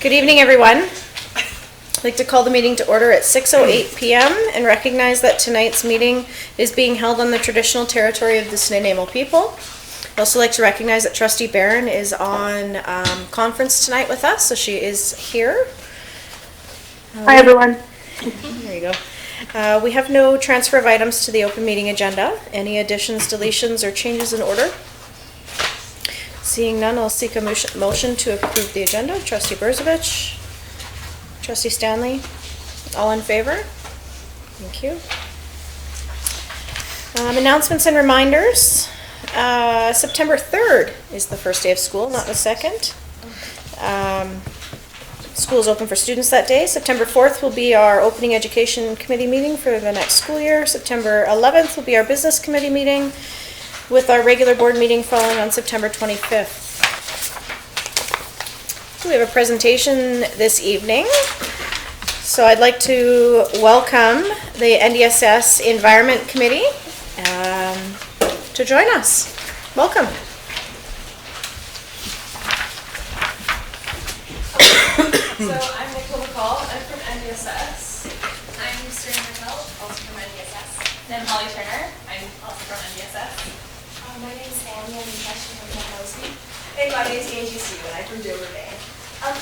Good evening, everyone. I'd like to call the meeting to order at 6:08 p.m. and recognize that tonight's meeting is being held on the traditional territory of the Snuneymuxw people. I'd also like to recognize that Trustee Barron is on conference tonight with us, so she is here. Hi, everyone. There you go. We have no transfer of items to the open meeting agenda. Any additions, deletions, or changes in order? Seeing none, I'll seek a motion to approve the agenda. Trustee Berzovich, Trustee Stanley, all in favor? Thank you. Announcements and reminders. September 3rd is the first day of school, not the 2nd. School is open for students that day. September 4th will be our opening education committee meeting for the next school year. September 11th will be our business committee meeting, with our regular board meeting following on September 25th. We have a presentation this evening. So I'd like to welcome the NDSS Environment Committee to join us. Welcome. So I'm Nicole McCall, I'm from NDSS. I'm Serena Raquel, also from NDSS. Then Holly Turner, I'm also from NDSS. My name is Annie, I'm from Mount and my name is Angie Sue, and I'm from Dover Bay.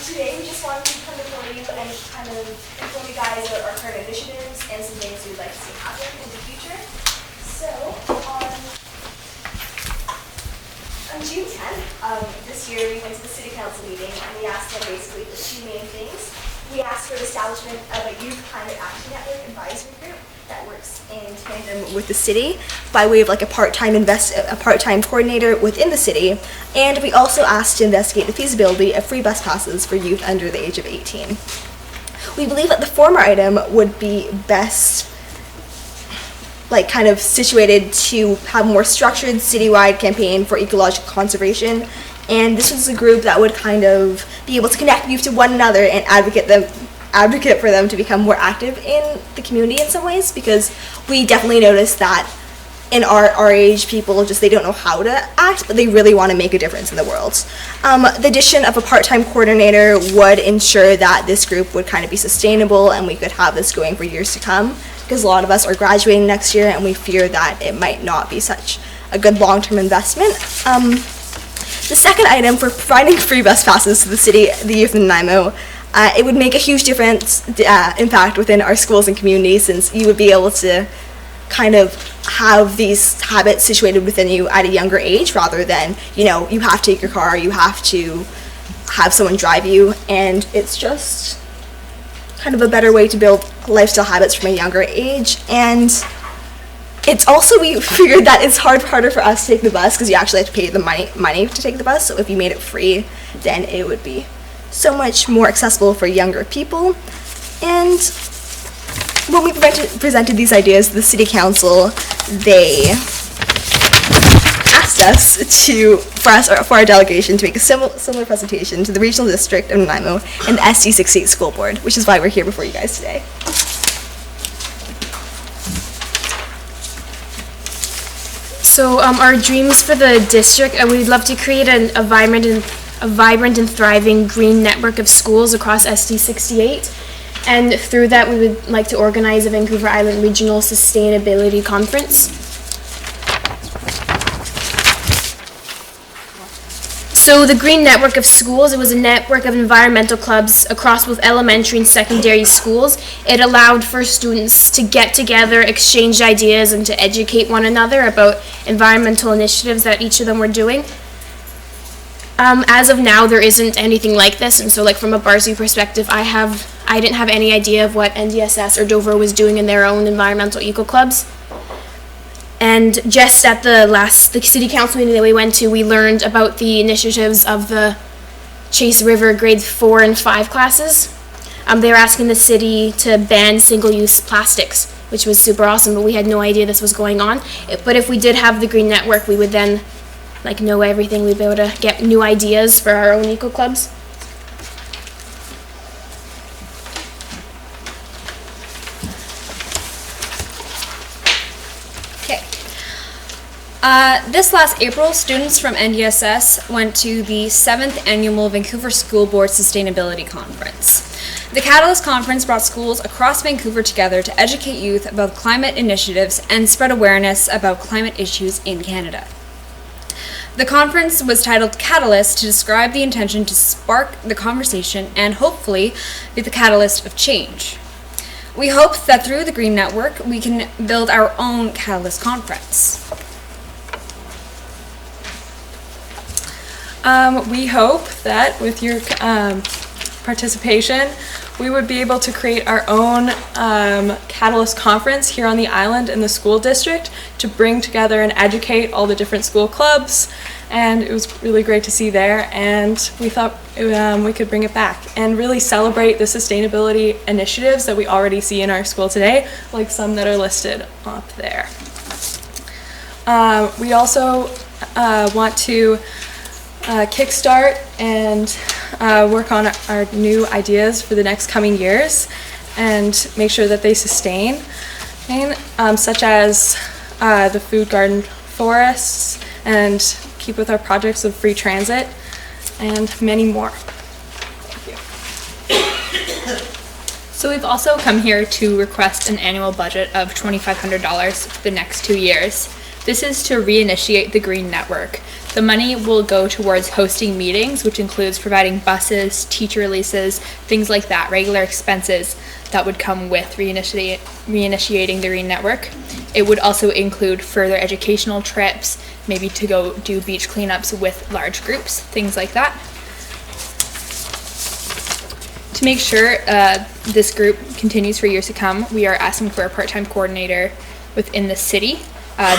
Today we just wanted to come before you and kind of inform you guys about our current initiatives and some things we'd like to see happen in the future. So on June 10th, this year we went to the City Council meeting and we asked them basically for two main things. We asked for the establishment of a Youth Climate Action Network advisory group that works in tandem with the city by way of like a part-time coordinator within the city, and we also asked to investigate the feasibility of free bus passes for youth under the age of 18. We believe that the former item would be best kind of situated to have a more structured citywide campaign for ecological conservation, and this was a group that would kind of be able to connect youth to one another and advocate for them to become more active in the community in some ways, because we definitely noticed that in our age, people they don't know how to act, but they really want to make a difference in the world. The addition of a part-time coordinator would ensure that this group would kind of be sustainable and we could have this going for years to come, because a lot of us are graduating next year and we fear that it might not be such a good long-term investment. The second item for providing free bus passes to the youth in Nanaimo, it would make a huge difference, impact within our schools and communities, since you would be able to kind of have these habits situated within you at a younger age, rather than, you have to take your car, you have to have someone drive you, and it's just kind of a better way to build lifestyle habits from a younger age. And it's also, we figured that it's harder for us to take the bus because you actually have to pay the money to take the bus. So if you made it free, then it would be so much more accessible for younger people. And when we presented these ideas to the City Council, they asked us for our delegation to make a similar presentation to the Regional District of Nanaimo and the SD68 School Board, which is why we're here before you guys today. So our dreams for the district, we'd love to create a vibrant and thriving green network of schools across SD68. And through that, we would like to organize a Vancouver Island Regional Sustainability Conference. So the Green Network of Schools, it was a network of environmental clubs across both elementary and secondary schools. It allowed for students to get together, exchange ideas, and to educate one another about environmental initiatives that each of them were doing. As of now, there isn't anything like this, and so from a Barzee perspective, I didn't have any idea of what NDSS or Dover was doing in their own environmental eco-clubs. And just at the City Council meeting that we went to, we learned about the initiatives of the Chase River grades 4 and 5 classes. They were asking the city to ban single-use plastics, which was super awesome, but we had no idea this was going on. But if we did have the Green Network, we would then know everything. We'd be able to get new ideas for our own eco-clubs. This last April, students from NDSS went to the 7th Annual Vancouver School Board Sustainability Conference. The Catalyst Conference brought schools across Vancouver together to educate youth about climate initiatives and spread awareness about climate issues in Canada. The conference was titled Catalyst to describe the intention to spark the conversation and hopefully be the catalyst of change. We hope that through the Green Network, we can build our own Catalyst Conference. We hope that with your participation, we would be able to create our own Catalyst Conference here on the island in the school district to bring together and educate all the different school clubs. And it was really great to see there, and we thought we could bring it back and really celebrate the sustainability initiatives that we already see in our school today, like some that are listed up there. We also want to kickstart and work on our new ideas for the next coming years and make sure that they sustain, such as the food garden forests, and keep with our projects of free transit and many more. Thank you. So we've also come here to request an annual budget of $2,500 for the next 2 years. This is to reinitiate the Green Network. The money will go towards hosting meetings, which includes providing buses, teacher releases, things like that, regular expenses that would come with reinitiating the Green Network. It would also include further educational trips, maybe to go do beach cleanups with large groups, things like that. To make sure this group continues for years to come, we are asking for a part-time coordinator within the city.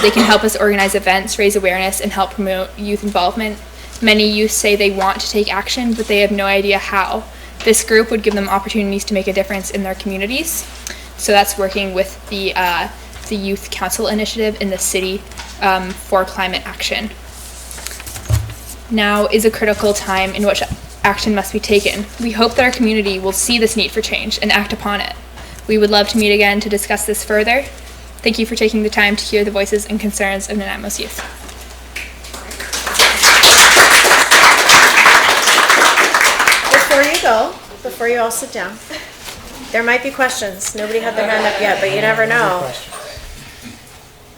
They can help us organize events, raise awareness, and help promote youth involvement. Many youth say they want to take action, but they have no idea how. This group would give them opportunities to make a difference in their communities. So that's working with the Youth Council initiative in the city for climate action. Now is a critical time in which action must be taken. We hope that our community will see this need for change and act upon it. We would love to meet again to discuss this further. Thank you for taking the time to hear the voices and concerns of Nanaimo's youth. Before you all sit down, there might be questions. Nobody had their hand up yet, but you never know.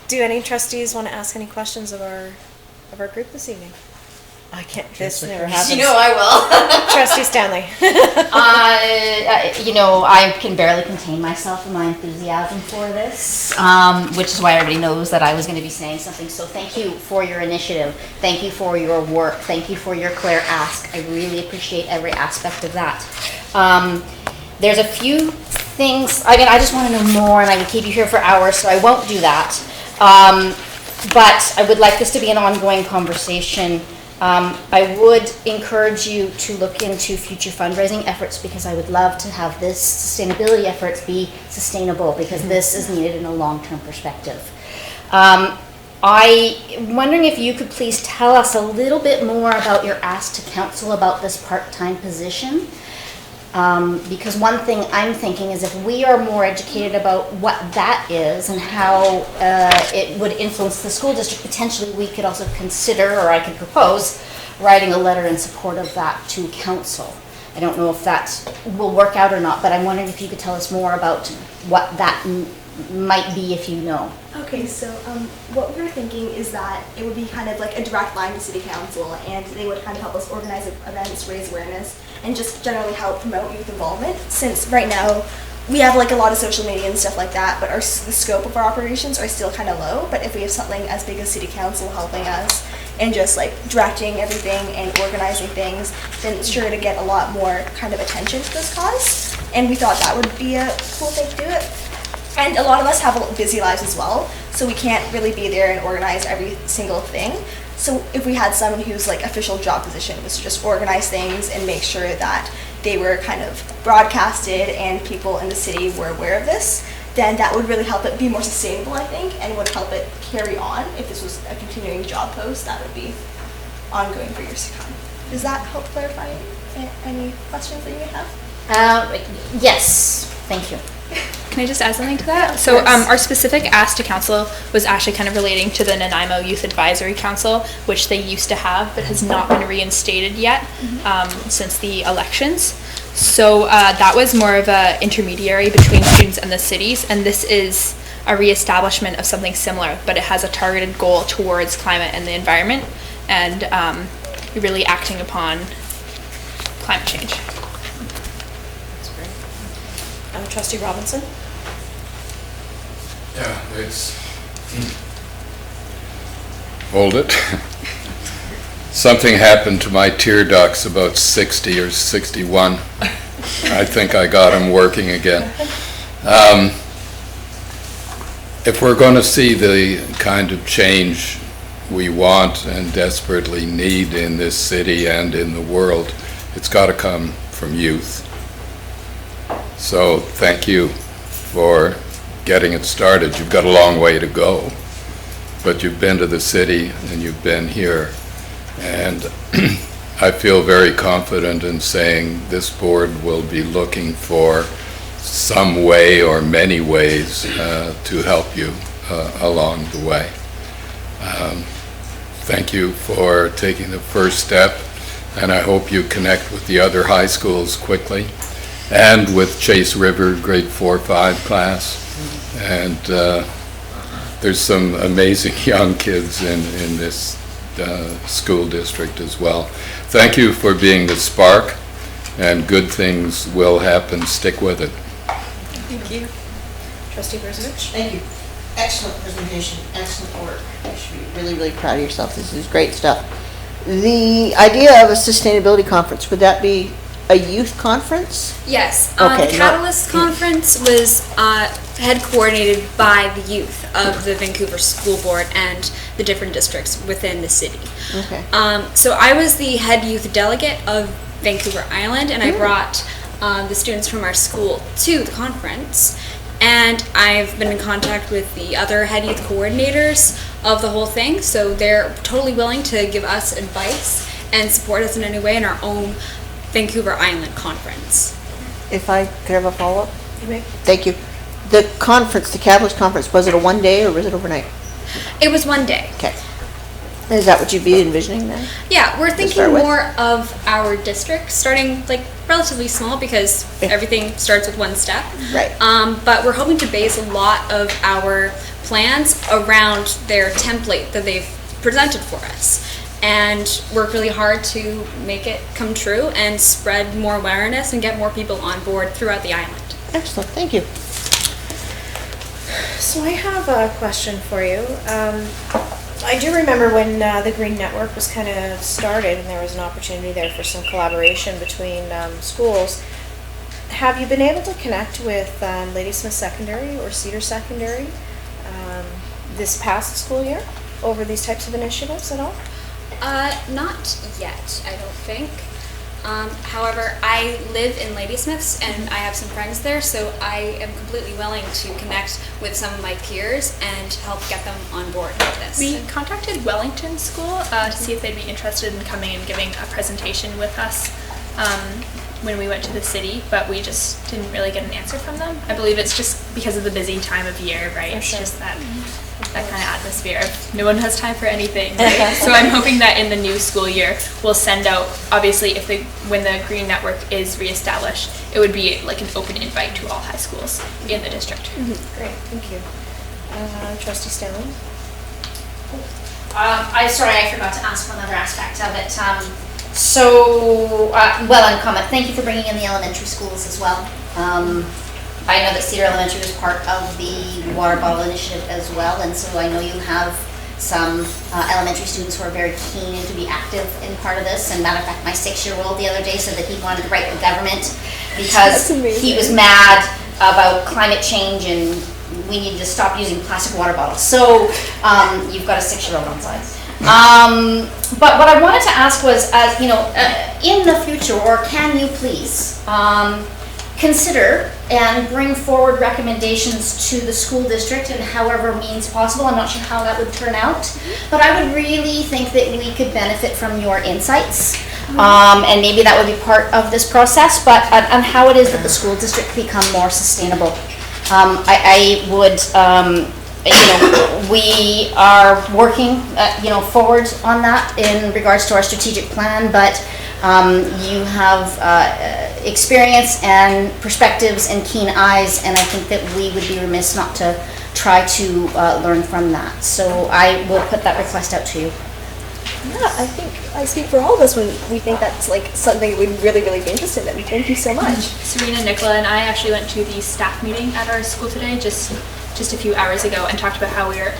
Do any trustees want to ask any questions of our group this evening? I can't. This never happens. You know I will. Trustee Stanley. I can barely contain myself in my enthusiasm for this, which is why everybody knows that I was going to be saying something. So thank you for your initiative. Thank you for your work. Thank you for your clear ask. I really appreciate every aspect of that. There's a few things. I just want to know more, and I would keep you here for hours, so I won't do that. But I would like this to be an ongoing conversation. I would encourage you to look into future fundraising efforts, because I would love to have this sustainability efforts be sustainable, because this is needed in a long-term perspective. I'm wondering if you could please tell us a little bit more about your ask to council about this part-time position. Because one thing I'm thinking is if we are more educated about what that is and how it would influence the school district, potentially we could also consider, or I could propose, writing a letter in support of that to council. I don't know if that will work out or not, but I'm wondering if you could tell us more about what that might be, if you know. Okay, so what we were thinking is that it would be kind of like a direct line to City Council, and they would kind of help us organize events, raise awareness, and just generally help promote youth involvement. Since right now we have like a lot of social media and stuff like that, but the scope of our operations are still kind of low. But if we have something as big as City Council helping us and just like directing everything and organizing things, then it's sure to get a lot more kind of attention to this cause. And we thought that would be a cool thing to do it. And a lot of us have busy lives as well, so we can't really be there and organize every single thing. So if we had someone whose like official job position was to just organize things and make sure that they were kind of broadcasted and people in the city were aware of this, then that would really help it be more sustainable, I think, and would help it carry on. If this was a continuing job post, that would be ongoing for years to come. Does that help clarify any questions that you may have? Yes, thank you. Can I just add something to that? So our specific ask to council was actually kind of relating to the Nanaimo Youth Advisory Council, which they used to have but has not been reinstated yet since the elections. So that was more of a intermediary between students and the cities, and this is a reestablishment of something similar, but it has a targeted goal towards climate and the environment, and really acting upon climate change. Trustee Robinson? Yeah, it's... Hold it. Something happened to my tear ducts about 60 or 61. I think I got them working again. If we're going to see the kind of change we want and desperately need in this city and in the world, it's got to come from youth. So thank you for getting it started. You've got a long way to go, but you've been to the city and you've been here. And I feel very confident in saying this board will be looking for some way or many ways to help you along the way. Thank you for taking the first step, and I hope you connect with the other high schools quickly and with Chase River grade 4-5 class. And there's some amazing young kids in this school district as well. Thank you for being the spark, and good things will happen. Stick with it. Thank you. Trustee Brzezinski? Thank you. Excellent presentation, excellent work. You should be really, really proud of yourself. This is great stuff. The idea of a sustainability conference, would that be a youth conference? Yes. Okay, The Catalyst Conference was head coordinated by the youth of the Vancouver School Board and the different districts within the city. Okay. So I was the head youth delegate of Vancouver Island, and I brought the students from our school to the conference. And I've been in contact with the other head youth coordinators of the whole thing, so they're totally willing to give us advice and support us in any way in our own Vancouver Island conference. If I could have a follow-up? You may. Thank you. The conference, the Catalyst Conference, was it a one day or was it overnight? It was one day. Okay. Is that what you'd be envisioning then? Yeah, we're thinking start with? more of our district, starting like relatively small because everything starts with one step. Right. But we're hoping to base a lot of our plans around their template that they've presented for us, and work really hard to make it come true and spread more awareness and get more people on board throughout the island. Excellent, thank you. So I have a question for you. I do remember when the Green Network was kind of started and there was an opportunity there for some collaboration between schools. Have you been able to connect with Ladysmith Secondary or Cedar Secondary this past school year over these types of initiatives at all? Not yet, I don't think. However, I live in Ladysmiths and I have some friends there, so I am completely willing to connect with some of my peers and help get them on board with this. We contacted Wellington School to see if they'd be interested in coming and giving a presentation with us when we went to the city, but we just didn't really get an answer from them. I believe it's just because of the busy time of year, right? It's just that kind of atmosphere of no one has time for anything, right? So I'm hoping that in the new school year we'll send out, obviously when the Green Network is reestablished, it would be like an open invite to all high schools in the district. Great, thank you. Trustee Stanley? I forgot to ask one other aspect of it. Well, comment. Thank you for bringing in the elementary schools as well. I know that Cedar Elementary was part of the water bottle initiative as well, and so I know you have some elementary students who are very keen to be active in part of this. And matter of fact, my 6-year-old the other day said that he wanted to write the government because he was mad about climate change and we need to stop using plastic water bottles. So you've got a 6-year-old on side. But what I wanted to ask was, in the future, or can you please consider and bring forward recommendations to the school district in however means possible. I'm not sure how that would turn out, but I would really think that we could benefit from your insights. And maybe that would be part of this process, but on how it is that the school district become more sustainable I would, we are working, forward on that in regards to our strategic plan, but you have experience and perspectives and keen eyes, and I think that we would be remiss not to try to learn from that. So I will put that request out to you. Yeah, I think I speak for all of us when we think that's like something we'd really be interested in. Thank you so much. Serena, Nicola, and I actually went to the staff meeting at our school today, just a few hours ago, and talked about how we're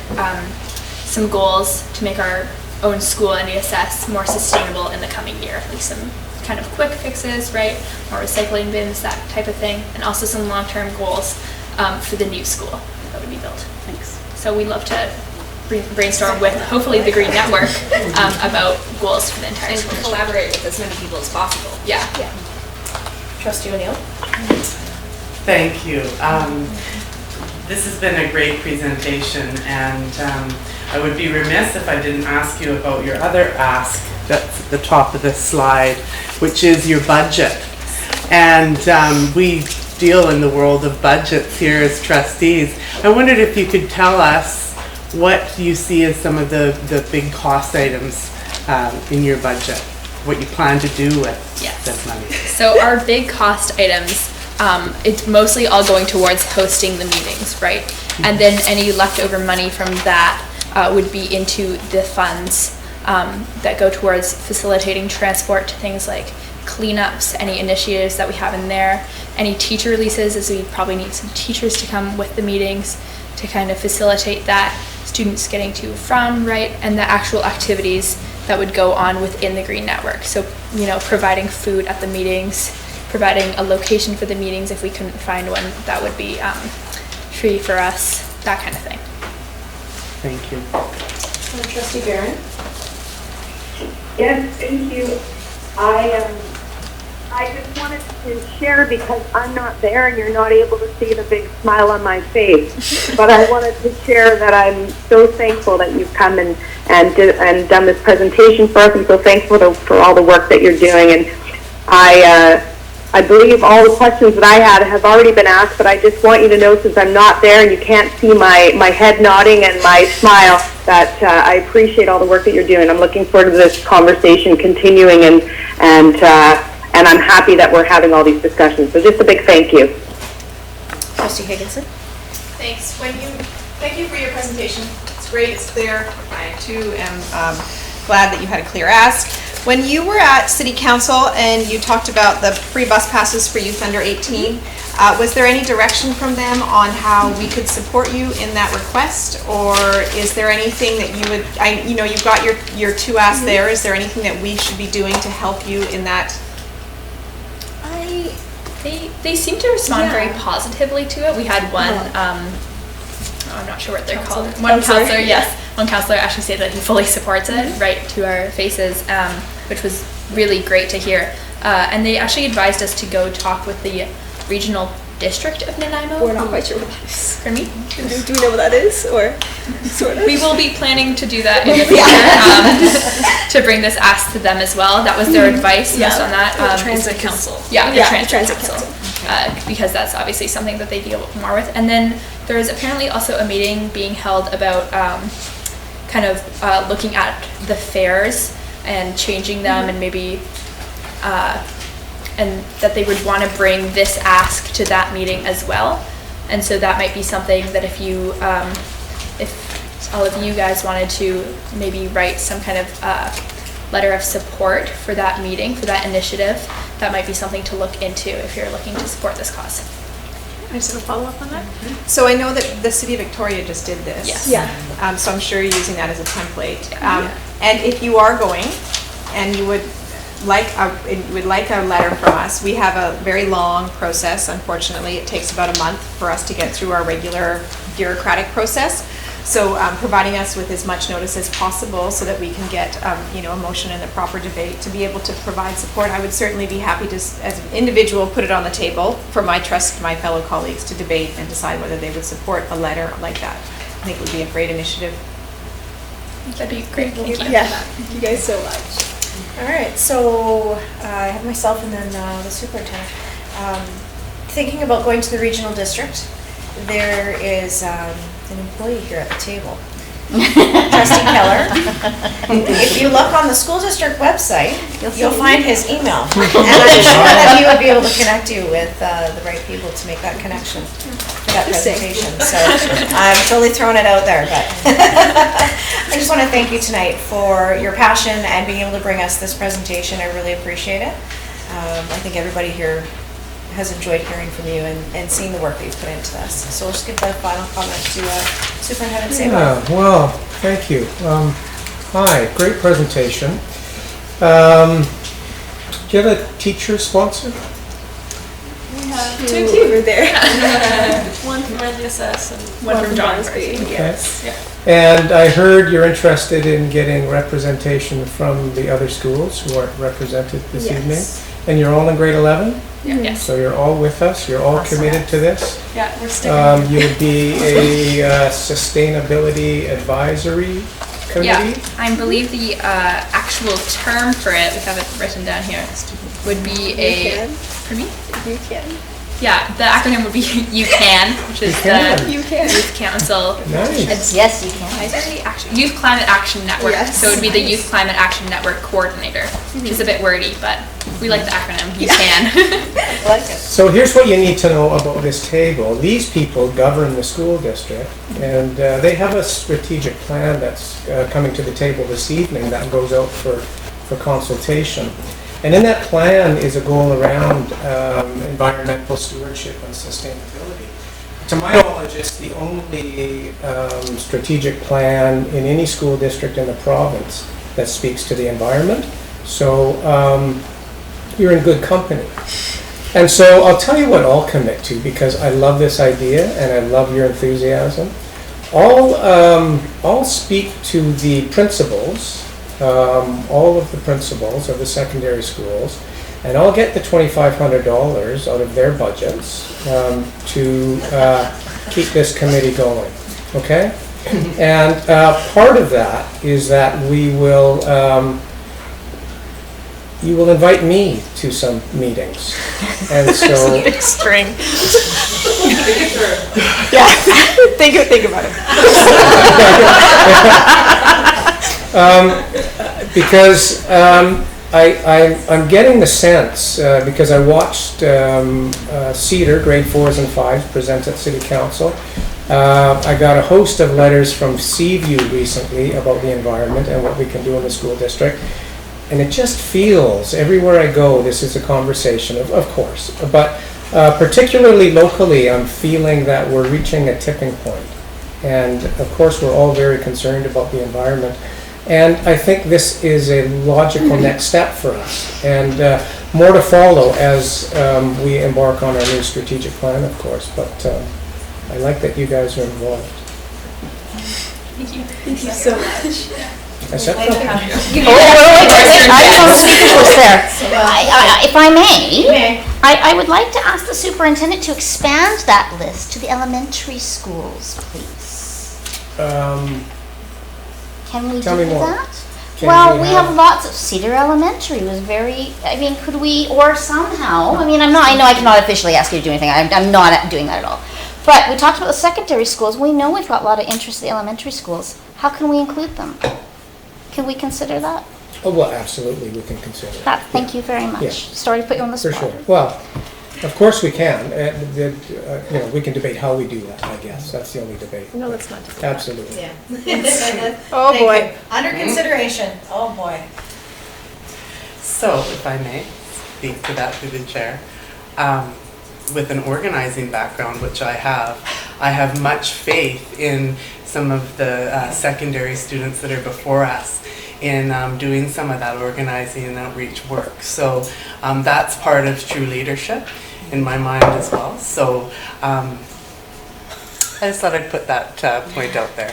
some goals to make our own school NDSS more sustainable in the coming year, like some kind of quick fixes, right? More recycling bins, that type of thing, and also some long-term goals for the new school that would be built. Thanks. So we'd love to brainstorm with hopefully the Green Network about goals for the entire school. And collaborate with as many people as possible. Yeah. Trustee O'Neill? Thank you. This has been a great presentation, and I would be remiss if I didn't ask you about your other ask that's at the top of this slide, which is your budget. And we deal in the world of budgets here as trustees. I wondered if you could tell us what you see as some of the big cost items in your budget, what you plan to do with this money. So our big cost items, it's mostly all going towards hosting the meetings, right? And then any leftover money from that would be into the funds that go towards facilitating transport to things like cleanups, any initiatives that we have in there, any teacher releases, as we probably need some teachers to come with the meetings to kind of facilitate that, students getting to from, right, and the actual activities that would go on within the Green Network. So, providing food at the meetings, providing a location for the meetings if we couldn't find one that would be free for us, that kind of thing. Thank you. Trustee Barron? Yes, thank you. I just wanted to share because I'm not there and you're not able to see the big smile on my face. But I wanted to share that I'm so thankful that you've come and done this presentation for us. I'm so thankful for all the work that you're doing. And I believe all the questions that I had have already been asked, but I just want you to know, since I'm not there and you can't see my head nodding and my smile, that I appreciate all the work that you're doing. I'm looking forward to this conversation continuing, and I'm happy that we're having all these discussions. So just a big thank you. Trustee Higginson? Thanks. Thank you for your presentation. It's great. It's clear. I too am glad that you had a clear ask. When you were at City Council and you talked about the free bus passes for youth under 18, was there any direction from them on how we could support you in that request, or is there anything that you would? You've got your two asks there. Is there anything that we should be doing to help you in that? They seem to respond very positively to it. We had one, I'm not sure what they're called. One counselor actually said that he fully supports it, right to our faces, which was really great to hear. And they actually advised us to go talk with the regional district of Nanaimo. We're not quite sure what that is. For me? Do we know what that is, or sort of? We will be planning to do that in the future, to bring this ask to them as well. That was their advice based on that. Transit Council. Yeah, the Transit Council. Because that's obviously something that they deal more with. And then there is apparently also a meeting being held about looking at the fares and changing them, and maybe and that they would want to bring this ask to that meeting as well. And so that might be something that if you, if all of you guys wanted to maybe write some kind of letter of support for that meeting, for that initiative, that might be something to look into if you're looking to support this cause. I just have a follow-up on that. So I know that the City of Victoria just did this. Yes. Yeah. So I'm sure you're using that as a template. And if you are going and you would like a letter from us, we have a very long process. Unfortunately, it takes about a month for us to get through our regular bureaucratic process. So providing us with as much notice as possible so that we can get a motion and a proper debate to be able to provide support. I would certainly be happy to, as an individual, put it on the table for my fellow colleagues to debate and decide whether they would support a letter like that. I think it would be a great initiative. That'd be great. Thank you. Yeah, thank you guys so much. All right, so I have myself and then the superintendent. Thinking about going to the regional district, there is an employee here at the table. Trustee Keller. If you look on the school district website, you'll find his email. And I'm sure that he would be able to connect you with the right people to make that connection for that presentation. So I'm totally throwing it out there, but I just want to thank you tonight for your passion and being able to bring us this presentation. I really appreciate it. I think everybody here has enjoyed hearing from you and seeing the work that you've put into this. So we'll just give the final comment to Superintendent Sabo. Yeah, well, thank you. Hi, great presentation. Do you have a teacher sponsor? We have two over there. One from NDSS and one from Johnsby. Yes. Yeah. And I heard you're interested in getting representation from the other schools who aren't represented this evening. And you're all in grade 11? Yeah. Yes. So you're all with us, you're all committed to this? Yeah, we're sticking. You would be a sustainability advisory committee? Yeah, I believe the actual term for it, we have it written down here, would be a... For me? You can. Yeah, the acronym would be UCAN, which is the Youth Council. Nice. Yes, you can. Youth Climate Action Network. Yes. So it would be the Youth Climate Action Network Coordinator, which is a bit wordy, but we like the acronym, UCAN. I like it. So here's what you need to know about this table. These people govern the school district, and they have a strategic plan that's coming to the table this evening that goes out for consultation. And in that plan is a goal around environmental stewardship and sustainability. To my knowledge, it's the only strategic plan in any school district in the province that speaks to the environment. So you're in good company. And so I'll tell you what I'll commit to, because I love this idea and I love your enthusiasm. I'll speak to the principals, all of the principals of the secondary schools, and I'll get the $2,500 out of their budgets to keep this committee going, okay? And part of that is that we will, you will invite me to some meetings, and so... Big string. Yeah, think about it. Because I'm getting the sense, because I watched Cedar, grade 4s and 5s, present at City Council. I got a host of letters from Seaview recently about the environment and what we can do in the school district. And it just feels, everywhere I go, this is a conversation, of course. But particularly locally, I'm feeling that we're reaching a tipping point. And of course, we're all very concerned about the environment. And I think this is a logical next step for us. And more to follow as we embark on our new strategic plan, of course. But I like that you guys are involved. Thank you. Thank you so much. I said I just want to speak to us there. If I may, I would like to ask the superintendent to expand that list to the elementary schools, please. Can we Tell do me more. that? Can Well, we we have- have lots of, Cedar Elementary was very, I mean, could we, or somehow, I mean, I know I cannot officially ask you to do anything, I'm not doing that at all. But we talked about the secondary schools, we know we've got a lot of interest in the elementary schools. How can we include them? Can we consider that? Oh, well, absolutely, we can consider it. Thank you very much. Yeah. Sorry to put you on the For spot. sure. Well, of course we can. You know, we can debate how we do that, I guess. That's the only debate. No, let's not. Absolutely. Yeah. Oh, Thank boy. you. Under consideration. Oh, boy. So, if I may speak to that through the chair, with an organizing background, which I have much faith in some of the secondary students that are before us in doing some of that organizing and outreach work. So that's part of true leadership in my mind as well. So I just thought I'd put that point out there.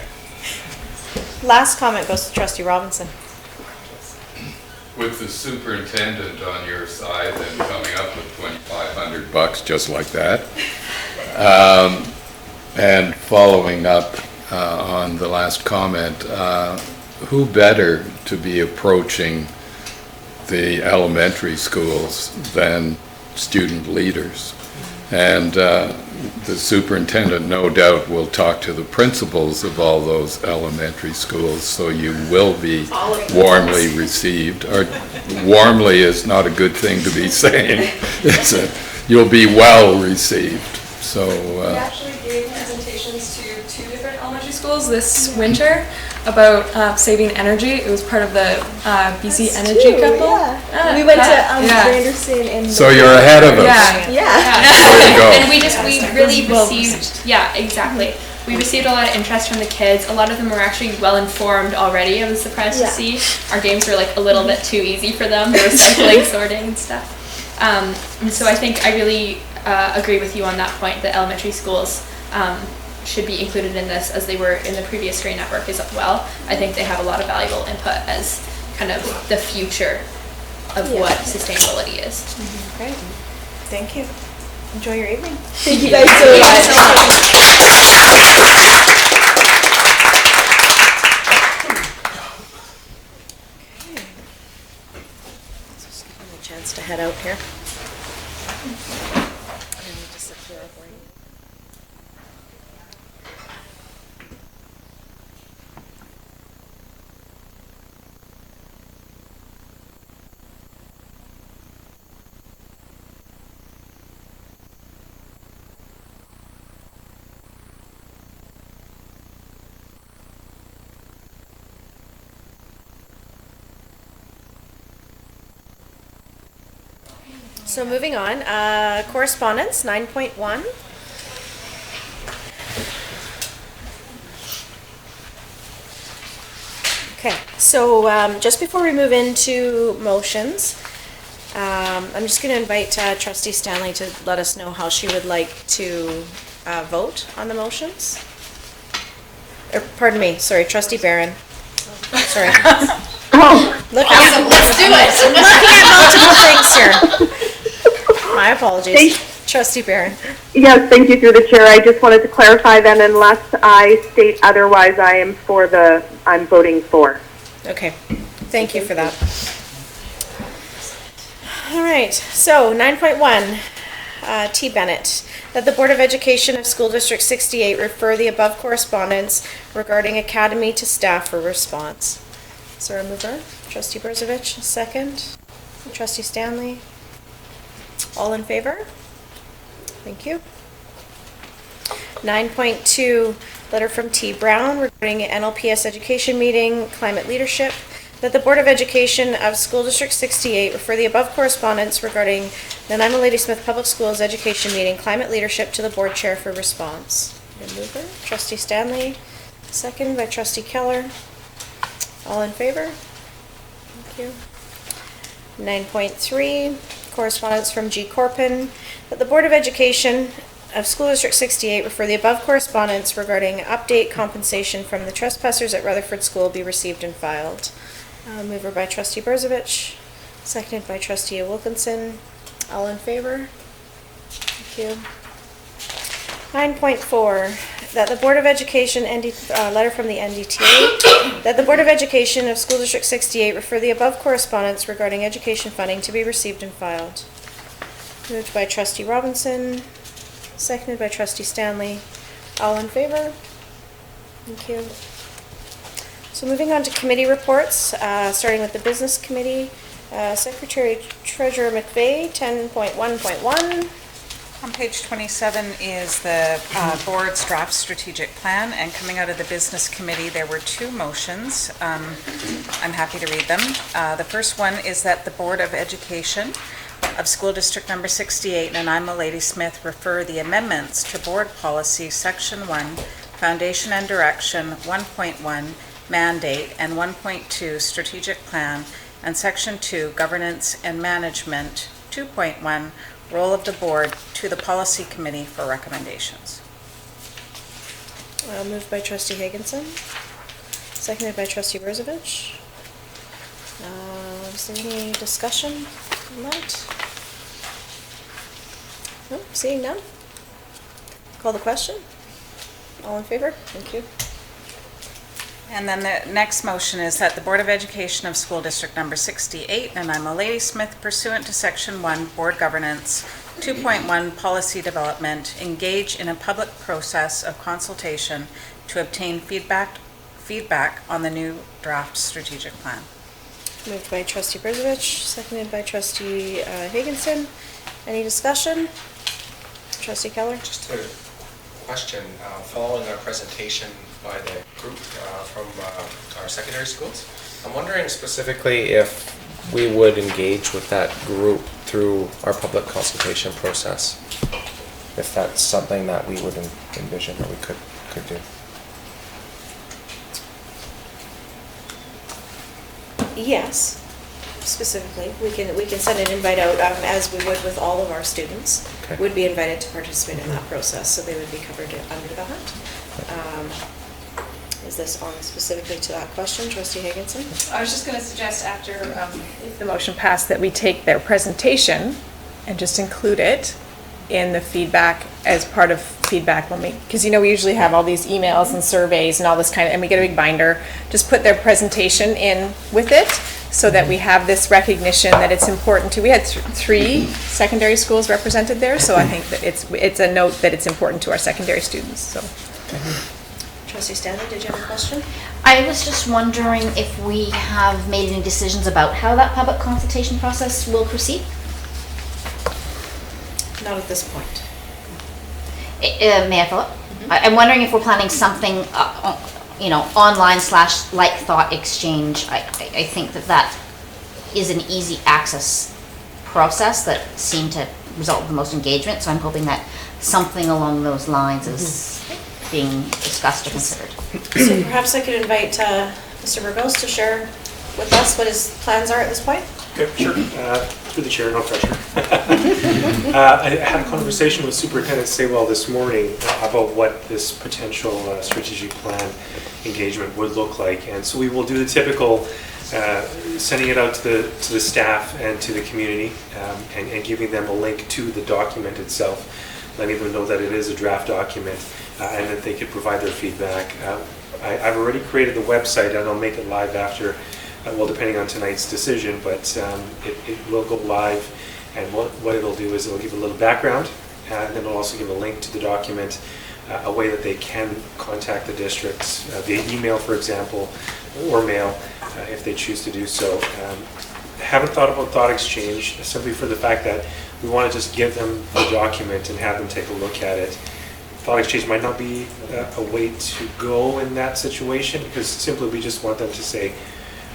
Last comment goes to Trustee Robinson. With the superintendent on your side and coming up with $2,500 just like that, and following up on the last comment, who better to be approaching the elementary schools than student leaders. And the superintendent, no doubt, will talk to the principals of all those elementary schools, so you will be warmly received. Or warmly is not a good thing to be saying. You'll be well received. So. We actually gave presentations to 2 different elementary schools this winter about saving energy. It was part of the BC Energy Couple. Yeah. We went to Anderson and. So you're ahead of us. Yeah. There you go. And we really received, exactly. We received a lot of interest from the kids. A lot of them were actually well informed already. I was surprised to see. Our games were like a little bit too easy for them. They were recycling, sorting and stuff. And so I think I really agree with you on that point that elementary schools should be included in this as they were in the previous grade network as well. I think they have a lot of valuable input as kind of the future of what sustainability is. Great. Thank you. Enjoy your evening. Thank you guys so much. Just give me a chance to head out here. I need to secure our board. So moving on, correspondence 9.1. Okay, so just before we move into motions, I'm just going to invite Trustee Stanley to let us know how she would like to vote on the motions. Pardon me, sorry, Trustee Barron. Sorry. Let's do it. I'm looking at multiple things here. My apologies. Trustee Barron. Yes, thank you through the chair. I just wanted to clarify then, unless I state otherwise, I'm voting for. Okay, thank you for that. All right, so 9.1, T. Bennett, that the Board of Education of School District 68 refer the above correspondence regarding academy to staff for response. Is there a mover? Trustee Brozovich, second. Trustee Stanley. All in favor? Thank you. 9.2, letter from T. Brown regarding NLPS education meeting, climate leadership. That the Board of Education of School District 68 refer the above correspondence regarding Nanaimo Ladysmith Public Schools education meeting, climate leadership to the board chair for response. The mover, Trustee Stanley, second by Trustee Keller. All in favor? Thank you. 9.3, correspondence from G. Corpin, that the Board of Education of School District 68 refer the above correspondence regarding update compensation from the trespassers at Rutherford School be received and filed. Mover by Trustee Brozovich, seconded by Trustee Wilkinson. All in favor? Thank you. 9.4, that the Board of Education, letter from the NDTA, that the Board of Education of School District 68 refer the above correspondence regarding education funding to be received and filed. Moved by Trustee Robinson, seconded by Trustee Stanley. All in favor? Thank you. So moving on to committee reports, starting with the Business Committee. Secretary Treasurer McVeigh, 10.1.1. On page 27 is the board's draft strategic plan, and coming out of the Business Committee, there were 2 motions. I'm happy to read them. The first one is that the Board of Education of School District Number 68, Nanaimo Ladysmith, refer the amendments to Board Policy Section 1, Foundation and Direction 1.1, Mandate, and 1.2, Strategic Plan, and Section 2, Governance and Management 2.1, Role of the Board, to the Policy Committee for recommendations. Moved by Trustee Higginson, seconded by Trustee Brozovich. Is there any discussion on that? Nope, seeing none. Call the question. All in favor? Thank you. And then the next motion is that the Board of Education of School District Number 68, Nanaimo Ladysmith, pursuant to Section 1, Board Governance, 2.1, Policy Development, engage in a public process of consultation to obtain feedback on the new draft strategic plan. Moved by trustee Brzovic, seconded by trustee Higginson. Any discussion? Trustee Keller? Just a question, following our presentation by the group from our secondary schools, I'm wondering specifically if we would engage with that group through our public consultation process, if that's something that we would envision or we could do. Yes, specifically. We can send an invite out, as we would with all of our students. Okay. Would be invited to participate in that process, so they would be covered under that. Is this on specifically to that question, trustee Higginson? I was just going to suggest after, if the motion passed, that we take their presentation and just include it in the feedback as part of feedback when we, because we usually have all these emails and surveys and all this kind of, and we get a big binder. Just put their presentation in with it so that we have this recognition that it's important to, we had three secondary schools represented there, so I think that it's a note that it's important to our secondary students, so. Trustee Stanley, did you have a question? I was just wondering if we have made any decisions about how that public consultation process will proceed? Not at this point. May I follow up? I'm wondering if we're planning something, online / like thought exchange. I think that is an easy access process that seemed to result in the most engagement, so I'm hoping that something along those lines is being discussed or considered. So perhaps I could invite Mr. Burgos to share with us what his plans are at this point? Okay, sure. Through the chair, no pressure. I had a conversation with Superintendent Saywell this morning about what this potential strategic plan engagement would look like, and so we will do the typical sending it out to the staff and to the community, and giving them a link to the document itself, letting them know that it is a draft document, and that they could provide their feedback. I've already created the website, and I'll make it live after. Well, depending on tonight's decision, but it will go live, and what it'll do is it'll give a little background, and then it'll also give a link to the document, a way that they can contact the districts via email, for example, or mail, if they choose to do so. Haven't thought about thought exchange, simply for the fact that we want to just give them the document and have them take a look at it. Thought exchange might not be a way to go in that situation, because simply we just want them to say,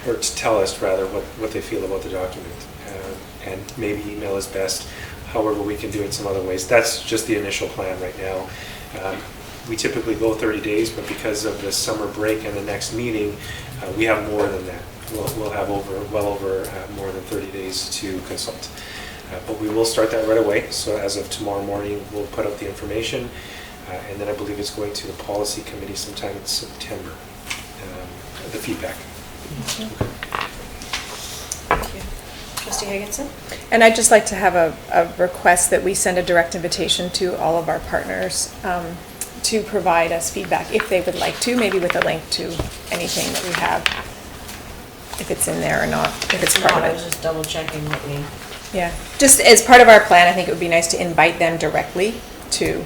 or to tell us rather, what they feel about the document. And maybe email is best, however we can do it some other ways. That's just the initial plan right now. We typically go 30 days, but because of the summer break and the next meeting, we have more than that. We'll have well over more than 30 days to consult. But we will start that right away, so as of tomorrow morning, we'll put up the information, and then I believe it's going to the policy committee sometime in September, the feedback. Thank you. Trustee Higginson? And I'd just like to have a request that we send a direct invitation to all of our partners to provide us feedback if they would like to, maybe with a link to anything that we have, if it's in there or not, if it's part of it. I was just double checking what we... Yeah, just as part of our plan, I think it would be nice to invite them directly to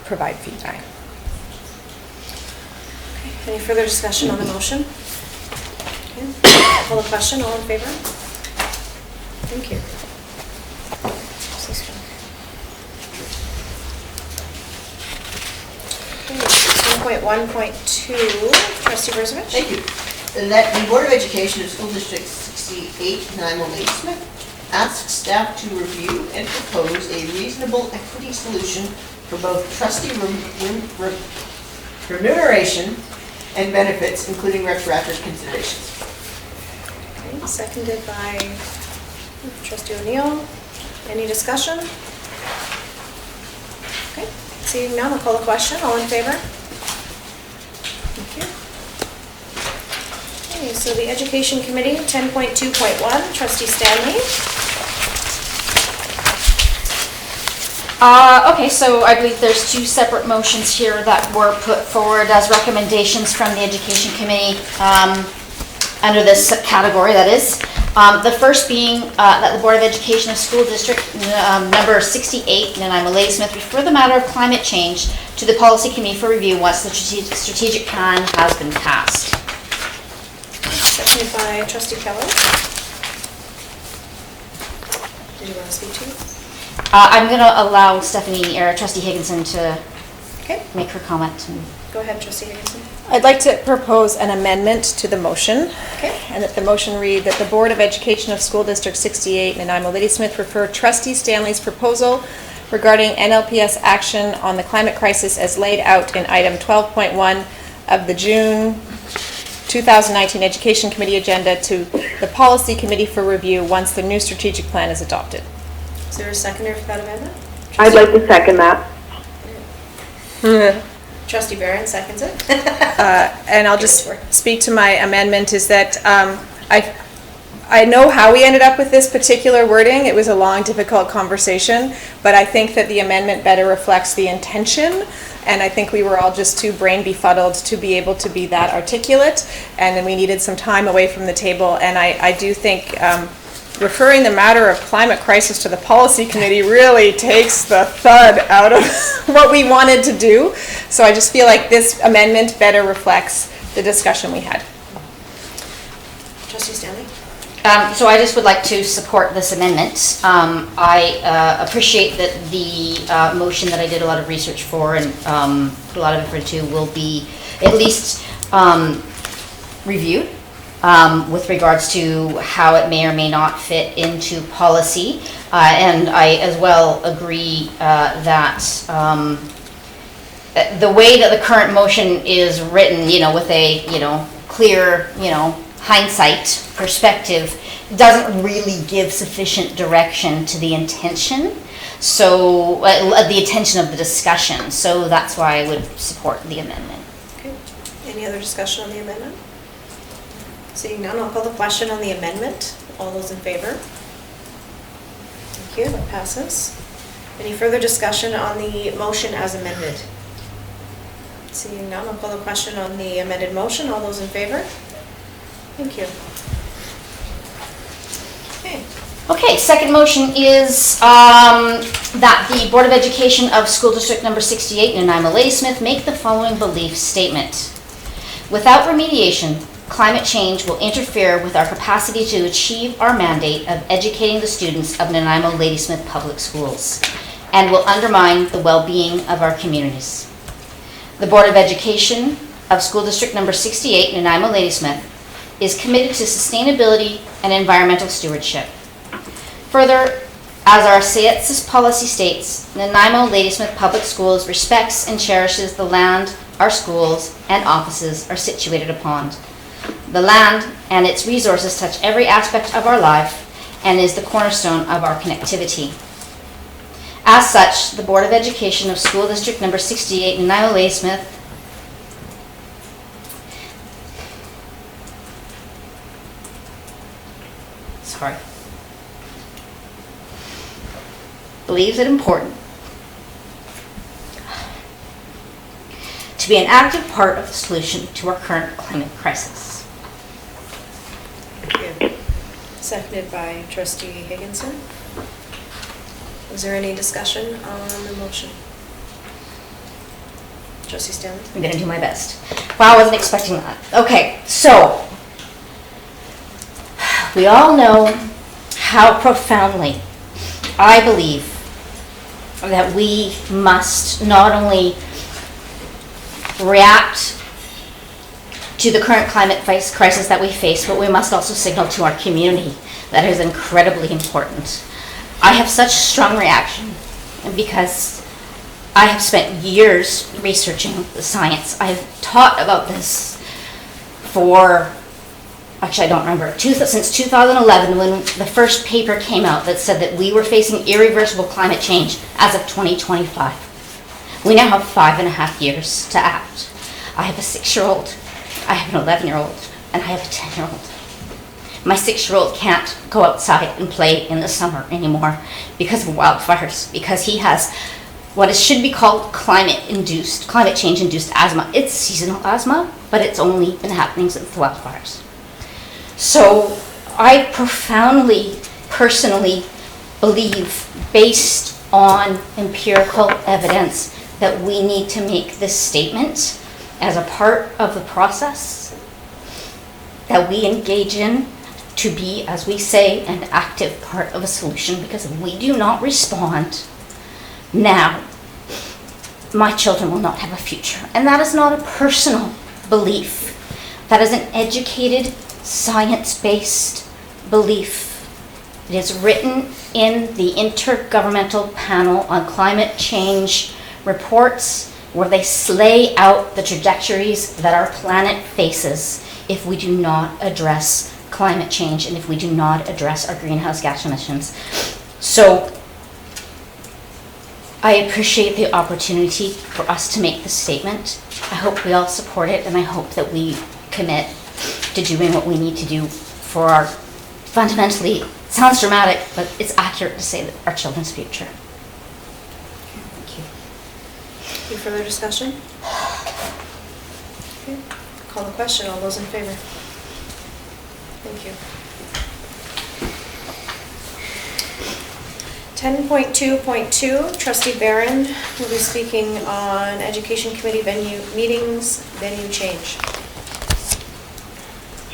provide feedback. Okay. Any further discussion on the motion? Call the question, all in favor? Thank you. 16.1.2, trustee Brzovic? Thank you. That the Board of Education of School District 68, Nanaimo Ladysmith, asks staff to review and propose a reasonable equity solution for both trustee remuneration and benefits, including retroactive considerations. Okay, seconded by trustee O'Neill. Any discussion? Okay, seeing none, I'll call the question. All in favor? Thank you. Okay, so the Education Committee, 10.2.1, trustee Stanley. Okay, so I believe there's two separate motions here that were put forward as recommendations from the Education Committee under this category, that is. The first being that the Board of Education of School District number 68, Nanaimo Ladysmith, refer the matter of climate change to the Policy Committee for review once the strategic plan has been passed. Seconded by Trustee Keller. Did you want to speak to it? I'm going to allow Stephanie or Trustee Higginson to make her comment. Go ahead, Trustee Higginson. I'd like to propose an amendment to the motion. And that the motion read that the Board of Education of School District 68, Nanaimo Ladysmith, refer Trustee Stanley's proposal regarding NLPS action on the climate crisis as laid out in item 12.1 of the June 2019 Education Committee agenda to the Policy Committee for review once the new strategic plan is adopted. Is there a seconder for that amendment? I'd like to second that. Trustee Barron seconds it. And I'll just speak to my amendment is that I know how we ended up with this particular wording. It was a long, difficult conversation, but I think that the amendment better reflects the intention, and I think we were all just too brain befuddled to be able to be that articulate, and then we needed some time away from the table, and I do think referring the matter of climate crisis to the Policy Committee really takes the thud out of what we wanted to do. So I just feel like this amendment better reflects the discussion we had. Trustee Stanley? So I just would like to support this amendment. I appreciate that the motion that I did a lot of research for and put a lot of effort into will be at least reviewed with regards to how it may or may not fit into policy. And I as well agree that the way that the current motion is written, with a, clear, hindsight perspective, doesn't really give sufficient direction to the intention. So, the intention of the discussion. So that's why I would support the amendment. Okay. Any other discussion on the amendment? Seeing none, I'll call the question on the amendment. All those in favor? Thank you, that passes. Any further discussion on the motion as amended? Seeing none, I'll call the question on the amended motion. All those in favor? Thank you. Okay. Okay, second motion is that the Board of Education of School District number 68, Nanaimo Ladysmith, make the following belief statement. Without remediation, climate change will interfere with our capacity to achieve our mandate of educating the students of Nanaimo Ladysmith Public Schools and will undermine the well-being of our communities. The Board of Education of School District number 68, Nanaimo Ladysmith, is committed to sustainability and environmental stewardship. Further, as our SAITSIS policy states, Nanaimo Ladysmith Public Schools respects and cherishes the land our schools and offices are situated upon. The land and its resources touch every aspect of our life and is the cornerstone of our connectivity. As such, the Board of Education of School District number 68, Nanaimo Ladysmith, believes it important to be an active part of the solution to our current climate crisis. Thank you. Seconded by Trustee Higginson. Was there any discussion on the motion? Trustee Stanley? I'm going to do my best. Wow, I wasn't expecting that. Okay, so we all know how profoundly I believe that we must not only react to the current climate crisis that we face, but we must also signal to our community that is incredibly important. I have such strong reaction because I have spent years researching the science. I have taught about this for, actually I don't remember, since 2011 when the first paper came out that said that we were facing irreversible climate change as of 2025. We now have 5.5 years to act. I have a 6-year-old, I have an 11-year-old, and I have a 10-year-old. My 6-year-old can't go outside and play in the summer anymore because of wildfires, because he has what should be called climate change induced asthma. It's seasonal asthma, but it's only been happening since the wildfires. So I profoundly, personally believe, based on empirical evidence, that we need to make this statement as a part of the process that we engage in, to be, as we say, an active part of a solution, because if we do not respond now, my children will not have a future. And that is not a personal belief. That is an educated, science-based belief. It is written in the Intergovernmental Panel on Climate Change reports, where they lay out the trajectories that our planet faces if we do not address climate change and if we do not address our greenhouse gas emissions. So I appreciate the opportunity for us to make this statement. I hope we all support it, and I hope that we commit to doing what we need to do for our, fundamentally, it sounds dramatic, but it's accurate to say that our children's future. Thank you. Any further discussion? Okay. Call the question. All those in favor? Thank you. 10.2.2, Trustee Barron will be speaking on Education Committee venue change.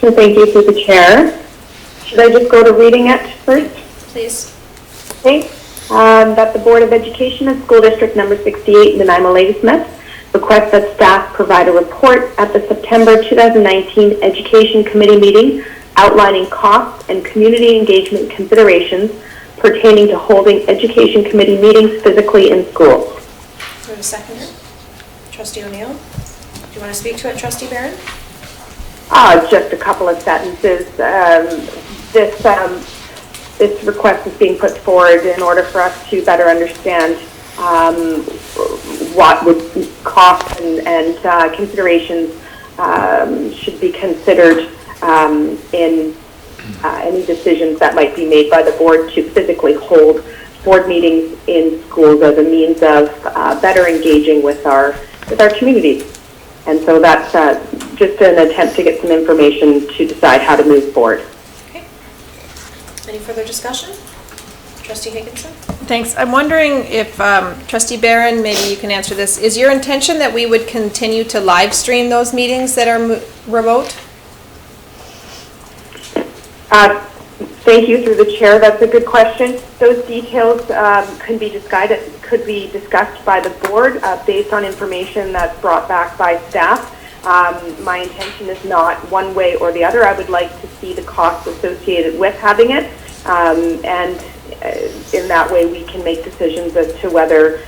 So thank you through the chair. Should I just go to reading it first? Please. Okay. That the Board of Education of School District Number 68, Nanaimo Ladysmith, requests that staff provide a report at the September 2019 Education Committee meeting outlining costs and community engagement considerations pertaining to holding Education Committee meetings physically in schools. Do we have a seconder? Trustee O'Neill? Do you want to speak to it, Trustee Barron? Just a couple of sentences. This request is being put forward in order for us to better understand what would costs and considerations should be considered in any decisions that might be made by the board to physically hold board meetings in schools as a means of better engaging with our communities. And so that's just an attempt to get some information to decide how to move forward. Okay. Any further discussion? Trustee Higginson? Thanks. I'm wondering if, Trustee Barron, maybe you can answer this. Is your intention that we would continue to live stream those meetings that are remote? Thank you, through the chair. That's a good question. Those details could be discussed by the board based on information that's brought back by staff. My intention is not one way or the other. I would like to see the costs associated with having it, and in that way we can make decisions as to whether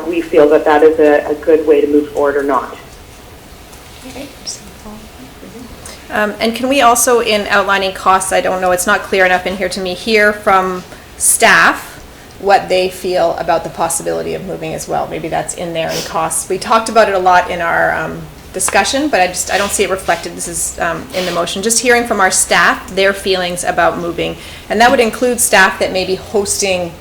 we feel that that is a good way to move forward or not. Okay. And can we also, in outlining costs, I don't know, it's not clear enough in here to me, hear from staff what they feel about the possibility of moving as well? Maybe that's in there in costs. We talked about it a lot in our discussion, but I don't see it reflected. This is in the motion. Just hearing from our staff their feelings about moving, and that would include staff that may be hosting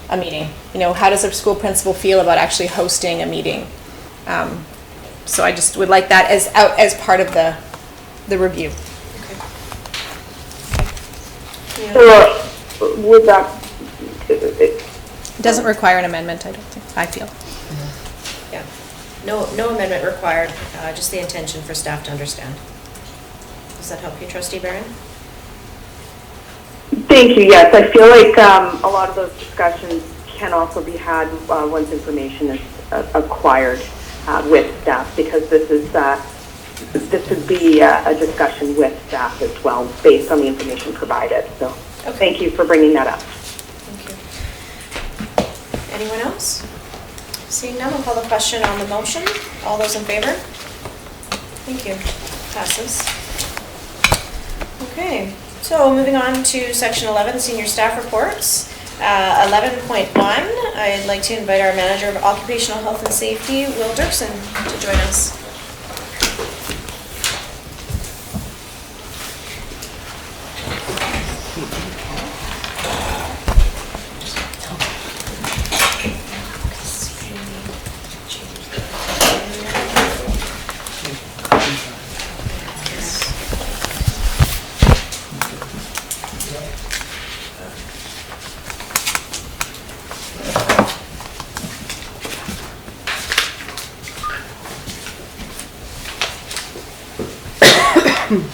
a meeting. You know, how does a school principal feel about actually hosting a meeting? So I just would like that as part of the review. Okay. So would that... It doesn't require an amendment, I don't think, I feel. Yeah. No amendment required, just the intention for staff to understand. Does that help you, Trustee Barron? Thank you. Yes, I feel like a lot of those discussions can also be had once information is acquired with staff, because this would be a discussion with staff as well, based on the information provided. So, okay. Thank you for bringing that up. Thank you. Anyone else? Seeing none, we'll call the question on the motion. All those in favor? Thank you. Passes. Okay, so moving on to section 11, senior staff reports. 11.1, I'd like to invite our Manager of Occupational Health and Safety, Will Dirksen, to join us. Alright.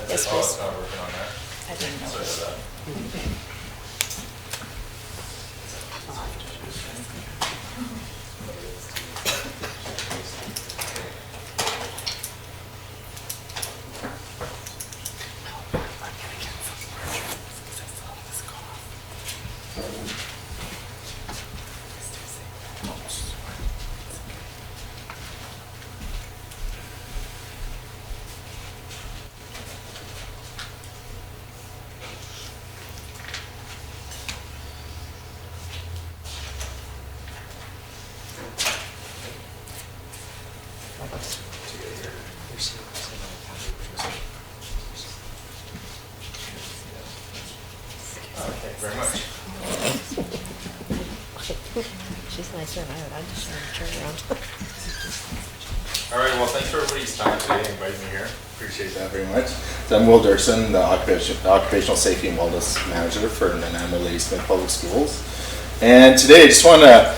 Yes, Oh, please. it's not working on that. I didn't know. Sorry about that. Thank you very much. She's nicer than I would. I'm just trying to turn around. All right, well, thanks for everybody's time today and inviting me here. Appreciate that very much. So I'm Will Durson, the Occupational Safety and Wellness Manager for Nanaimo Ladysmith Public Schools. And today I just want to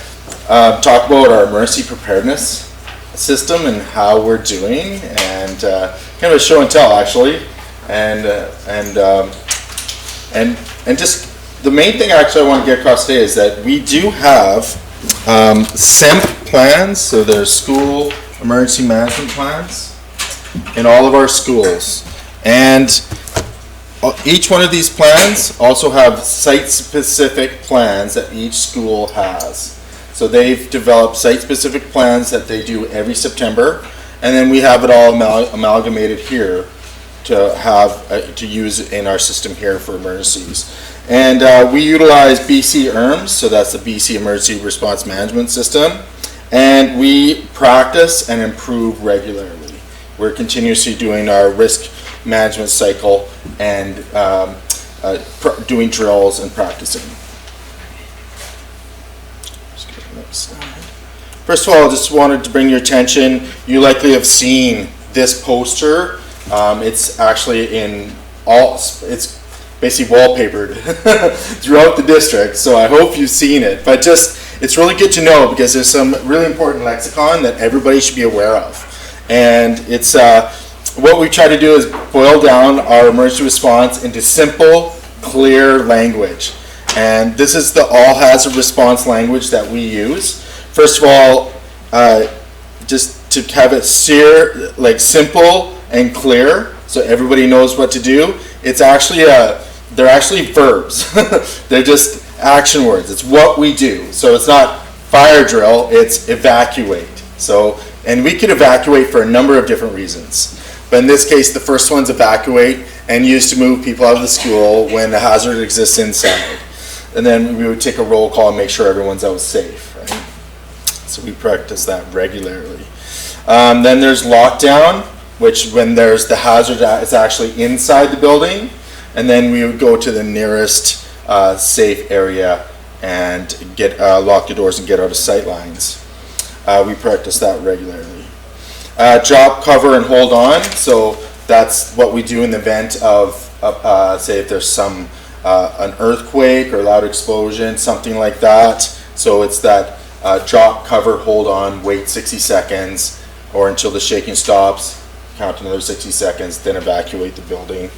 talk about our emergency preparedness system and how we're doing, and kind of a show and tell actually. And just the main thing actually I want to get across today is that we do have SEMP plans, so there's school emergency management plans in all of our schools. And each one of these plans also have site-specific plans that each school has. So they've developed site-specific plans that they do every September, and then we have it all amalgamated here to have to use in our system here for emergencies. And we utilize BC ERMS, so that's the BC Emergency Response Management System, and we practice and improve regularly. We're continuously doing our risk management cycle and doing drills and practicing. First of all, I just wanted to bring your attention, you likely have seen this poster. It's actually it's basically wallpapered throughout the district, so I hope you've seen it. But it's really good to know because there's some really important lexicon that everybody should be aware of. And it's what we try to do is boil down our emergency response into simple, clear language. And this is the all hazard response language that we use. First of all, just to have it simple and clear, so everybody knows what to do. It's actually they're actually verbs. They're just action words. It's what we do. So it's not fire drill. It's evacuate. So, and we could evacuate for a number of different reasons. But in this case, the first one's evacuate and used to move people out of the school when the hazard exists inside. And then we would take a roll call and make sure everyone's out safe. Right? So we practice that regularly. Then there's lockdown, which when there's the hazard is actually inside the building, and then we would go to the nearest safe area and get lock the doors and get out of sight lines. We practice that regularly. Drop, cover, and hold on. So that's what we do in the event of say if there's an earthquake or loud explosion, something like that. So it's that drop, cover, hold on, wait 60 seconds or until the shaking stops, count another 60 seconds, then evacuate the building.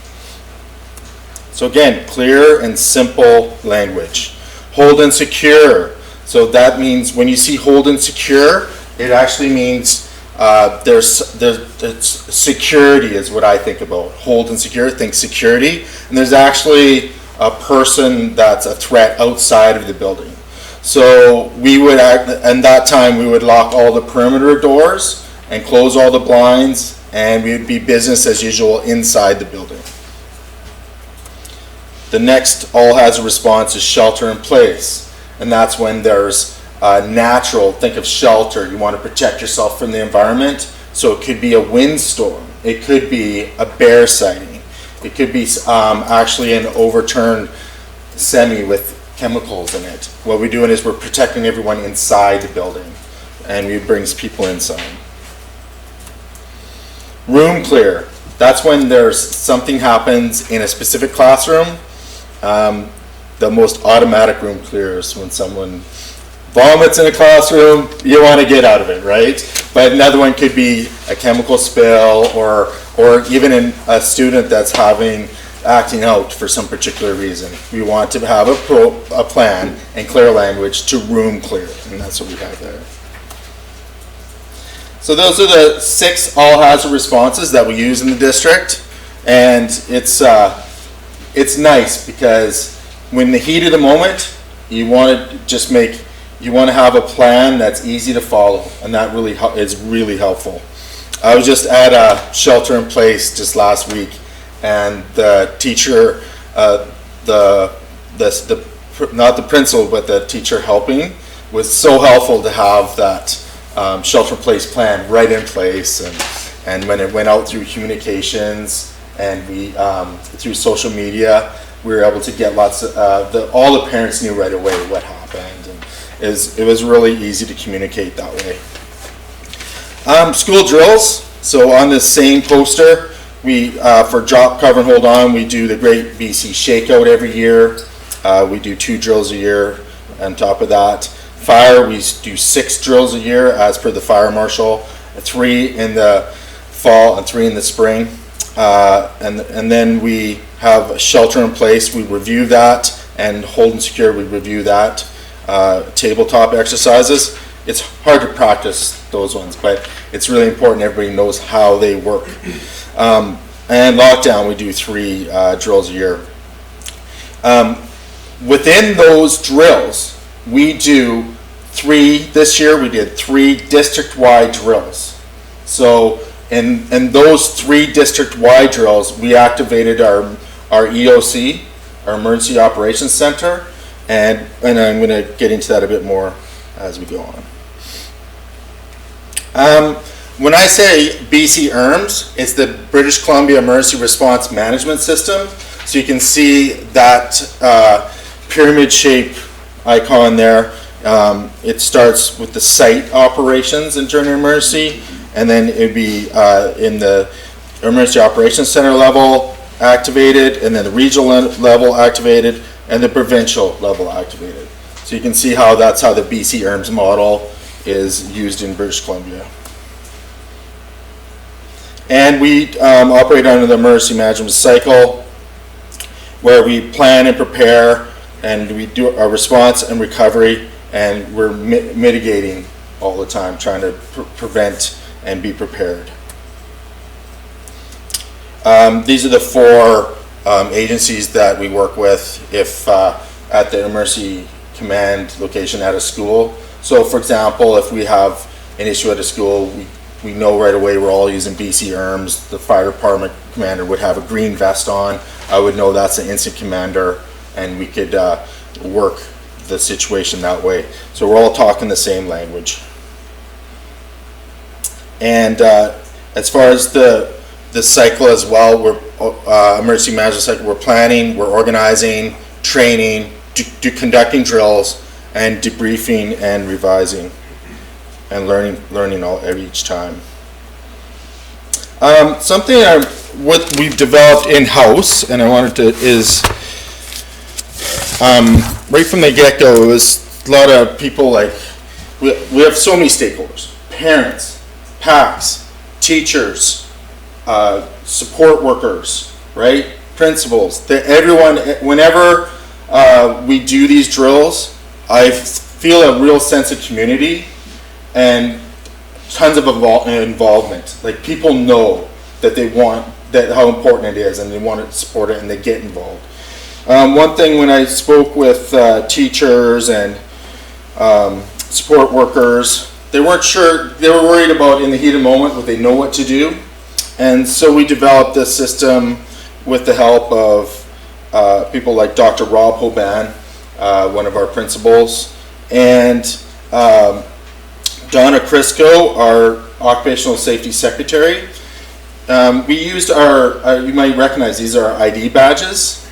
So again, clear and simple language. Hold and secure. So that means when you see hold and secure, it actually means it's security is what I think about. Hold and secure, think security. And there's actually a person that's a threat outside of the building. So we would in that time we would lock all the perimeter doors and close all the blinds, and we would be business as usual inside the building. The next all hazard response is shelter in place, and that's when there's natural, think of shelter, you want to protect yourself from the environment. So it could be a windstorm, it could be a bear sighting, it could be actually an overturned semi with chemicals in it. What we're doing is we're protecting everyone inside the building. and we brings people inside. Room clear. That's when there's something happens in a specific classroom. The most automatic room clear is when someone vomits in a classroom. You want to get out of it, right? But another one could be a chemical spill, or even a student that's acting out for some particular reason. We want to have a plan and clear language to room clear, and that's what we have there. So those are the 6 all-hazard responses that we use in the district, and it's nice because when the heat of the moment, you want to have a plan that's easy to follow, and that really is really helpful. I was just at a shelter in place just last week, and the teacher, not the principal, but the teacher helping, was so helpful to have that shelter in place plan right in place, and when it went out through communications and we through social media, we were able to get lots of all the parents knew right away what happened, and it was really easy to communicate that way. School drills. So on this same poster, we for drop, cover, and hold on, we do the Great BC Shakeout every year. We do 2 drills a year on top of that. Fire, we do 6 drills a year as per the fire marshal, 3 in the fall and 3 in the spring. And then we have a shelter in place, we review that, and hold and secure, we review that. Tabletop exercises, it's hard to practice those ones, but it's really important everybody knows how they work. And lockdown, we do 3 drills a year. Within those drills, we do 3, this year we did 3 district-wide drills. So in those 3 district-wide drills, we activated our EOC, our Emergency Operations Center, and I'm going to get into that a bit more as we go on. When I say BC ERMS, it's the British Columbia Emergency Response Management System. So you can see that pyramid shape icon there. It starts with the site operations and during an emergency, and then it'd be in the Emergency Operations Center level activated, and then the regional level activated, and the provincial level activated. So you can see how that's how the BC ERMS model is used in British Columbia. And we operate under the emergency management cycle, where we plan and prepare, and we do our response and recovery, and we're mitigating all the time, trying to prevent and be prepared. These are the 4 agencies that we work with if at the emergency command location at a school. So for example, if we have an issue at a school, we know right away we're all using BC ERMS. The fire department commander would have a green vest on. I would know that's an instant commander, and we could work the situation that way. So we're all talking the same language. And as far as the cycle as well, we're emergency management cycle, we're planning, we're organizing, training, conducting drills, and debriefing and revising, and learning each time. Something we've developed in-house, and I wanted to, is right from the get-go, it was a lot of people, like, we have so many stakeholders: parents, PACs, teachers, support workers, right? Principals, everyone. Whenever we do these drills, I feel a real sense of community and tons of involvement. Like, people know that they want that, how important it is, and they want to support it, and they get involved. One thing, when I spoke with teachers and support workers, they weren't sure, they were worried about in the heat of the moment, would they know what to do? And so we developed this system with the help of people like Dr. Rob Hoban, one of our principals, and Donna Crisco, our occupational safety secretary. We used you might recognize, these are our ID badges,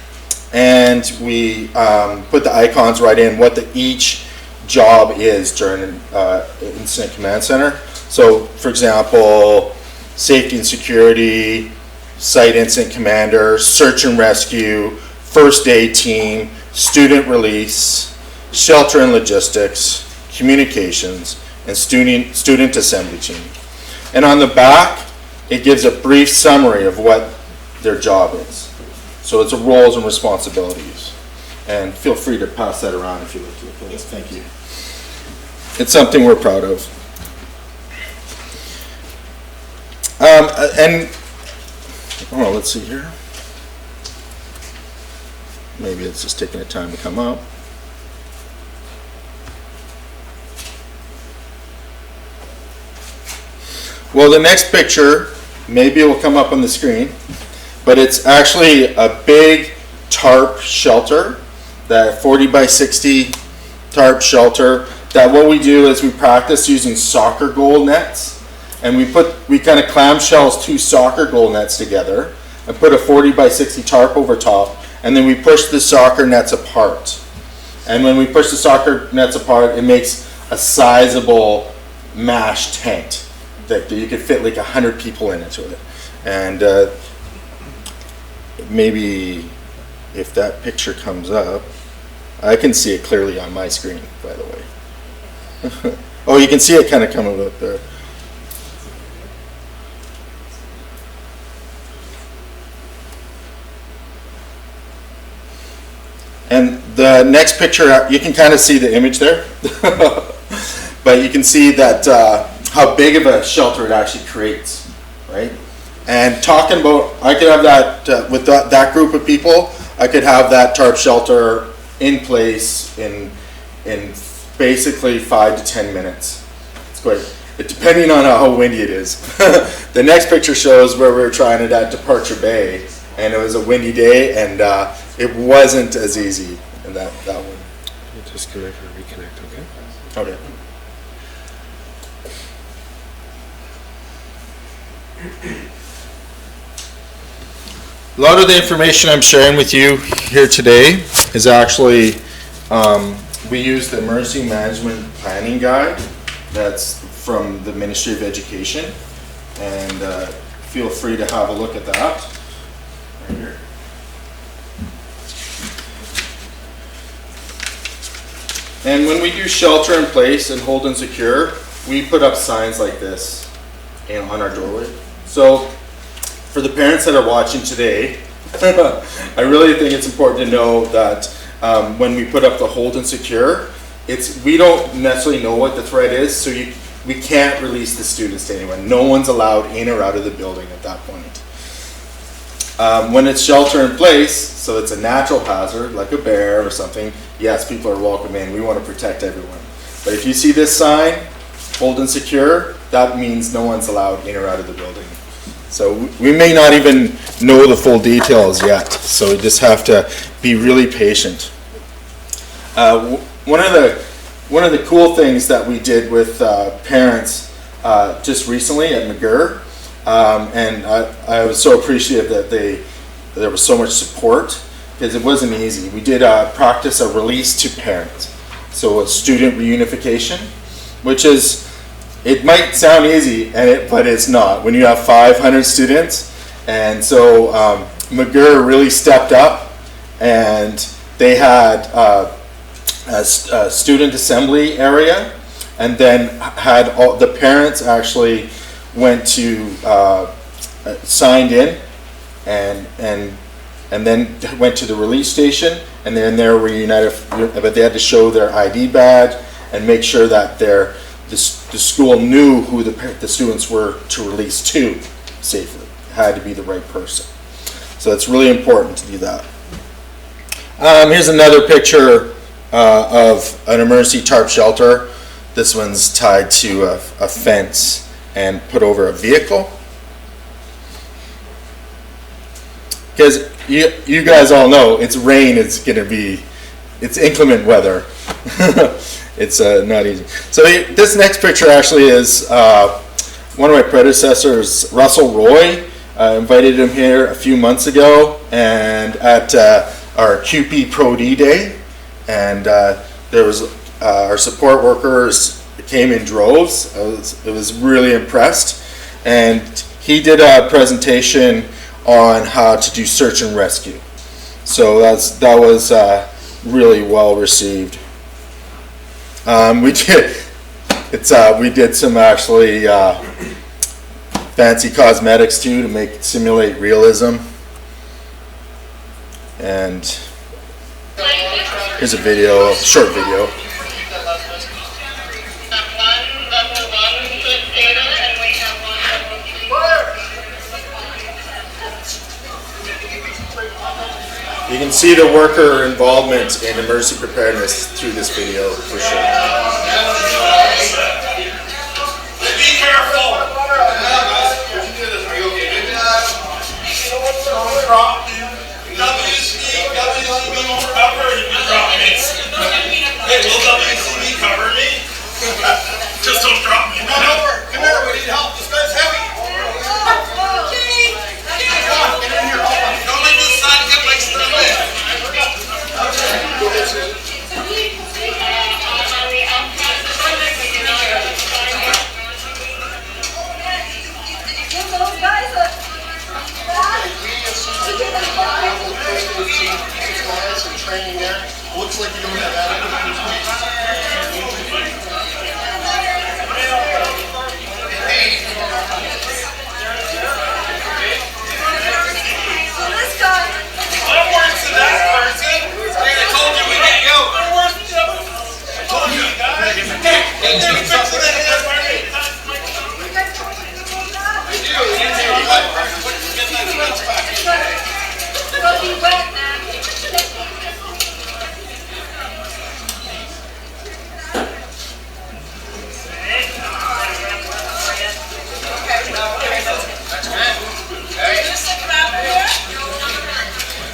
and we put the icons right in what each job is during incident command center. So, for example, safety and security, site incident commander, search and rescue, first aid team, student release, shelter and logistics, communications, and student assembly team. And on the back, it gives a brief summary of what their job is. So it's a roles and responsibilities. And feel free to pass that around if you like to look at this. Thank you. It's something we're proud of. Let's see here. Maybe it's just taking a time to come up. Well, the next picture, maybe it will come up on the screen, but it's actually a big tarp shelter, that 40 by 60 tarp shelter, that what we do is we practice using soccer goal nets, and we kind of clamshells 2 soccer goal nets together and put a 40 by 60 tarp over top, and then we push the soccer nets apart. And when we push the soccer nets apart, it makes a sizable MASH tent that you could fit like 100 people into it. And maybe if that picture comes up, I can see it clearly on my screen, by the way. Oh, you can see it kind of coming up there. And the next picture, you can kind of see the image there. But you can see that how big of a shelter it actually creates, right? And talking about, I could have that, with that group of people, I could have that tarp shelter in place in basically 5 to 10 minutes. It's quite, depending on how windy it is. The next picture shows where we were trying it at Departure Bay, and it was a windy day, and it wasn't as easy in that one. Disconnect or reconnect, okay? Okay. A lot of the information I'm sharing with you here today is actually, we use the Emergency Management Planning Guide that's from the Ministry of Education, and feel free to have a look at that. Right here. And when we do shelter in place and hold and secure, we put up signs like this on our doorway. So for the parents that are watching today, I really think it's important to know that when we put up the hold and secure, we don't necessarily know what the threat is, so we can't release the students to anyone. No one's allowed in or out of the building at that point. When it's shelter in place, so it's a natural hazard like a bear or something, yes, people are welcome in. We want to protect everyone. But if you see this sign, hold and secure, that means no one's allowed in or out of the building. So we may not even know the full details yet, so we just have to be really patient. One of the cool things that we did with parents just recently at McGirr, and I was so appreciative that there was so much support, because it wasn't easy. We did practice a release to parents, so a student reunification, which is, it might sound easy, but it's not. When you have 500 students, and so McGirr really stepped up, and they had a student assembly area, and then had all the parents actually went to signed in, and then went to the release station, and then they were reunited, but they had to show their ID badge and make sure that the school knew who the students were to release to safely. It had to be the right person. So it's really important to do that. Here's another picture of an emergency tarp shelter. This one's tied to a fence and put over a vehicle. Because you guys all know it's rain, it's inclement weather. It's not easy. So this next picture actually is one of my predecessors, Russell Roy. I invited him here a few months ago, and at our QP Pro D Day, and there was our support workers came in droves. I was really impressed. And he did a presentation on how to do search and rescue. So that was really well received. We did some actually fancy cosmetics too to simulate realism. And here's a video, a short video. You can see the worker involvement in emergency preparedness through this video for sure. Be careful. Don't drop me. WCB won't cover if you drop me. Hey, will WCB cover me? Just don't drop me. Come over. Come here. We need help. This guy's heavy. Get in here. Don't let this side get my stuff in. Training there. Looks like you don't have adequate so this guy. I'm worse than that person. I told you we get you. I'm worse than that. I told you guys. Hey, they're fixing that head. I do. Get that nuts back. It'll be wet, man.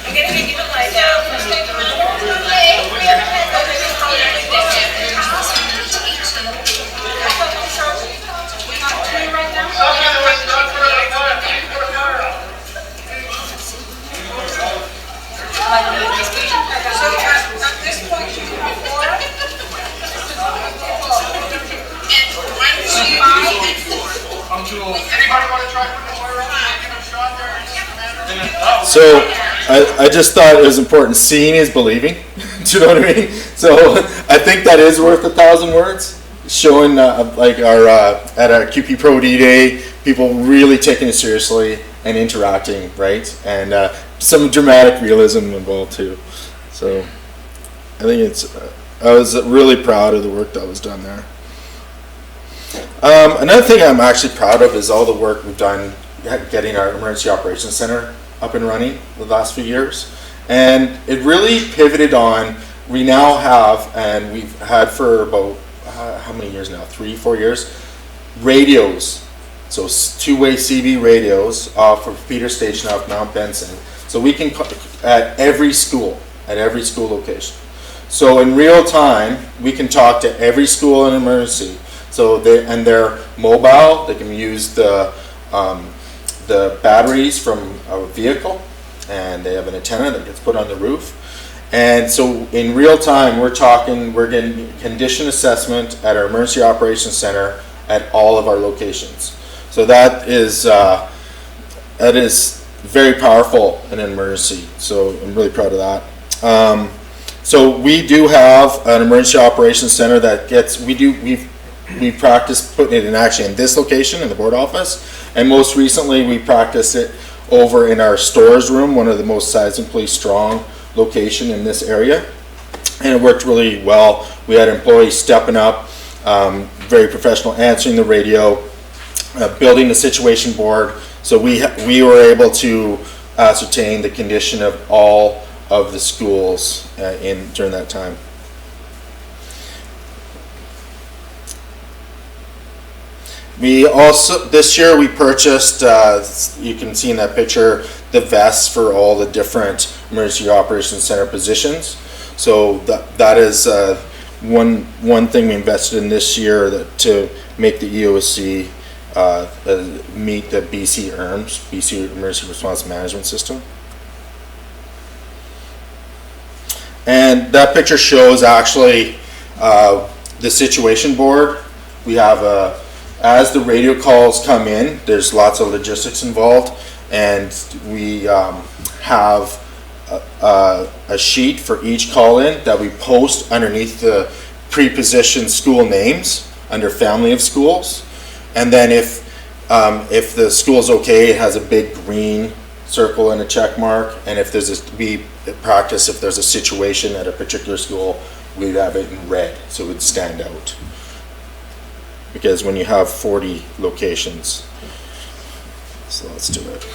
I'm gonna get you to lie down. So at this point, you have 4. And 5 and 4. I'm too old. Anybody want to try putting the wire on? Give him a shot there. So I just thought it was important. Seeing is believing. Do you know what I mean? So I think that is worth 1,000 words. Showing like our at our QP Pro D-Day, people really taking it seriously and interacting, right? And some dramatic realism involved too. So I think I was really proud of the work that was done there. Another thing I'm actually proud of is all the work we've done getting our Emergency Operations Center up and running the last few years. And it really pivoted on, we now have, and we've had for about, how many years now? 3-4 years? Radios. So two-way CB radios off of Peter Station off Mount Benson. So we can, at every school location. So in real time, we can talk to every school in emergency. So they're mobile. They can use the batteries from a vehicle, and they have an antenna that gets put on the roof. And so in real time, we're getting condition assessment at our Emergency Operations Center at all of our locations. So that is very powerful in an emergency. So I'm really proud of that. So we do have an Emergency Operations Center that we've practiced putting it in action in this location in the board office, and most recently we practiced it over in our stores room, one of the most seismically strong location in this area, and it worked really well. We had employees stepping up, very professional, answering the radio, building the situation board, so we were able to ascertain the condition of all of the schools during that time. We also, this year we purchased, you can see in that picture, the vests for all the different Emergency Operations Center positions. So that is one thing we invested in this year to make the EOC meet the BC ERMS, BC Emergency Response Management System. And that picture shows actually The situation board, we have as the radio calls come in, there's lots of logistics involved, and we have a sheet for each call-in that we post underneath the pre-positioned school names under family of schools. And then if the school's okay, it has a big green circle and a check mark. And if we practice if there's a situation at a particular school, we'd have it in red, so it would stand out. Because when you have 40 locations, so let's do it.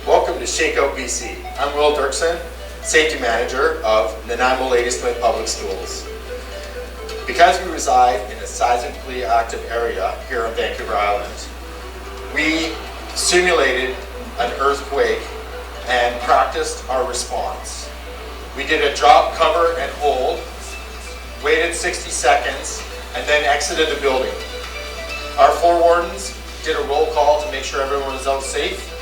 Welcome to Shakeout BC. I'm Will Dirksen, Safety Manager of Nanaimo Ladysmith Public Schools. Because we reside in a seismically active area here on Vancouver Island, we simulated an earthquake and practiced our response. We did a drop, cover, and hold, waited 60 seconds, and then exited the building. Our floor wardens did a roll call to make sure everyone was out safe.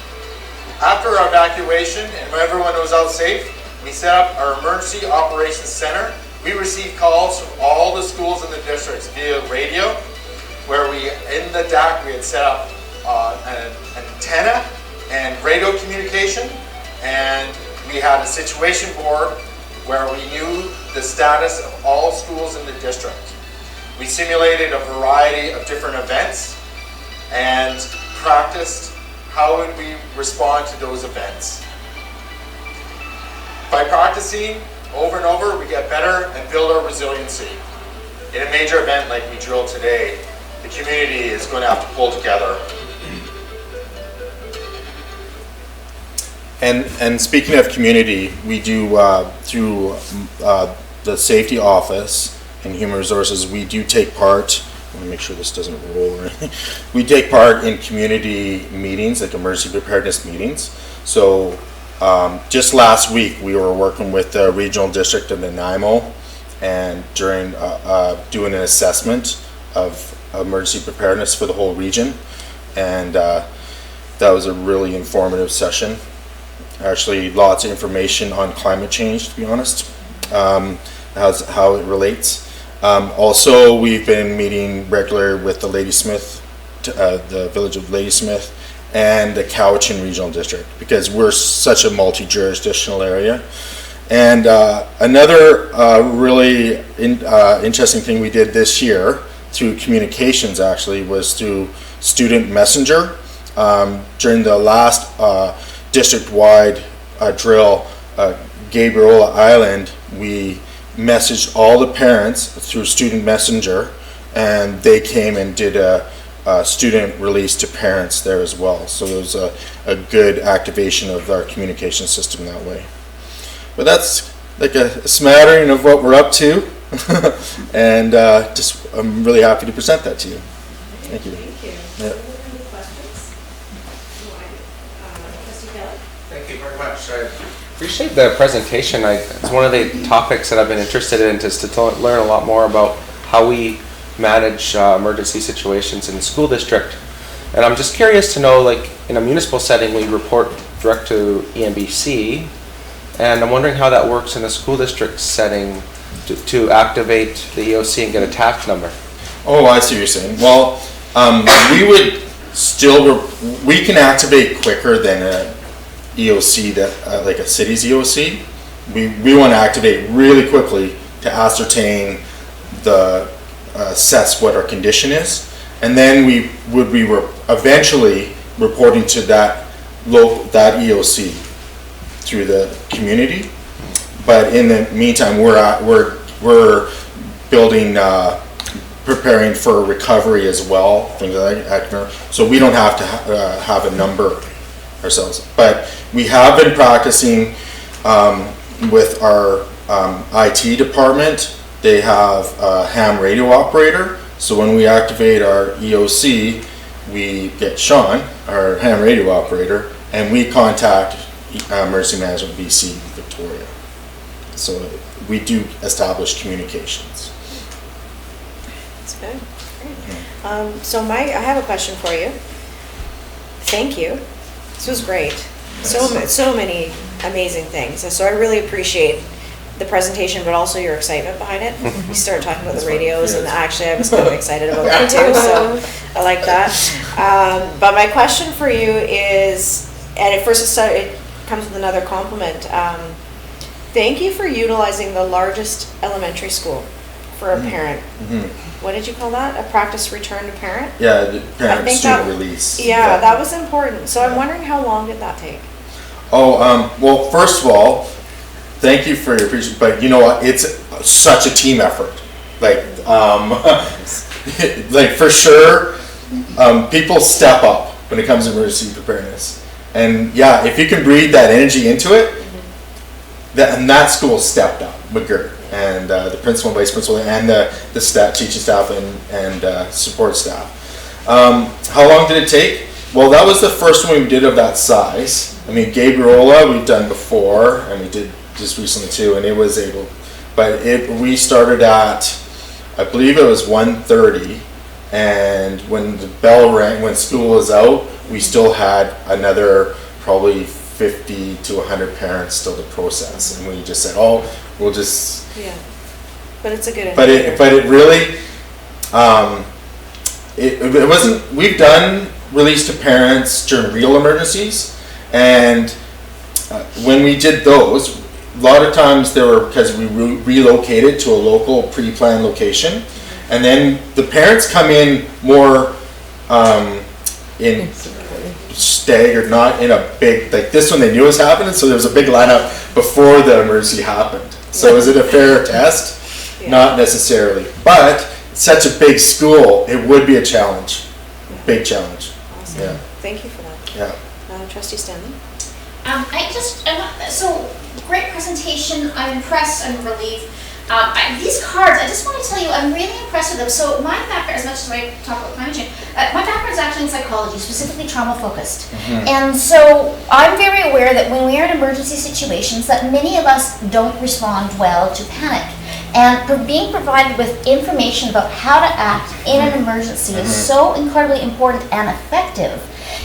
After our evacuation and when everyone was out safe, we set up our Emergency Operations Center. We received calls from all the schools in the districts via radio, where in the DAC, we had set up an antenna and radio communication, and we had a situation board where we knew the status of all schools in the district. We simulated a variety of different events and practiced how would we respond to those events. By practicing over and over, we get better and build our resiliency. In a major event like we drilled today, the community is going to have to pull together. And speaking of community, we do through the safety office and human resources, we do take part. Let me make sure this doesn't roll or anything. We take part in community meetings, like emergency preparedness meetings. So just last week, we were working with the regional district of Nanaimo, and during doing an assessment of emergency preparedness for the whole region, and that was a really informative session. Actually, lots of information on climate change, to be honest, how it relates. Also, we've been meeting regularly with the Ladysmith, the village of Ladysmith, and the Cowichan Regional District, because we're such a multi-jurisdictional area. And another really interesting thing we did this year through communications, actually, was through Student Messenger. During the last district-wide drill, Gabriola Island, we messaged all the parents through Student Messenger, and they came and did a student release to parents there as well. So it was a good activation of our communication system that way. But that's like a smattering of what we're up to, and I'm really happy to present that to you. Thank you. Thank you. Yeah. Thank you very much. I appreciate the presentation. It's one of the topics that I've been interested in, just to learn a lot more about how we manage emergency situations in the school district. And I'm just curious to know, like in a municipal setting, we report direct to EMBC, and I'm wondering how that works in a school district setting to activate the EOC and get a task number. Oh, I see what you're saying. Well, we can activate quicker than a EOC, like a city's EOC. We want to activate really quickly to ascertain assess what our condition is, and then we would be eventually reporting to that EOC through the community. But in the meantime, we're building, preparing for recovery as well, things like that. So we don't have to have a number ourselves. But we have been practicing with our IT department. They have a ham radio operator. So when we activate our EOC, we get Sean, our ham radio operator, and we contact Emergency Management BC Victoria. So we do establish communications. That's good. Great. So I have a question for you. thank you. This was great. So many amazing things. So I really appreciate the presentation, but also your excitement behind it. You started talking about the radios, and actually I was kind of excited about that too, so I like that. But my question for you is, and at first it comes with another compliment. Thank you for utilizing the largest elementary school for a parent. What did you call that? A practice return to parent? Yeah, the parent student release. Yeah, that was important. So I'm wondering, how long did that take? Well, first of all, thank you for your appreciation, but you know what? It's such a team effort. Like, like for sure, people step up when it comes to emergency preparedness. And yeah, if you can breathe that energy into it, that school stepped up, McGirt, and the principal and vice principal, and the teaching staff and support staff. How long did it take? Well, that was the first one we did of that size. I mean, Gabriola we've done before, and we did just recently too, and it was able, but we started at, I believe it was 1:30, and when the bell rang, when school was out, we still had another probably 50 to 100 parents still to process, and we just said, oh, we'll just. Yeah, but it's a good. But it really, it wasn't. We've done release to parents during real emergencies, and when we did those, a lot of times they were because we relocated to a local pre-planned location, and then the parents come in more in staggered, not in a big, like this one they knew was happening, so there was a big lineup before the emergency happened. So is it a fair test? Yeah. Not necessarily, but such a big school, it would be a challenge, big challenge. Awesome. Yeah. Thank you for that. Yeah. Trustee Stanley? So great presentation. I'm impressed. I'm relieved. These cards, I just want to tell you, I'm really impressed with them. So my background, as much as I talk about climate change, my background is actually in psychology, specifically trauma focused. And so I'm very aware that when we are in emergency situations, that many of us don't respond well to panic. And being provided with information about how to act in an emergency is so incredibly important and effective.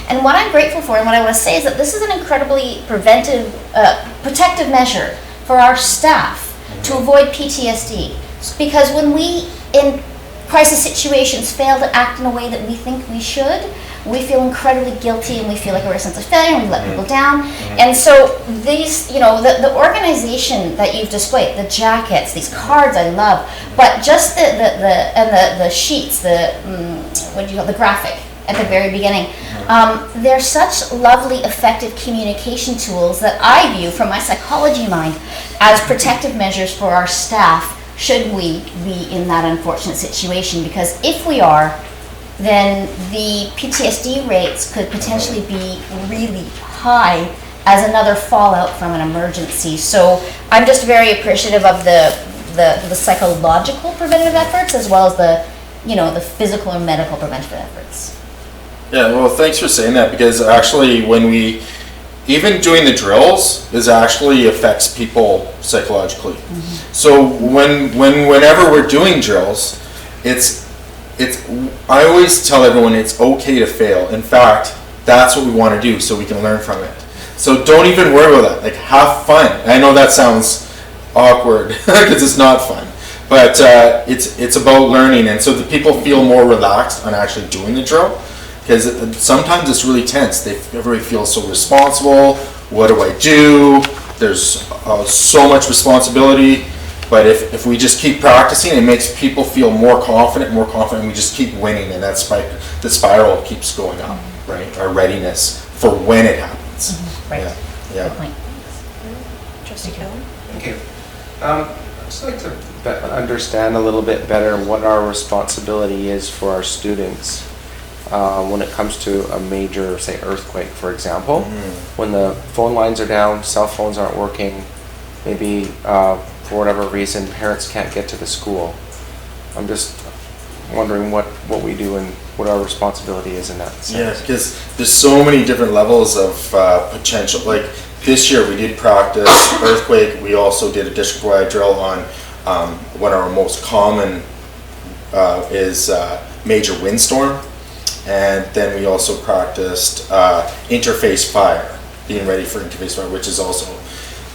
And what I'm grateful for and what I want to say is that this is an incredibly protective measure for our staff to avoid PTSD. Because when we, in crisis situations, fail to act in a way that we think we should, we feel incredibly guilty and we feel like we're a sense of failure and we let people down. And so these, the organization that you've displayed, the jackets, these cards I love, but just the sheets, the graphic at the very beginning, they're such lovely, effective communication tools that I view from my psychology mind as protective measures for our staff should we be in that unfortunate situation. Because if we are, then the PTSD rates could potentially be really high as another fallout from an emergency. So I'm just very appreciative of the psychological preventative efforts as well as the physical or medical preventative efforts. Yeah, well, thanks for saying that, because actually when even doing the drills actually affects people psychologically. So whenever we're doing drills, I always tell everyone it's okay to fail. In fact, that's what we want to do so we can learn from it. So don't even worry about that. Like, have fun. I know that sounds awkward because it's not fun, but it's about learning, and so the people feel more relaxed on actually doing the drill. Because sometimes it's really tense. Everybody feels so responsible. What do I do? There's so much responsibility. But if we just keep practicing, it makes people feel more confident, and we just keep winning, and the spiral keeps going up, right? Our readiness for when it happens. Right. Yeah. Good point. Trustee Keller? Okay. I'd just like to understand a little bit better what our responsibility is for our students when it comes to a major, say, earthquake, for example. When the phone lines are down, cell phones aren't working, maybe for whatever reason parents can't get to the school. I'm just wondering what we do and what our responsibility is in that sense. Yeah, because there's so many different levels of potential. Like this year we did practice earthquake. We also did a district-wide drill on one of our most common is major windstorm. And then we also practiced interface fire, being ready for interface fire, which is also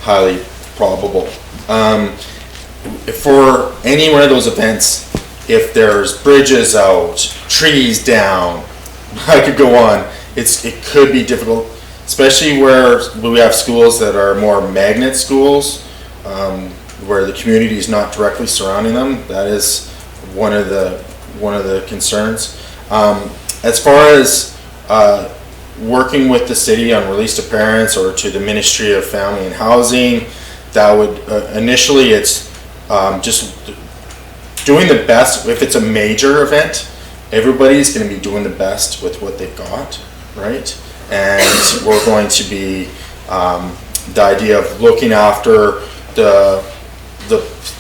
highly probable. For any one of those events, if there's bridges out, trees down, I could go on, it could be difficult, especially where we have schools that are more magnet schools, where the community is not directly surrounding them. That is one of the concerns. As far as working with the city on release to parents or to the Ministry of Family and Housing, that would initially it's just doing the best. If it's a major event, everybody's going to be doing the best with what they've got, right? And we're going to be the idea of looking after the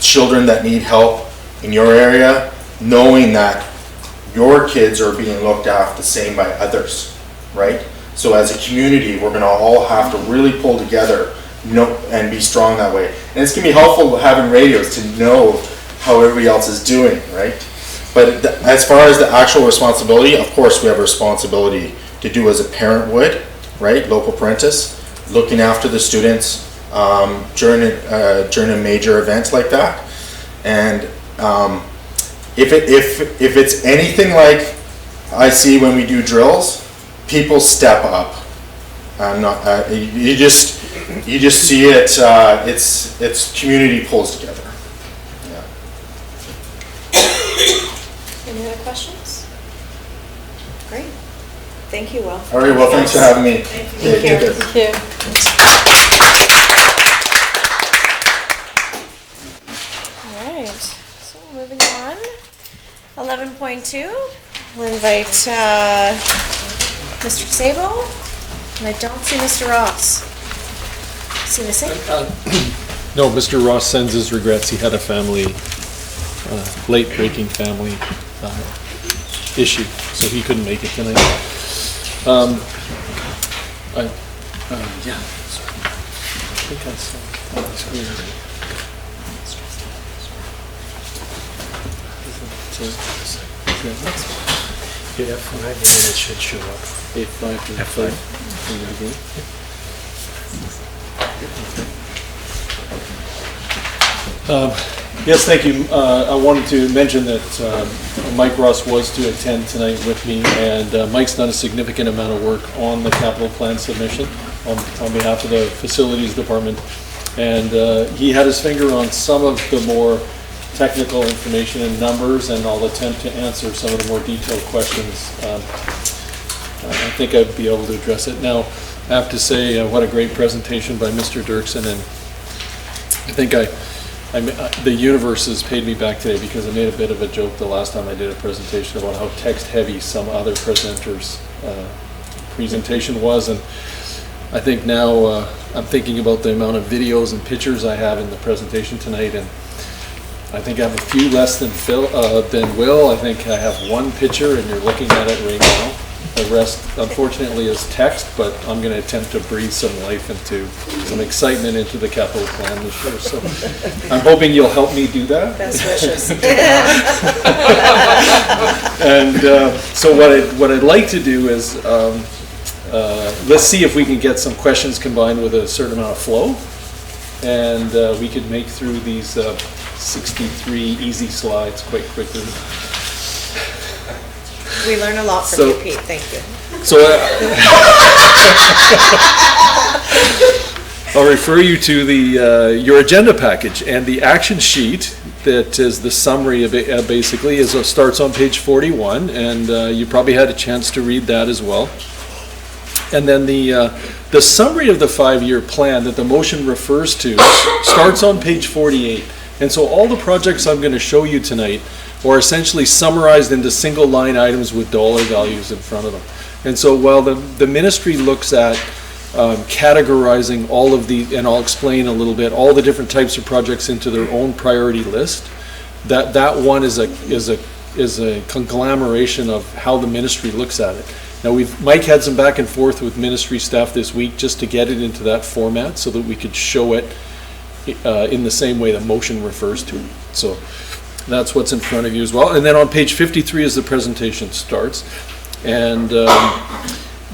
children that need help in your area, knowing that your kids are being looked after the same by others, right? So as a community, we're going to all have to really pull together, and be strong that way. And it's going to be helpful having radios to know how everybody else is doing, right? But as far as the actual responsibility, of course we have a responsibility to do as a parent would, right? Local parentis, looking after the students during a major event like that. And if it's anything like I see when we do drills, people step up. I'm not. You just see it. It's community pulls together. Yeah. Any other questions? Great. Thank you, Will. All right. Well, thanks for having me. Thank you. Thank you. All right. So moving on. 11.2. We'll invite Mr. Sabo. And I don't see Mr. Ross. See missing? No, Mr. Ross sends his regrets. He had a family, late-breaking family issue, so he couldn't make it tonight. Yeah, sorry. I think I saw on the screen. Hit F5 and then it should show up. F5. Yes, thank you. I wanted to mention that Mike Ross was to attend tonight with me, and Mike's done a significant amount of work on the capital plan submission on behalf of the facilities department, and he had his finger on some of the more technical information and numbers, and I'll attempt to answer some of the more detailed questions. I think I'd be able to address it. Now, I have to say, what a great presentation by Mr. Dirksen, and I think the universe has paid me back today, because I made a bit of a joke the last time I did a presentation about how text-heavy some other presenters' presentation was, and I think now I'm thinking about the amount of videos and pictures I have in the presentation tonight, and I think I have a few less than Will. I think I have one picture, and you're looking at it right now. The rest, unfortunately, is text, but I'm going to attempt to breathe some life into, some excitement into the capital plan this year. So I'm hoping you'll help me do that. Best wishes. And so what I'd like to do is, let's see if we can get some questions combined with a certain amount of flow, and we could make through these 63 easy slides quite quickly. We learn a lot from you, Pete. Thank you. So I'll refer you to your agenda package, and the action sheet that is the summary of it basically starts on page 41, and you probably had a chance to read that as well. And then the summary of the 5-year plan that the motion refers to starts on page 48. And so all the projects I'm going to show you tonight are essentially summarized into single line items with dollar values in front of them. And so while the ministry looks at categorizing all of the, and I'll explain a little bit, all the different types of projects into their own priority list, that one is a conglomeration of how the ministry looks at it. Now Mike had some back and forth with ministry staff this week just to get it into that format so that we could show it in the same way the motion refers to it. So that's what's in front of you as well. And then on page 53 as the presentation starts, And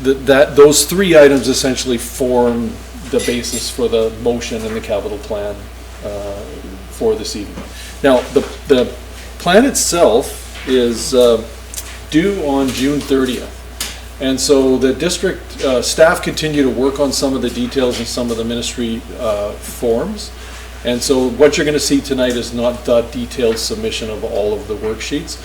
those three items essentially form the basis for the motion and the capital plan for this evening. Now, the plan itself is due on June 30th. And so the district staff continue to work on some of the details and some of the ministry forms. And so what you're going to see tonight is not the detailed submission of all of the worksheets,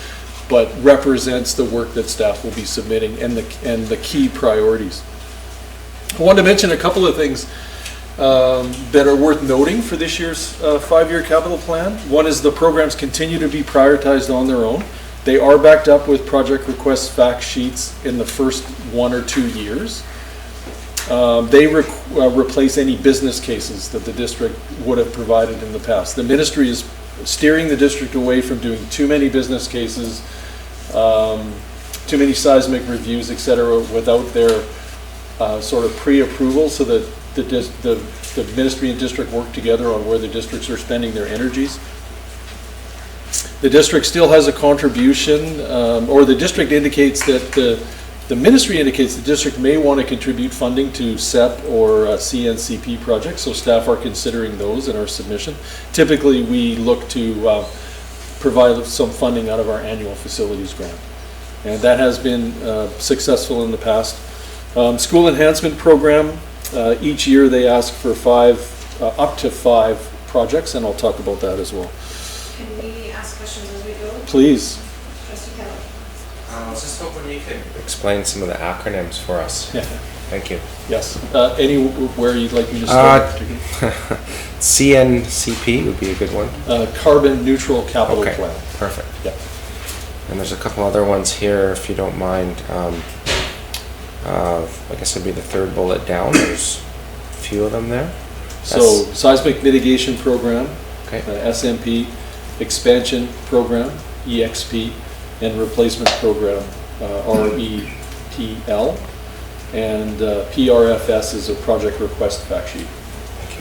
but represents the work that staff will be submitting and the key priorities. I want to mention a couple of things that are worth noting for this year's 5-year capital plan. One is the programs continue to be prioritized on their own. They are backed up with project request fact sheets in the first 1 or 2 years. They replace any business cases that the district would have provided in the past. The ministry is steering the district away from doing too many business cases, too many seismic reviews, etc., without their sort of pre-approval, so that the ministry and district work together on where the districts are spending their energies. The district still has a contribution, or the district indicates that the ministry indicates the district may want to contribute funding to CEP or CNCP projects, so staff are considering those in our submission. Typically, we look to provide some funding out of our annual facilities grant, and that has been successful in the past. School enhancement program, each year they ask for up to 5 projects, and I'll talk about that as well. Can we ask questions as we go? Please. Trustee Kelly. I was just hoping you could explain some of the acronyms for us. Yeah. Thank you. Yes. Anywhere you'd like me to start? CNCP would be a good one. Carbon Neutral Capital Plan. Perfect. Yeah. And there's a couple other ones here, if you don't mind. I guess it'd be the third bullet down. There's a few of them there. So Seismic Mitigation Program, okay. SMP, Expansion Program, EXP, and Replacement Program, REPL, and PRFS is a project request fact sheet. Thank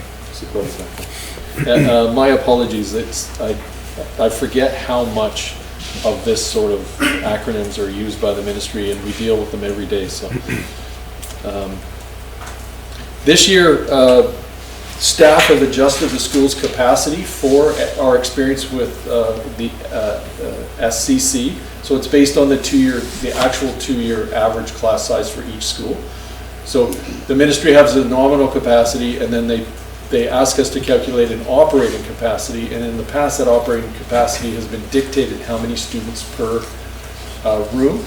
you. And, my apologies, I forget how much of this sort of acronyms are used by the ministry, and we deal with them every day. So this year, staff have adjusted the school's capacity for our experience with the SCC. So it's based on the actual 2-year average class size for each school. So the ministry has a nominal capacity, and then they ask us to calculate an operating capacity, and in the past that operating capacity has been dictated how many students per room.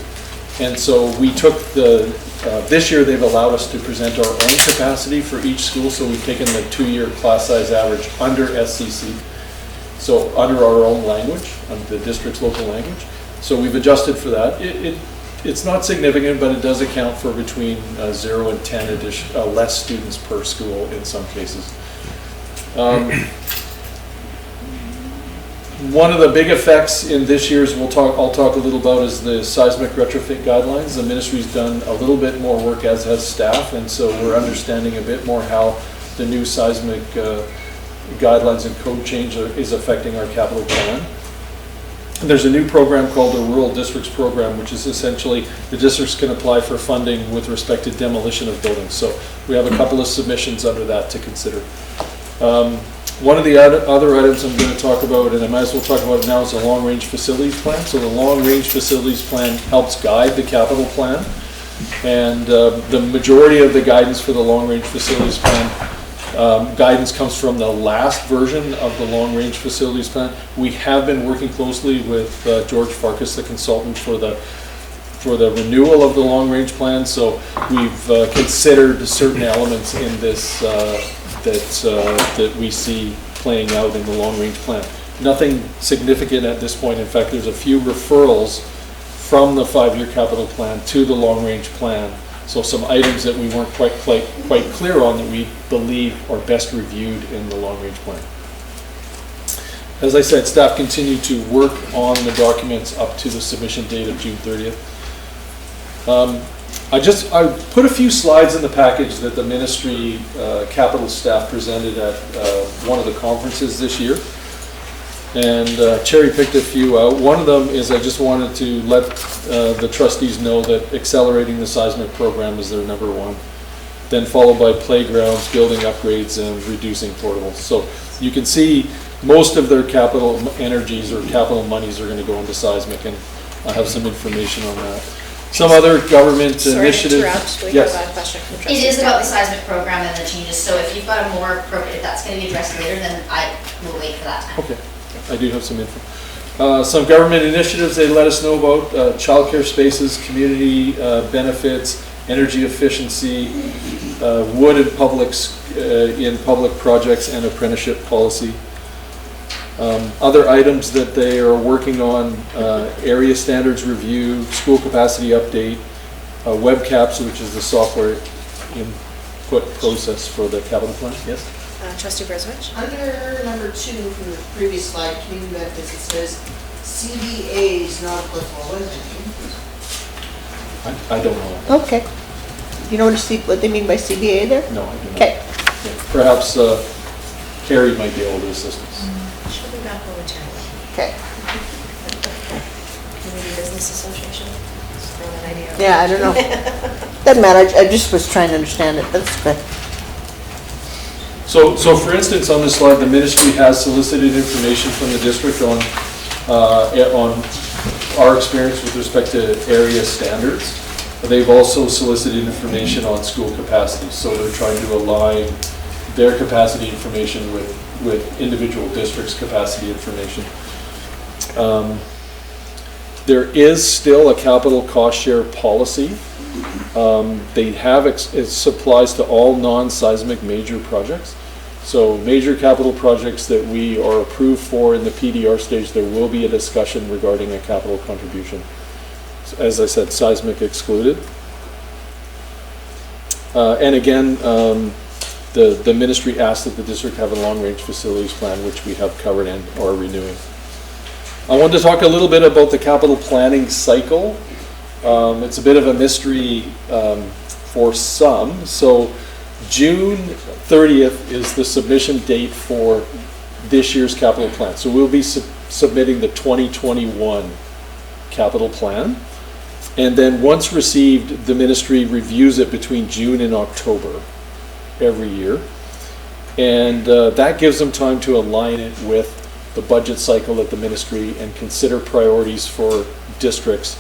And so we took this year they've allowed us to present our own capacity for each school, so we've taken the 2-year class size average under SCC, so under our own language, under the district's local language. So we've adjusted for that. It's not significant, but it does account for between 0 and 10 less students per school in some cases. One of the big effects in this year's I'll talk a little about is the seismic retrofit guidelines. The ministry's done a little bit more work, as has staff, and so we're understanding a bit more how the new seismic guidelines and code change is affecting our capital plan. There's a new program called the Rural Districts Program, which is essentially the districts can apply for funding with respect to demolition of buildings. So we have a couple of submissions under that to consider. One of the other items I'm going to talk about, and I might as well talk about it now, is the long-range facilities plan. So the long-range facilities plan helps guide the capital plan, and the majority of the guidance for the long-range facilities plan guidance comes from the last version of the long-range facilities plan. We have been working closely with George Farkas, the consultant, for the renewal of the long-range plan. So we've considered certain elements in this that we see playing out in the long-range plan. Nothing significant at this point. In fact, there's a few referrals from the 5-year capital plan to the long-range plan. So some items that we weren't quite clear on that we believe are best reviewed in the long-range plan. As I said, staff continue to work on the documents up to the submission date of June 30th. I put a few slides in the package that the ministry capital staff presented at one of the conferences this year. and cherry-picked a few out. One of them is I just wanted to let the trustees know that accelerating the seismic program is their number one, then followed by playgrounds, building upgrades, and reducing portables. So you can see most of their capital energies or capital monies are going to go into seismic, and I have some information on that. Some other government initiatives. Sorry to interrupt. We Yes. have a question from It trustee. is about the seismic program and the changes, so if you've got a more appropriate, if that's gonna be addressed later, then I will wait for that time. Okay, I do have some info. Some government initiatives they let us know about, childcare spaces, community benefits, energy efficiency, wood in public projects, and apprenticeship policy. Other items that they are working on, area standards review, school capacity update, WebCaps, which is the software input process for the capital plan. Yes? Trustee Brezovich? Under number 2 from the previous slide, community benefits, it says CBA is not applicable. What does it mean? I don't know. Okay. You know what they mean by CBA there? No, I do not. Okay. Yeah. Perhaps Carrie might be able to assist us. She'll be back momentarily. Okay. Community Business Association? Just throw that idea out. Yeah, I don't know. Doesn't matter, I just was trying to understand it, that's good. So for instance, on this slide, the ministry has solicited information from the district on our experience with respect to area standards. They've also solicited information on school capacity, so they're trying to align their capacity information with individual districts' capacity information. There is still a capital cost share policy. They have, it applies to all non-seismic major projects. So major capital projects that we are approved for in the PDR stage, there will be a discussion regarding a capital contribution. As I said, seismic excluded. And again, the ministry asked that the district have a long-range facilities plan, which we have covered and are renewing. I wanted to talk a little bit about the capital planning cycle. It's a bit of a mystery for some. So June 30th is the submission date for this year's capital plan. So we'll be submitting the 2021 capital plan. And then once received, the ministry reviews it between June and October every year. And that gives them time to align it with the budget cycle at the ministry and consider priorities for districts.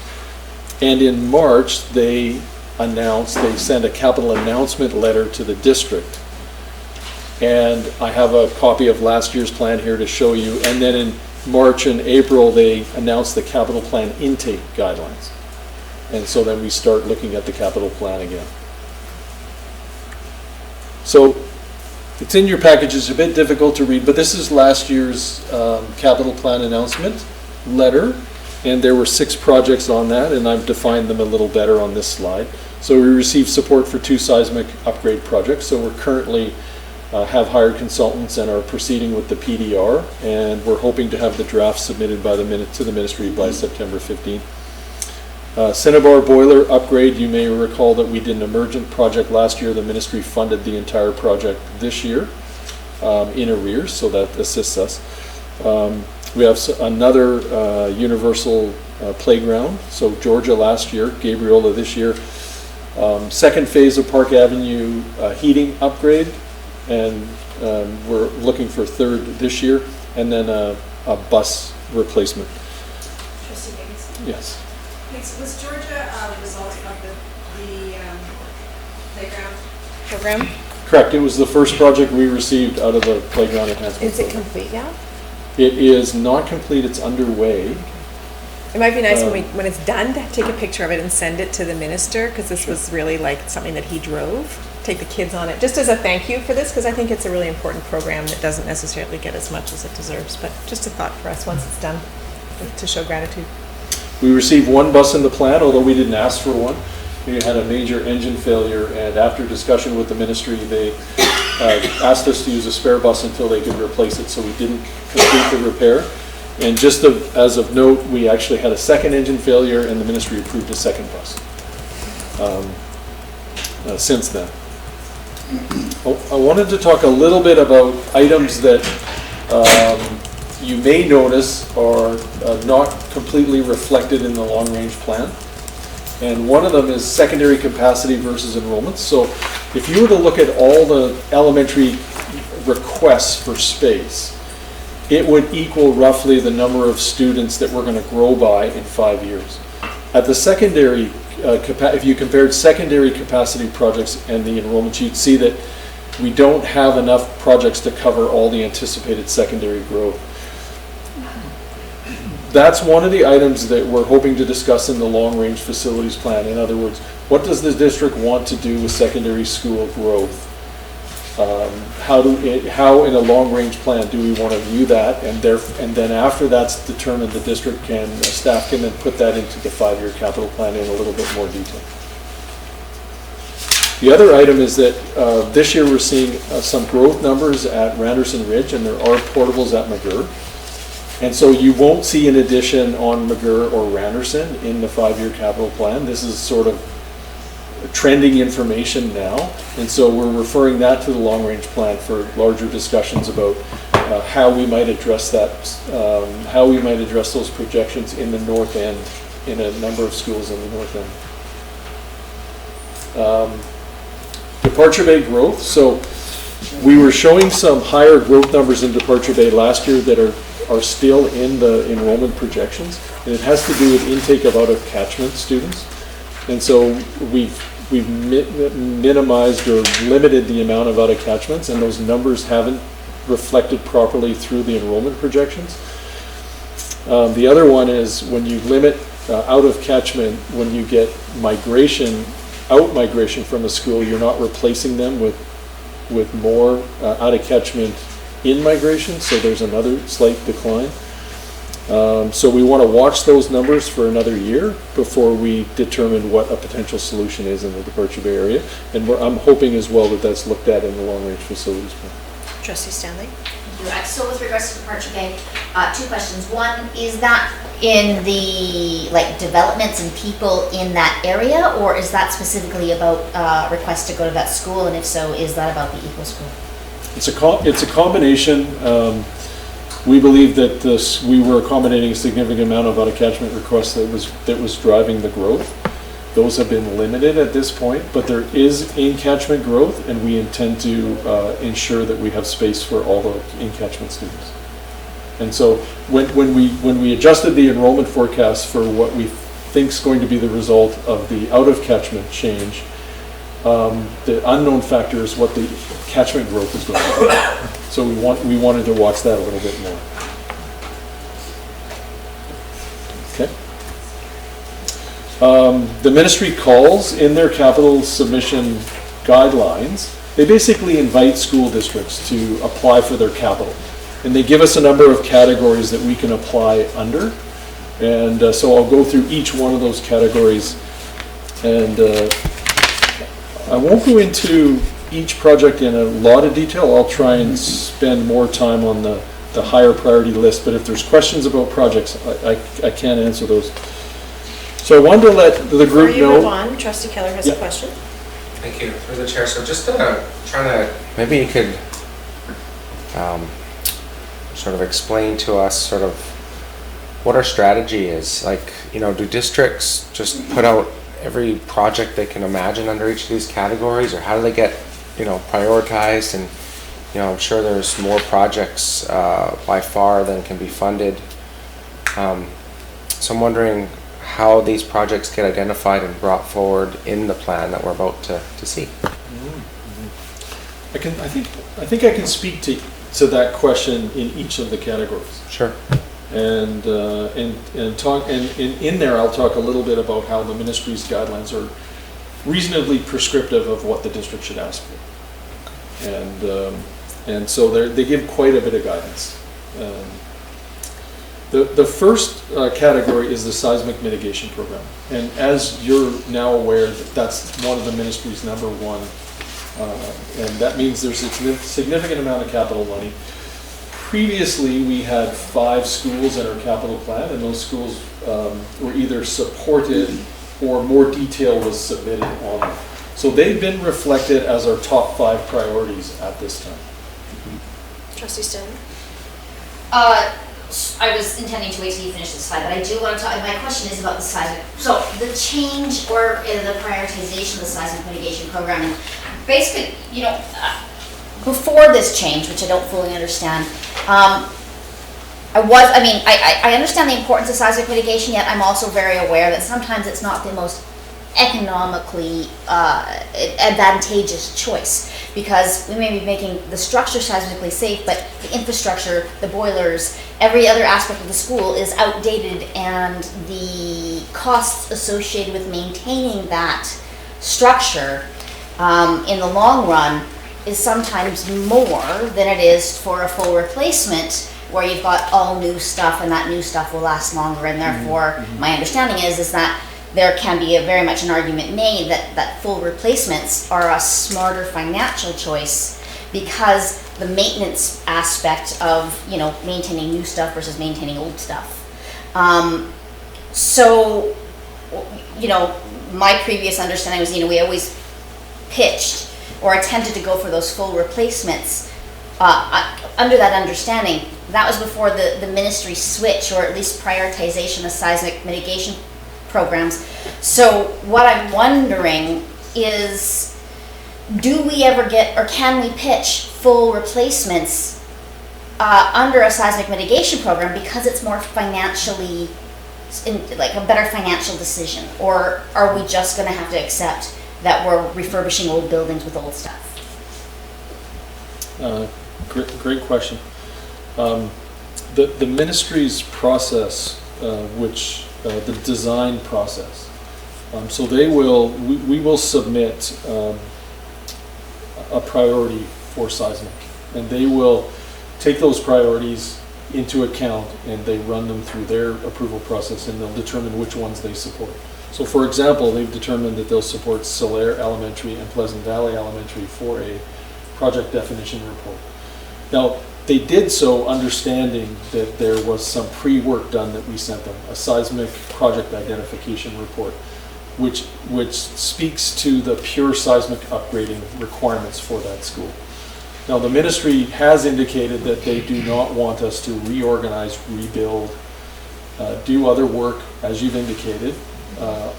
And in March, they send a capital announcement letter to the district. And I have a copy of last year's plan here to show you. And then in March and April, they announced the capital plan intake guidelines. And so then we start looking at the capital plan again. So it's in your package. It's a bit difficult to read, but this is last year's capital plan announcement letter. And there were 6 projects on that, and I've defined them a little better on this slide. So we received support for 2 seismic upgrade projects. So we're currently have hired consultants and are proceeding with the PDR, and we're hoping to have the draft submitted by to the ministry by September 15th. Cinnabar boiler upgrade, you may recall that we did an emergent project last year. The ministry funded the entire project this year in arrears, so that assists us. We have another universal playground. So Georgia last year, Gabriola this year. Second phase of Park Avenue heating upgrade, and we're looking for third this year, and then a bus replacement. Trustee Higgins? Yes. Was Georgia a result of the playground program? Correct. It was the first project we received out of the playground enhancement. Is it complete now? It is not complete. It's underway. It might be nice when it's done to take a picture of it and send it to the minister, because this was really like something that he drove. Take the kids on it, just as a thank you for this, because I think it's a really important program that doesn't necessarily get as much as it deserves. But just a thought for us once it's done, to show gratitude. We received 1 bus in the plan, although we didn't ask for one. We had a major engine failure, and after discussion with the ministry, they asked us to use a spare bus until they could replace it, so we didn't complete the repair. And just as of note, we actually had a second engine failure, and the ministry approved a second bus since then. I wanted to talk a little bit about items that you may notice are not completely reflected in the long-range plan. And one of them is secondary capacity versus enrollment. So if you were to look at all the elementary requests for space, it would equal roughly the number of students that we're going to grow by in 5 years. At the secondary, if you compared secondary capacity projects and the enrollment, you'd see that we don't have enough projects to cover all the anticipated secondary growth. That's one of the items that we're hoping to discuss in the long-range facilities plan. In other words, what does the district want to do with secondary school growth? How in a long-range plan do we want to view that? And then after that's determined, the district staff can then put that into the 5-year capital plan in a little bit more detail. The other item is that this year we're seeing some growth numbers at Randerson Ridge, and there are portables at McGirr. And so you won't see an addition on McGirr or Randerson in the 5-year capital plan. This is sort of trending information now. And so we're referring that to the long-range plan for larger discussions about how we might address that, how we might address those projections in the north end, in a number of schools in the north end. Departure Bay growth. So we were showing some higher growth numbers in Departure Bay last year that are still in the enrollment projections, and it has to do with intake of out-of-catchment students. And so we've minimized or limited the amount of out-of-catchments, and those numbers haven't reflected properly through the enrollment projections. The other one is when you limit out-of-catchment, when you get migration from a school, you're not replacing them with more out-of-catchment in migration, so there's another slight decline. So we want to watch those numbers for another year before we determine what a potential solution is in the Departure Bay area. And I'm hoping as well that that's looked at in the long-range facilities plan. Trustee Stanley? Thank you. So with regards to Departure Bay, 2 questions. One, is that in the developments and people in that area, or is that specifically about requests to go to that school? And if so, is that about the Equal School? It's a combination. We believe that we were accommodating a significant amount of out-of-catchment requests that was driving the growth. Those have been limited at this point, but there is in-catchment growth, and we intend to ensure that we have space for all the in-catchment students. And so when we adjusted the enrollment forecast for what we think is going to be the result of the out-of-catchment change, the unknown factor is what the catchment growth is going to be. So we wanted to watch that a little bit more. Okay. The ministry calls in their capital submission guidelines. They basically invite school districts to apply for their capital, and they give us a number of categories that we can apply under. And so I'll go through each one of those categories, and I won't go into each project in a lot of detail. I'll try and spend more time on the higher priority list, but if there's questions about projects, I can answer those. So I wanted to let the group know. Before you move on, Trustee Keller has a question. Thank you, through the chair. So just trying to, maybe you could sort of explain to us sort of what our strategy is. Like, do districts just put out every project they can imagine under each of these categories, or how do they get, prioritized? And, I'm sure there's more projects by far than can be funded. So I'm wondering how these projects get identified and brought forward in the plan that we're about to see. I think I can speak to that question in each of the categories. Sure. And in there I'll talk a little bit about how the ministry's guidelines are reasonably prescriptive of what the district should ask for, and so they give quite a bit of guidance. The first category is the seismic mitigation program, and as you're now aware, that's one of the ministry's number one, and that means there's a significant amount of capital money. Previously, we had 5 schools in our capital plan, and those schools were either supported or more detail was submitted on them. So they've been reflected as our top 5 priorities at this time. Trustee Stanley? I was intending to wait till you finish this slide, but I do want to talk, my question is about the seismic. So the change or the prioritization of the seismic mitigation program, and basically, you know, before this change, which I don't fully understand, I understand the importance of seismic mitigation, yet I'm also very aware that sometimes it's not the most economically advantageous choice, because we may be making the structure seismically safe, but the infrastructure, the boilers, every other aspect of the school is outdated, and the costs associated with maintaining that structure in the long run is sometimes more than it is for a full replacement where you've got all new stuff and that new stuff will last longer, and therefore my understanding is that there can be very much an argument made that full replacements are a smarter financial choice because the maintenance aspect of, you know, maintaining new stuff versus maintaining old stuff. So, you know, my previous understanding was, you know, we always pitched or attempted to go for those full replacements. Under that understanding, that was before the ministry switch, or at least prioritization of seismic mitigation programs. So what I'm wondering is, do we ever get, or can we pitch full replacements under a seismic mitigation program because it's more financially, like a better financial decision? Or are we just going to have to accept that we're refurbishing old buildings with old stuff? Great question. The ministry's process, which the design process, so we will submit a priority for seismic, and they will take those priorities into account, and they run them through their approval process, and they'll determine which ones they support. So for example, they've determined that they'll support Solaire Elementary and Pleasant Valley Elementary for a project definition report. Now, they did so understanding that there was some pre-work done that we sent them, a seismic project identification report, which speaks to the pure seismic upgrading requirements for that school. Now, the ministry has indicated that they do not want us to reorganize, rebuild, do other work, as you've indicated,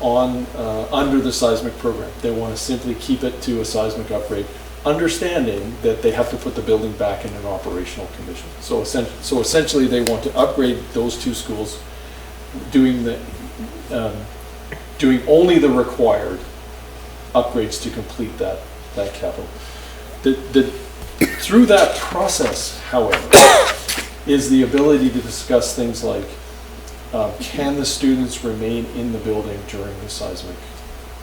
under the seismic program. They want to simply keep it to a seismic upgrade, understanding that they have to put the building back in an operational condition. So essentially they want to upgrade those two schools, doing only the required upgrades to complete that capital. Through that process, however, is the ability to discuss things like, can the students remain in the building during the seismic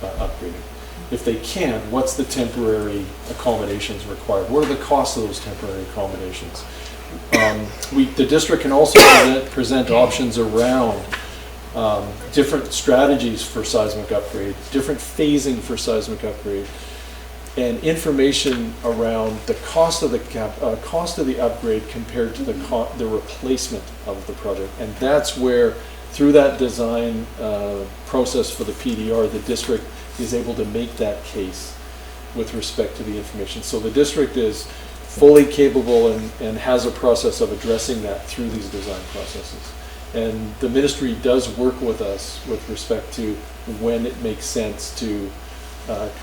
upgrading? If they can, what's the temporary accommodations required? What are the costs of those temporary accommodations? The district can also present options around different strategies for seismic upgrade, different phasing for seismic upgrade, and information around the cost of the upgrade compared to the replacement of the project. And that's where, through that design process for the PDR, the district is able to make that case with respect to the information. So the district is fully capable and has a process of addressing that through these design processes. And the ministry does work with us with respect to when it makes sense to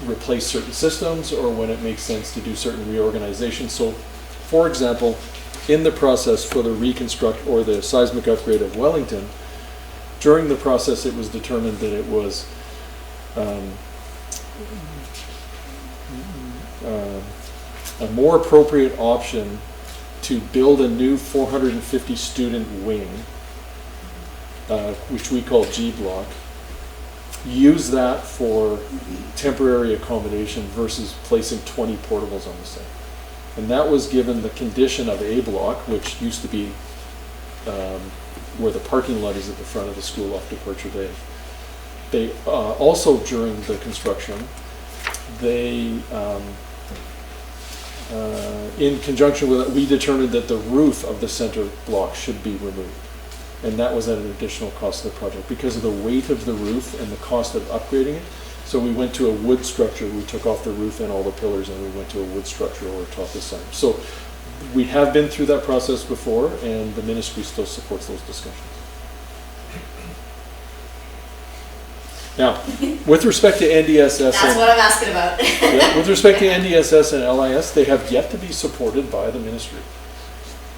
replace certain systems, or when it makes sense to do certain reorganization. So, for example, in the process for the reconstruct or the seismic upgrade of Wellington, during the process it was determined that it was a more appropriate option to build a new 450 student wing, which we call G block, use that for temporary accommodation versus placing 20 portables on the site. And that was given the condition of A block, which used to be where the parking lot is at the front of the school off Departure Day. They also, during the construction, they in conjunction with it, we determined that the roof of the center block should be removed. And that was at an additional cost of the project because of the weight of the roof and the cost of upgrading it. So we went to a wood structure. We took off the roof and all the pillars, and we went to a wood structure over top the center. So We have been through that process before, and the ministry still supports those discussions. Now, with respect to NDSS, That's what I'm asking about. yeah, with respect to NDSS and LIS, they have yet to be supported by the ministry.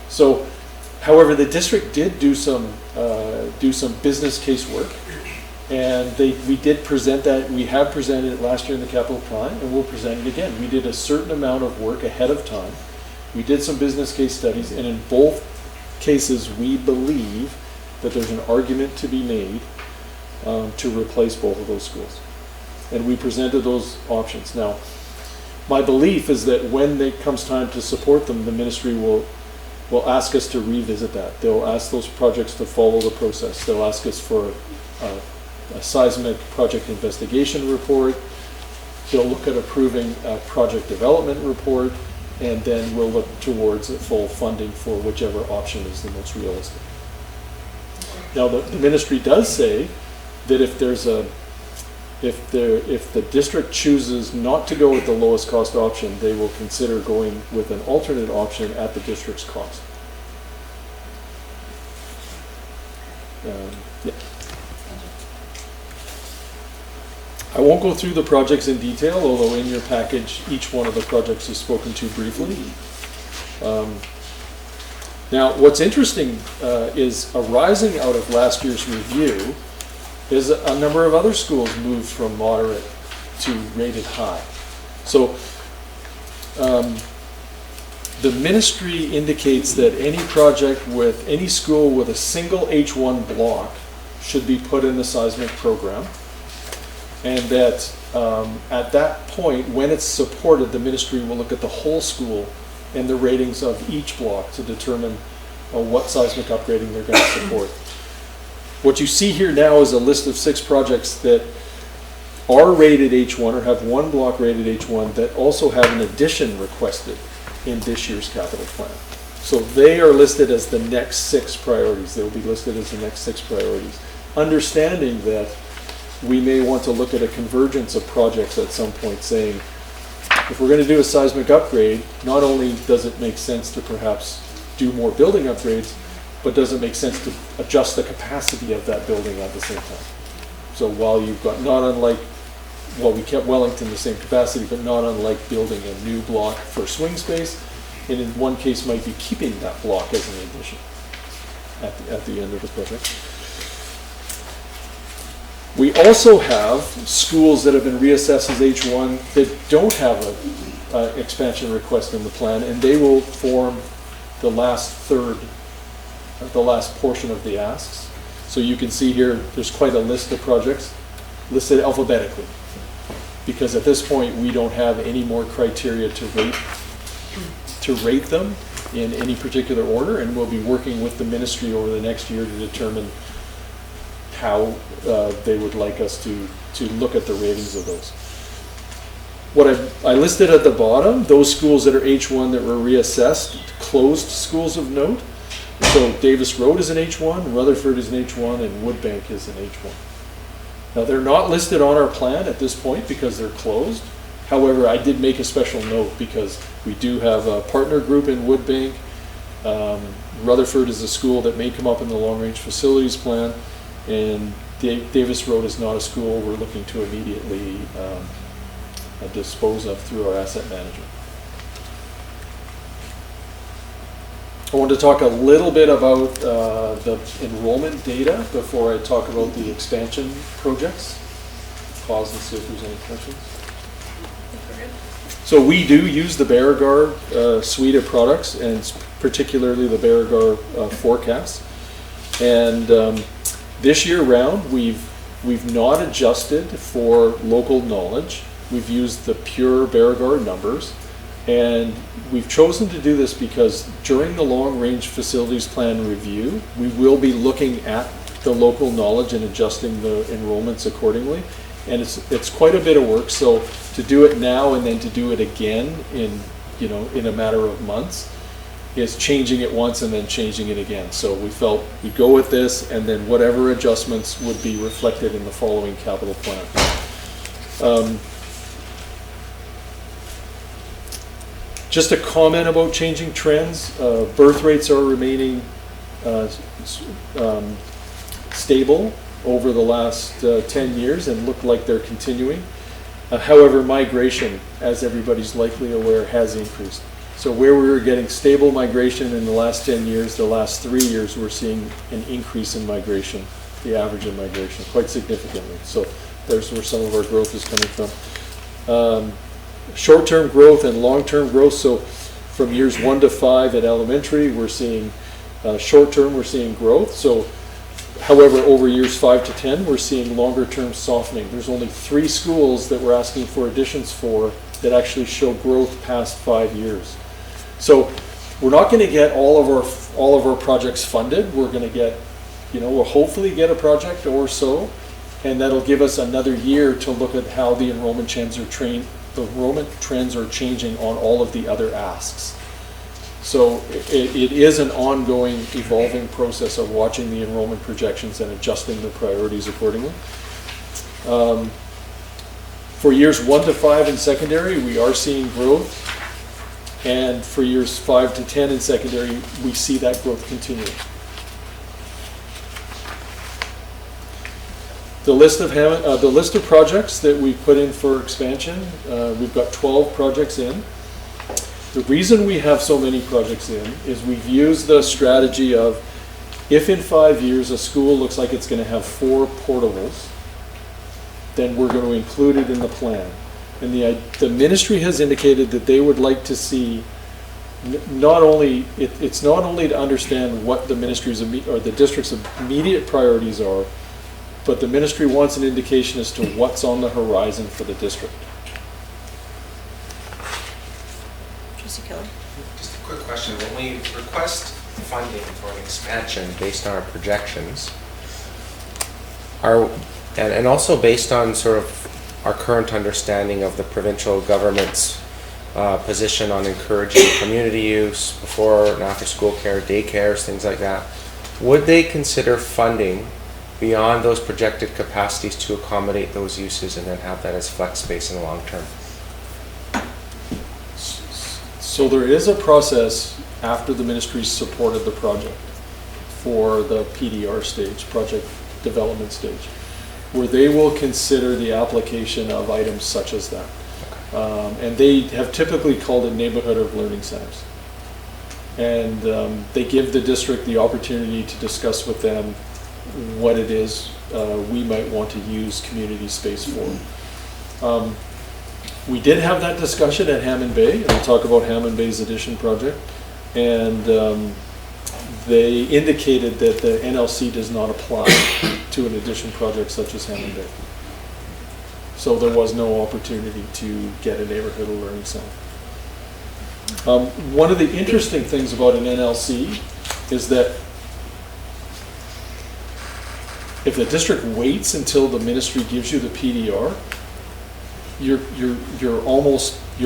So, however, the district did do some business case work, and we did present that. We have presented it last year in the capital plan, and we'll present it again. We did a certain amount of work ahead of time. We did some business case studies, and in both cases, we believe that there's an argument to be made to replace both of those schools. And we presented those options. Now, my belief is that when it comes time to support them, the ministry will ask us to revisit that. They'll ask those projects to follow the process. They'll ask us for a seismic project investigation report. They'll look at approving a project development report, and then we'll look towards full funding for whichever option is the most realistic. Now, the ministry does say that if the district chooses not to go with the lowest cost option, they will consider going with an alternate option at the district's cost. Yeah. I won't go through the projects in detail, although in your package, each one of the projects is spoken to briefly. Now, what's interesting is arising out of last year's review is a number of other schools moved from moderate to rated high. So the ministry indicates that any project with any school with a single H1 block should be put in the seismic program, and that at that point, when it's supported, the ministry will look at the whole school and the ratings of each block to determine what seismic upgrading they're going to support. What you see here now is a list of 6 projects that are rated H1 or have one block rated H1 that also have an addition requested in this year's capital plan. So they are listed as the next 6 priorities. They'll be listed as the next 6 priorities. Understanding that we may want to look at a convergence of projects at some point, saying, if we're going to do a seismic upgrade, not only does it make sense to perhaps do more building upgrades, but does it make sense to adjust the capacity of that building at the same time? So while you've got, not unlike, well, we kept Wellington the same capacity, but not unlike building a new block for swing space, and in one case might be keeping that block as an addition at the end of the project. We also have schools that have been reassessed as H1 that don't have an expansion request in the plan, and they will form the last third, the last portion of the asks. So you can see here, there's quite a list of projects listed alphabetically, because at this point we don't have any more criteria to rate them in any particular order, and we'll be working with the ministry over the next year to determine how they would like us to look at the ratings of those. What I listed at the bottom, those schools that are H1 that were reassessed, closed schools of note. So Davis Road is an H1, Rutherford is an H1, and Woodbank is an H1. Now they're not listed on our plan at this point because they're closed. However, I did make a special note because we do have a partner group in Woodbank. Rutherford is a school that may come up in the long-range facilities plan, and Davis Road is not a school we're looking to immediately dispose of through our asset management. I want to talk a little bit about the enrollment data before I talk about the expansion projects. Pause and see if there's any questions. So we do use the Beauregard suite of products, and particularly the Beauregard forecast. And this year round, we've not adjusted for local knowledge. We've used the pure Beauregard numbers, and we've chosen to do this because during the long-range facilities plan review, we will be looking at the local knowledge and adjusting the enrollments accordingly. And it's quite a bit of work. So to do it now and then to do it again in a matter of months is changing it once and then changing it again. So we felt we'd go with this, and then whatever adjustments would be reflected in the following capital plan. Just a comment about changing trends. Birth rates are remaining stable over the last 10 years and look like they're continuing. However, migration, as everybody's likely aware, has increased. So where we were getting stable migration in the last 10 years, the last 3 years, we're seeing an increase in migration, the average in migration, quite significantly. So there's where some of our growth is coming from. Short-term growth and long-term growth. So from years 1 to 5 at elementary, we're seeing short-term, we're seeing growth. So however, over years 5 to 10, we're seeing longer-term softening. There's only 3 schools that we're asking for additions for that actually show growth past 5 years. So we're not going to get all of our projects funded. We're going to get, we'll hopefully get a project or so, and that'll give us another year to look at how the enrollment trends are changing on all of the other asks. So it is an ongoing, evolving process of watching the enrollment projections and adjusting the priorities accordingly. For years 1 to 5 in secondary, we are seeing growth. And for years 5 to 10 in secondary, we see that growth continuing. The list of projects that we put in for expansion, we've got 12 projects in. The reason we have so many projects in is we've used the strategy of, if in 5 years a school looks like it's going to have 4 portables, then we're going to include it in the plan. And the ministry has indicated that they would like to see it's not only to understand what the ministry's or the district's immediate priorities are, but the ministry wants an indication as to what's on the horizon for the district. Trustee Keller. Just a quick question. When we request funding for an expansion based on our projections, and also based on sort of our current understanding of the provincial government's position on encouraging community use before and after school care, daycares, things like that, would they consider funding beyond those projected capacities to accommodate those uses and then have that as flex space in the long term? So there is a process after the ministry's supported the project for the PDR stage, project development stage, where they will consider the application of items such as that. And they have typically called it neighborhood of learning centers. And they give the district the opportunity to discuss with them what it is we might want to use community space for. We did have that discussion at Hammond Bay, and we'll talk about Hammond Bay's addition project. And they indicated that the NLC does not apply to an addition project such as Hammond Bay. So there was no opportunity to get a neighborhood of learning center. One of the interesting things about an NLC is that if the district waits until the ministry gives you the PDR, you're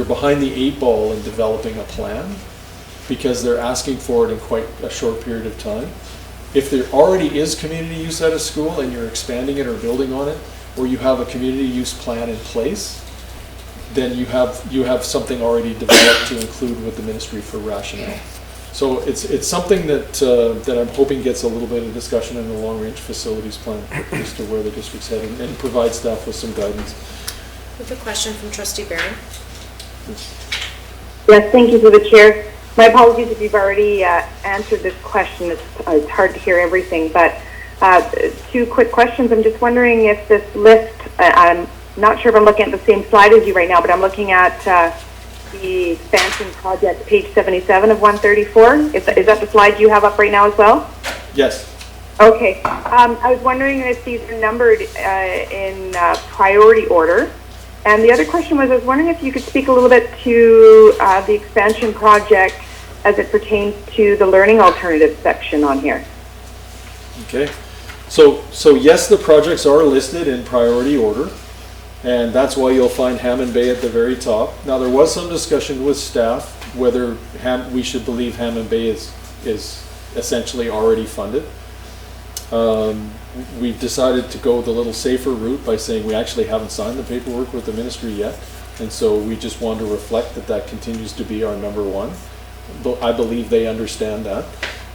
behind the 8 ball in developing a plan, because they're asking for it in quite a short period of time. If there already is community use at a school and you're expanding it or building on it, or you have a community use plan in place, then you have something already developed to include with the ministry for rationale. So it's something that I'm hoping gets a little bit of discussion in the long-range facilities plan as to where the district's heading, and provide staff with some guidance. We have a question from Trustee Barron. Yes, thank you for the chair. My apologies if you've already answered this question. It's hard to hear everything, but 2 quick questions. I'm just wondering if this list, I'm not sure if I'm looking at the same slide as you right now, but I'm looking at the expansion project, page 77 of 134. Is that the slide you have up right now as well? Yes. Okay. I was wondering if these are numbered in priority order. And the other question was, I was wondering if you could speak a little bit to the expansion project as it pertains to the learning alternatives section on here. Okay. So yes, the projects are listed in priority order, and that's why you'll find Hammond Bay at the very top. Now, there was some discussion with staff whether we should believe Hammond Bay is essentially already funded. We've decided to go the little safer route by saying we actually haven't signed the paperwork with the ministry yet. And so we just want to reflect that that continues to be our number one. I believe they understand that.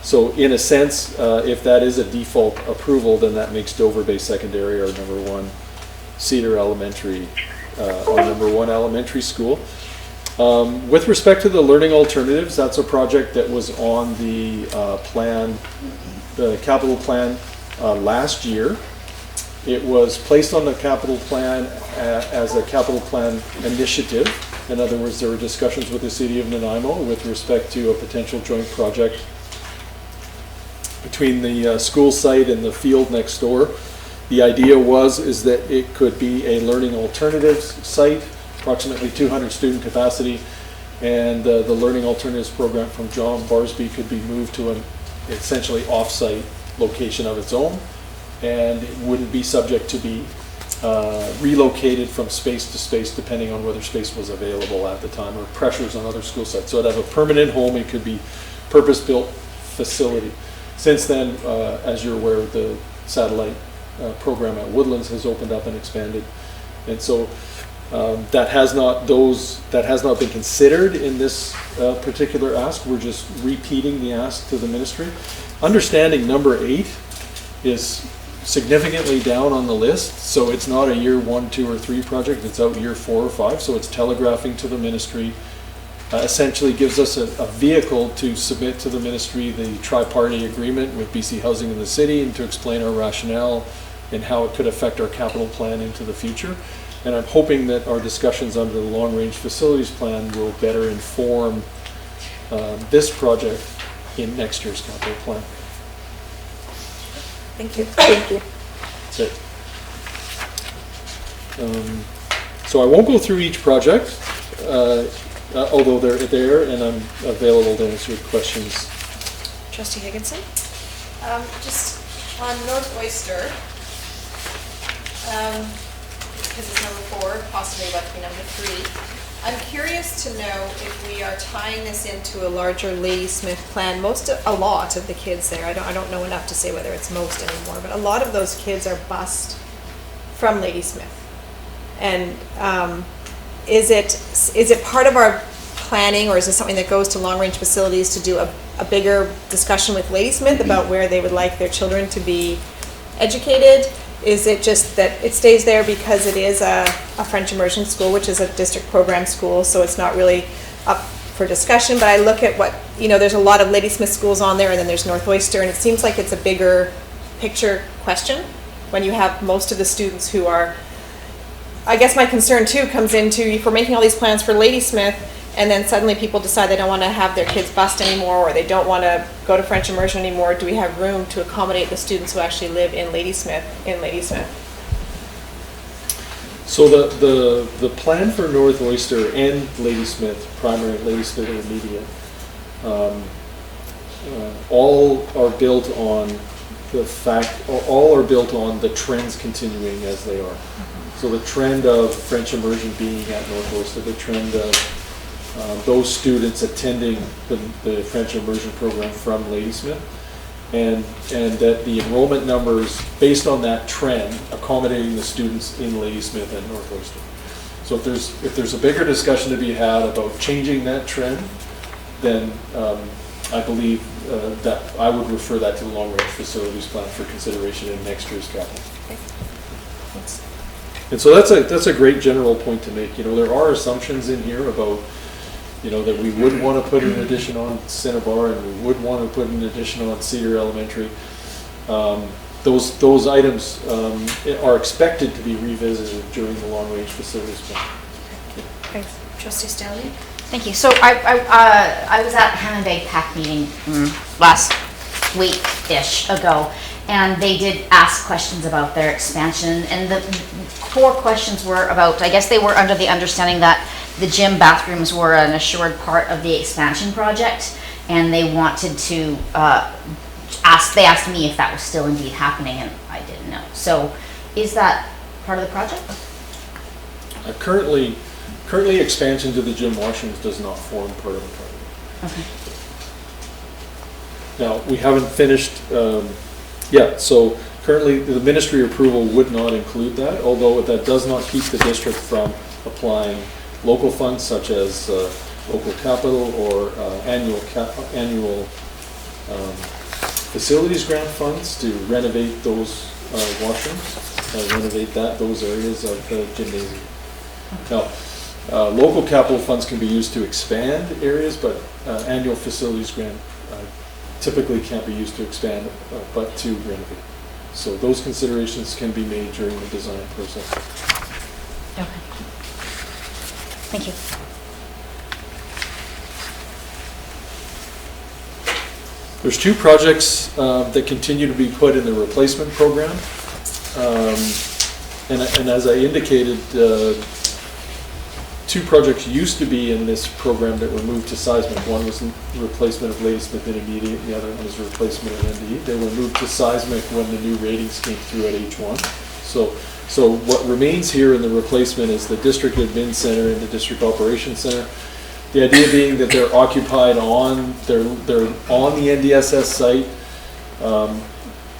So in a sense, if that is a default approval, then that makes Dover Bay Secondary our number one, Cedar Elementary our number one elementary school. With respect to the learning alternatives, that's a project that was on the plan, the capital plan last year. It was placed on the capital plan as a capital plan initiative. In other words, there were discussions with the city of Nanaimo with respect to a potential joint project between the school site and the field next door. The idea is that it could be a learning alternatives site, approximately 200 student capacity, and the learning alternatives program from John Barsby could be moved to an essentially off-site location of its own, and it wouldn't be subject to be relocated from space to space depending on whether space was available at the time or pressures on other school sites. So it'd have a permanent home. It could be purpose-built facility. Since then, as you're aware, the satellite program at Woodlands has opened up and expanded, and so that has not been considered in this particular ask. We're just repeating the ask to the ministry. Understanding number 8 is significantly down on the list, so it's not a year 1, 2, or 3 project. It's out year 4 or 5. So it's telegraphing to the ministry. Essentially gives us a vehicle to submit to the ministry the tri-party agreement with BC Housing and the city, and to explain our rationale and how it could affect our capital plan into the future. And I'm hoping that our discussions under the long-range facilities plan will better inform this project in next year's capital plan. Thank you. Thank you. That's it. So I won't go through each project, although they're there, and I'm available to answer questions. Trustee Higginson? Just on North Oyster, because it's number 4, possibly about to be number 3. I'm curious to know if we are tying this into a larger Ladysmith plan. A lot of the kids there, I don't know enough to say whether it's most anymore, but a lot of those kids are bused from Ladysmith. And is it part of our planning, or is this something that goes to long-range facilities to do a bigger discussion with Ladysmith about where they would like their children to be educated? Is it just that it stays there because it is a French immersion school, which is a district program school, so it's not really up for discussion? But I look at there's a lot of Ladysmith schools on there, and then there's North Oyster, and it seems like it's a bigger picture question when you have most of the students who are, I guess my concern too comes into, if we're making all these plans for Ladysmith, and then suddenly people decide they don't want to have their kids bused anymore, or they don't want to go to French immersion anymore, do we have room to accommodate the students who actually live in Ladysmith? So the plan for North Oyster and Ladysmith, primary Ladysmith intermediate, all are built on the trends continuing as they are. So the trend of French immersion being at North Oyster, the trend of those students attending the French immersion program from Ladysmith, and that the enrollment numbers based on that trend accommodating the students in Ladysmith and North Oyster. So if there's a bigger discussion to be had about changing that trend, then I believe that I would refer that to the long-range facilities plan for consideration in next year's capital. Okay. Thanks. And so that's a great general point to make. There are assumptions in here about that we would want to put an addition on Cinnabar, and we would want to put an addition on Cedar Elementary. Those items are expected to be revisited during the long-range facilities plan. Thanks. Trustee Stanley? Thank you. So I was at Hammond Bay PAC meeting last week-ish ago, and they did ask questions about their expansion, and the 4 questions were about, I guess they were under the understanding that the gym bathrooms were an assured part of the expansion project, and they wanted to they asked me if that was still indeed happening, and I didn't know. So is that part of the project? Currently expansion to the gym washrooms does not form part of the project. Okay. Now, we haven't finished yet, so currently the ministry approval would not include that, although that does not keep the district from applying local funds such as local capital or annual facilities grant funds to renovate those washrooms, renovate those areas of the gymnasium. Now, local capital funds can be used to expand areas, but annual facilities grant typically can't be used to expand, but to renovate. So those considerations can be made during the design process. Okay. Thank you. There's two projects that continue to be put in the replacement program. And as I indicated, two projects used to be in this program that were moved to seismic. One was replacement of Ladysmith Intermediate, and the other one was replacement of NDE. They were moved to seismic when the new ratings came through at H1. So what remains here in the replacement is the district admin center and the district operations center. The idea being that they're occupied on, they're on the NDSS site,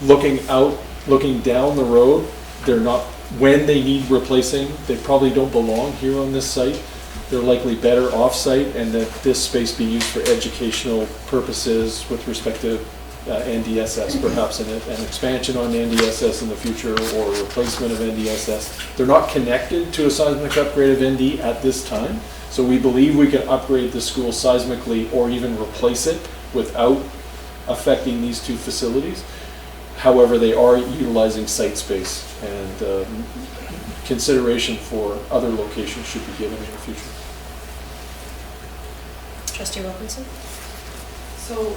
looking down the road. They're not, when they need replacing, they probably don't belong here on this site. They're likely better off-site, and that this space be used for educational purposes with respect to NDSS, perhaps an expansion on NDSS in the future or a replacement of NDSS. They're not connected to a seismic upgrade of ND at this time, so we believe we can upgrade the school seismically or even replace it without affecting these two facilities. However, they are utilizing site space, and consideration for other locations should be given in the future. Trustee Wilkinson? So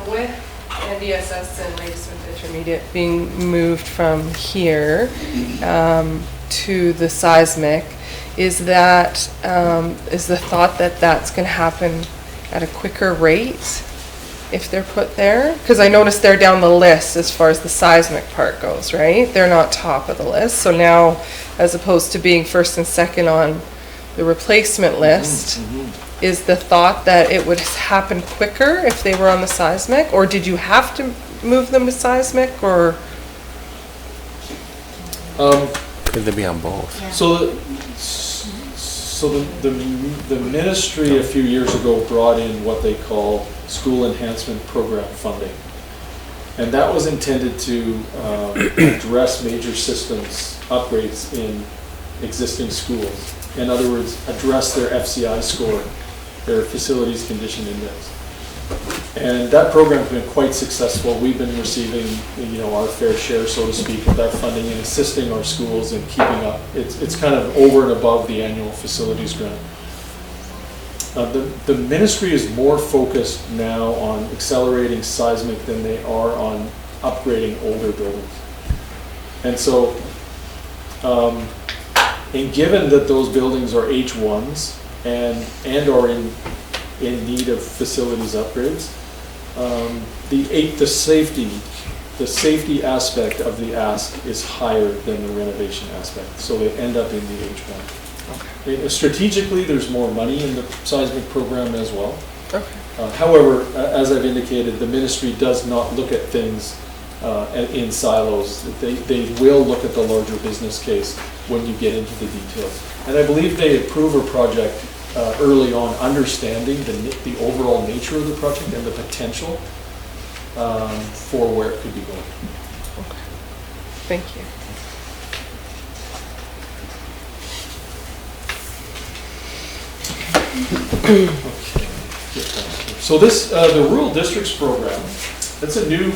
with NDSS and Ladysmith Intermediate being moved from here to the seismic, is the thought that that's going to happen at a quicker rate if they're put there? Because I noticed they're down the list as far as the seismic part goes, right? They're not top of the list. So now, as opposed to being first and second on the replacement list, is the thought that it would happen quicker if they were on the seismic? Or did you have to move them to seismic, or? Could they be on both? Yeah. So the ministry a few years ago brought in what they call school enhancement program funding. And that was intended to address major systems upgrades in existing schools. In other words, address their FCI score, their Facilities Condition Index. And that program has been quite successful. We've been receiving, our fair share, so to speak, of that funding and assisting our schools in keeping up. It's kind of over and above the annual facilities grant. The ministry is more focused now on accelerating seismic than they are on upgrading older buildings. And so, and given that those buildings are H1s and are in need of facilities upgrades, the safety aspect of the ask is higher than the renovation aspect, so they end up in the H1. Okay. Strategically, there's more money in the seismic program as well. Okay. However, as I've indicated, the ministry does not look at things in silos. They will look at the larger business case when you get into the details. And I believe they approve a project early on, understanding the overall nature of the project and the potential for where it could be going. Okay. Thank you. Okay. So this, the Rural Districts Program, it's a new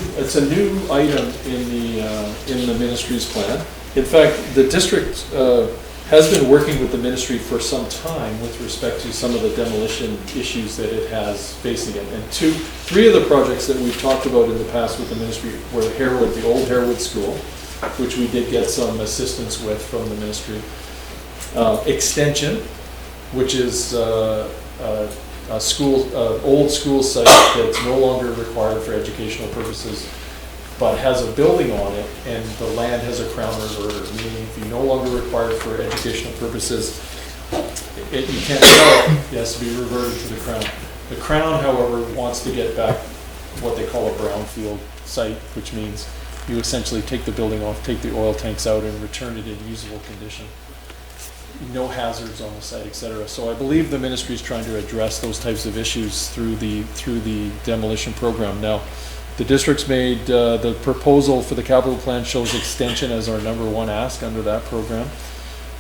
item in the ministry's plan. In fact, the district has been working with the ministry for some time with respect to some of the demolition issues that it has facing it. And three of the projects that we've talked about in the past with the ministry were the old Harewood School, which we did get some assistance with from the ministry. Extension, which is a old school site that's no longer required for educational purposes, but has a building on it, and the land has a crown reserve, meaning if you no longer required for educational purposes, you can't sell it. It has to be reverted to the crown. The crown, however, wants to get back what they call a brownfield site, which means you essentially take the building off, take the oil tanks out, and return it in usable condition. no hazards on the site, et cetera. So I believe the ministry is trying to address those types of issues through the demolition program. Now, the district's made, the proposal for the capital plan shows extension as our number one ask under that program.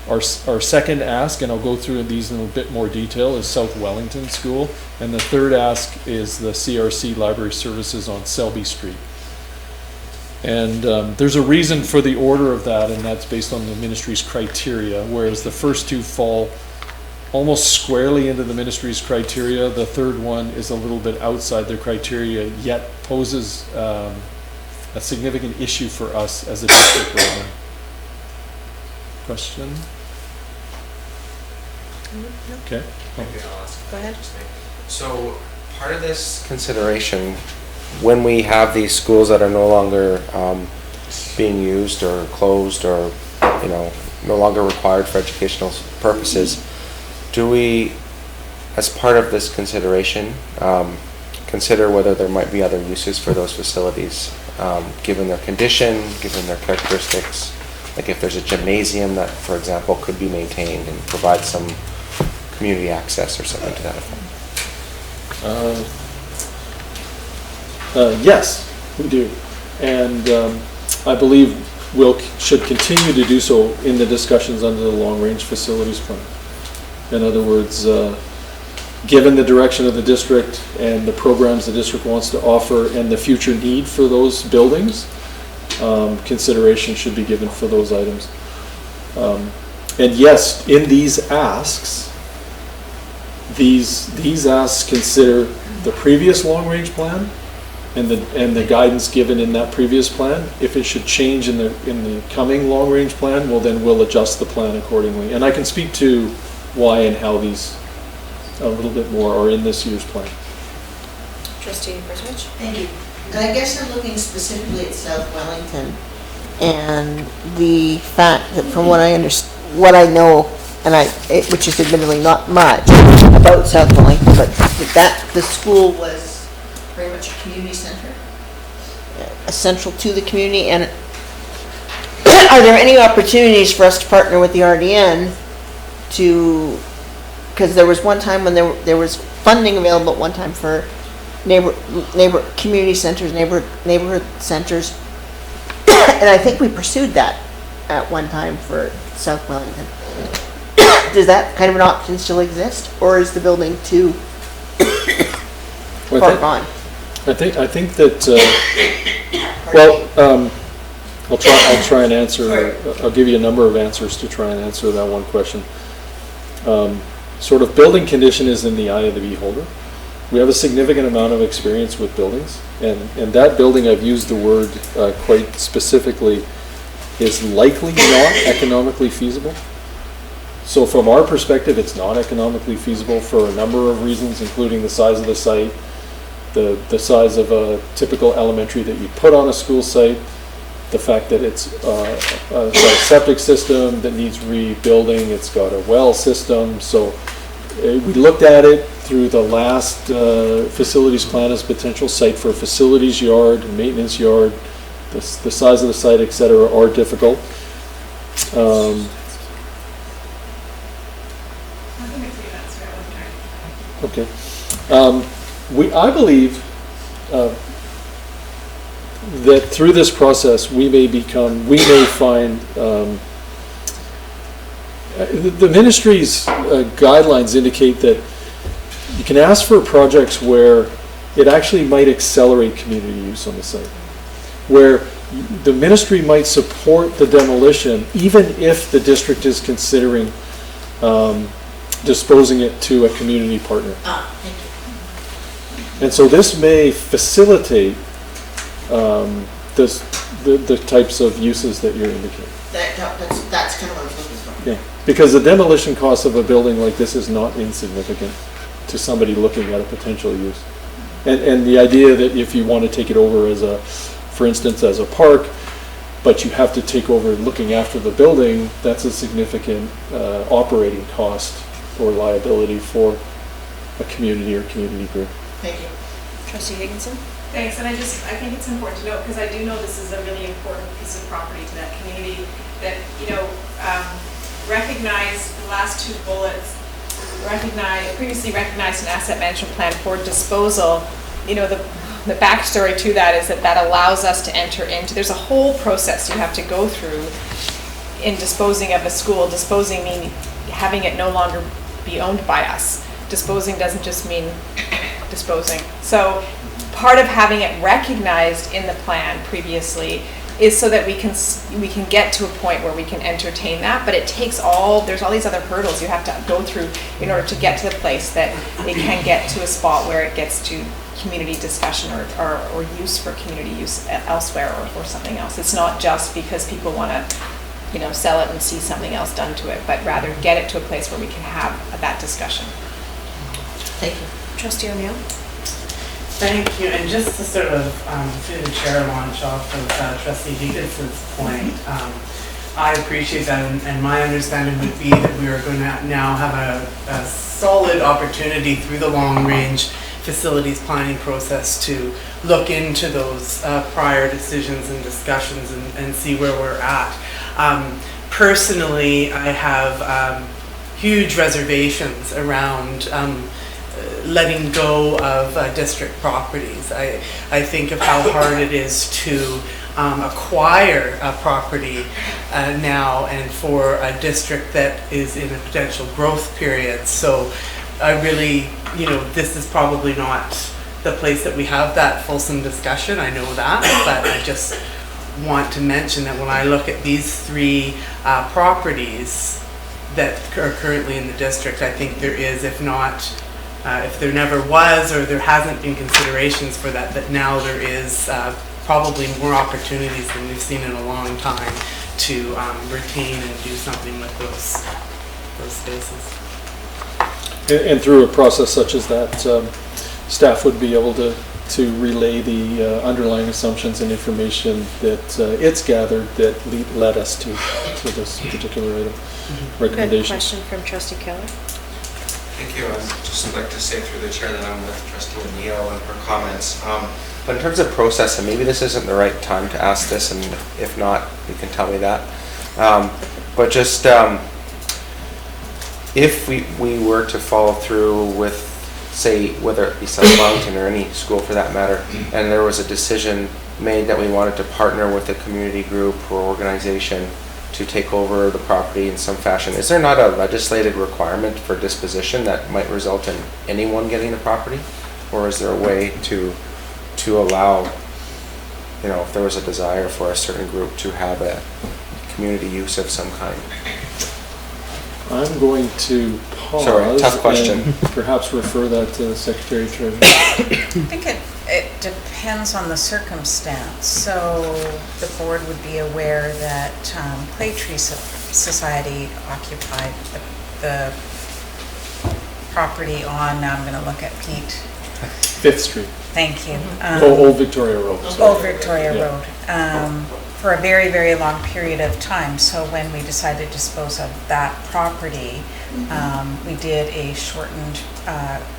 Our second ask, and I'll go through these in a bit more detail, is South Wellington School. And the third ask is the CRC Library Services on Selby Street. And there's a reason for the order of that, and that's based on the ministry's criteria, whereas the first two fall almost squarely into the ministry's criteria. The third one is a little bit outside their criteria, yet poses a significant issue for us as a district right now. Question? Okay. Maybe I'll ask. Go ahead. So part of this consideration, when we have these schools that are no longer being used or closed or, you know, no longer required for educational purposes, do we, as part of this consideration, consider whether there might be other uses for those facilities, given their condition, given their characteristics? Like if there's a gymnasium that, for example, could be maintained and provide some community access or something to that effect? Yes, we do. And I believe should continue to do so in the discussions under the long-range facilities plan. In other words, given the direction of the district and the programs the district wants to offer and the future need for those buildings, consideration should be given for those items. And yes, in these asks, these asks consider the previous long-range plan and the guidance given in that previous plan. If it should change in the coming long-range plan, well, then we'll adjust the plan accordingly. And I can speak to why and how these a little bit more are in this year's plan. Trustee Brezovich? Thank you. And I guess I'm looking specifically at South Wellington and the fact that from what I know, and which is admittedly not much about South Wellington, but that the school was very much a community center, essential to the community. And are there any opportunities for us to partner with the RDN to, because there was one time when there was funding available at one time for community centers, neighborhood centers, and I think we pursued that at one time for South Wellington. Does that kind of an option still exist, or is the building too far gone? I think that I'll try and answer. I'll give you a number of answers to try and answer that one question. Sort of building condition is in the eye of the beholder. We have a significant amount of experience with buildings, and that building, I've used the word quite specifically, is likely not economically feasible. So from our perspective, it's not economically feasible for a number of reasons, including the size of the site, the size of a typical elementary that you put on a school site, the fact that it's got a septic system that needs rebuilding, it's got a well system. So we looked at it through the last facilities plan as potential site for a facilities yard, maintenance yard. The size of the site, etc., are difficult. Okay. I believe that through this process we may find the ministry's guidelines indicate that you can ask for projects where it actually might accelerate community use on the site, where the ministry might support the demolition even if the district is considering disposing it to a community partner. And so this may facilitate the types of uses that you're indicating. That's kind of what I was looking for. Yeah, because the demolition cost of a building like this is not insignificant to somebody looking at a potential use. And the idea that if you want to take it over as for instance, as a park, but you have to take over looking after the building, that's a significant operating cost or liability for a community or community group. Thank you. Trustee Higginson? Thanks, and I think it's important to note, because I do know this is a really important piece of property to that community, that, recognize the last two bullets, previously recognized an asset management plan for disposal. You know, the backstory to that is that allows us to enter into, there's a whole process you have to go through in disposing of a school. Disposing meaning having it no longer be owned by us. Disposing doesn't just mean disposing. So part of having it recognized in the plan previously is so that we can get to a point where we can entertain that, but it takes there's all these other hurdles you have to go through in order to get to the place that it can get to a spot where it gets to community discussion or use for community use elsewhere or something else. It's not just because people want to, sell it and see something else done to it, but rather get it to a place where we can have that discussion. Thank you. Trustee O'Neill? Thank you, and just to sort of, through the chair, launch off of Trustee Dickinson's point, I appreciate that, and my understanding would be that we are going to now have a solid opportunity through the long-range facilities planning process to look into those prior decisions and discussions and see where we're at. Personally, I have huge reservations around letting go of district properties. I think of how hard it is to acquire a property now, and for a district that is in a potential growth period. So I really, this is probably not the place that we have that fulsome discussion, I know that, but I just want to mention that when I look at these three properties that are currently in the district, I think there is, if there never was or there hasn't been considerations for that now there is probably more opportunities than we've seen in a long time to retain and do something with those spaces. And through a process such as that, staff would be able to relay the underlying assumptions and information that it's gathered that led us to this particular item recommendation. Good question from Trustee Keller. Thank you. I'd just like to say through the chair that I'm with Trustee O'Neill and her comments. But in terms of process, and maybe this isn't the right time to ask this, and if not, you can tell me that. But just if we were to follow through with, say, whether it be South Wellington or any school for that matter, and there was a decision made that we wanted to partner with a community group or organization to take over the property in some fashion, is there not a legislated requirement for disposition that might result in anyone getting the property? Or is there a way to allow, if there was a desire for a certain group to have a community use of some kind? I'm going to pause. Sorry, tough question. And perhaps refer that to the Secretary Treasurer. I think it depends on the circumstance. So the board would be aware that Claytree Society occupied the property on, now I'm going to look at Pete. 5th Street. Thank you. Old Victoria Road. Old Victoria Road. For a very, very long period of time. So when we decided to dispose of that property, we did a shortened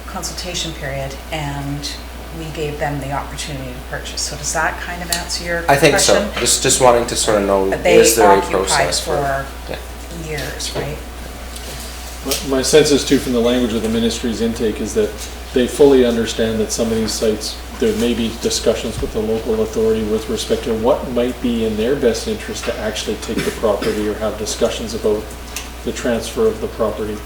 consultation period, and we gave them the opportunity to purchase. So does that kind of answer your question? I think so. Just wanting to sort of know, but they is there a occupied process for years, right? My sense is too, from the language of the ministry's intake, is that they fully understand that some of these sites, there may be discussions with the local authority with respect to what might be in their best interest to actually take the property or have discussions about the transfer of the property.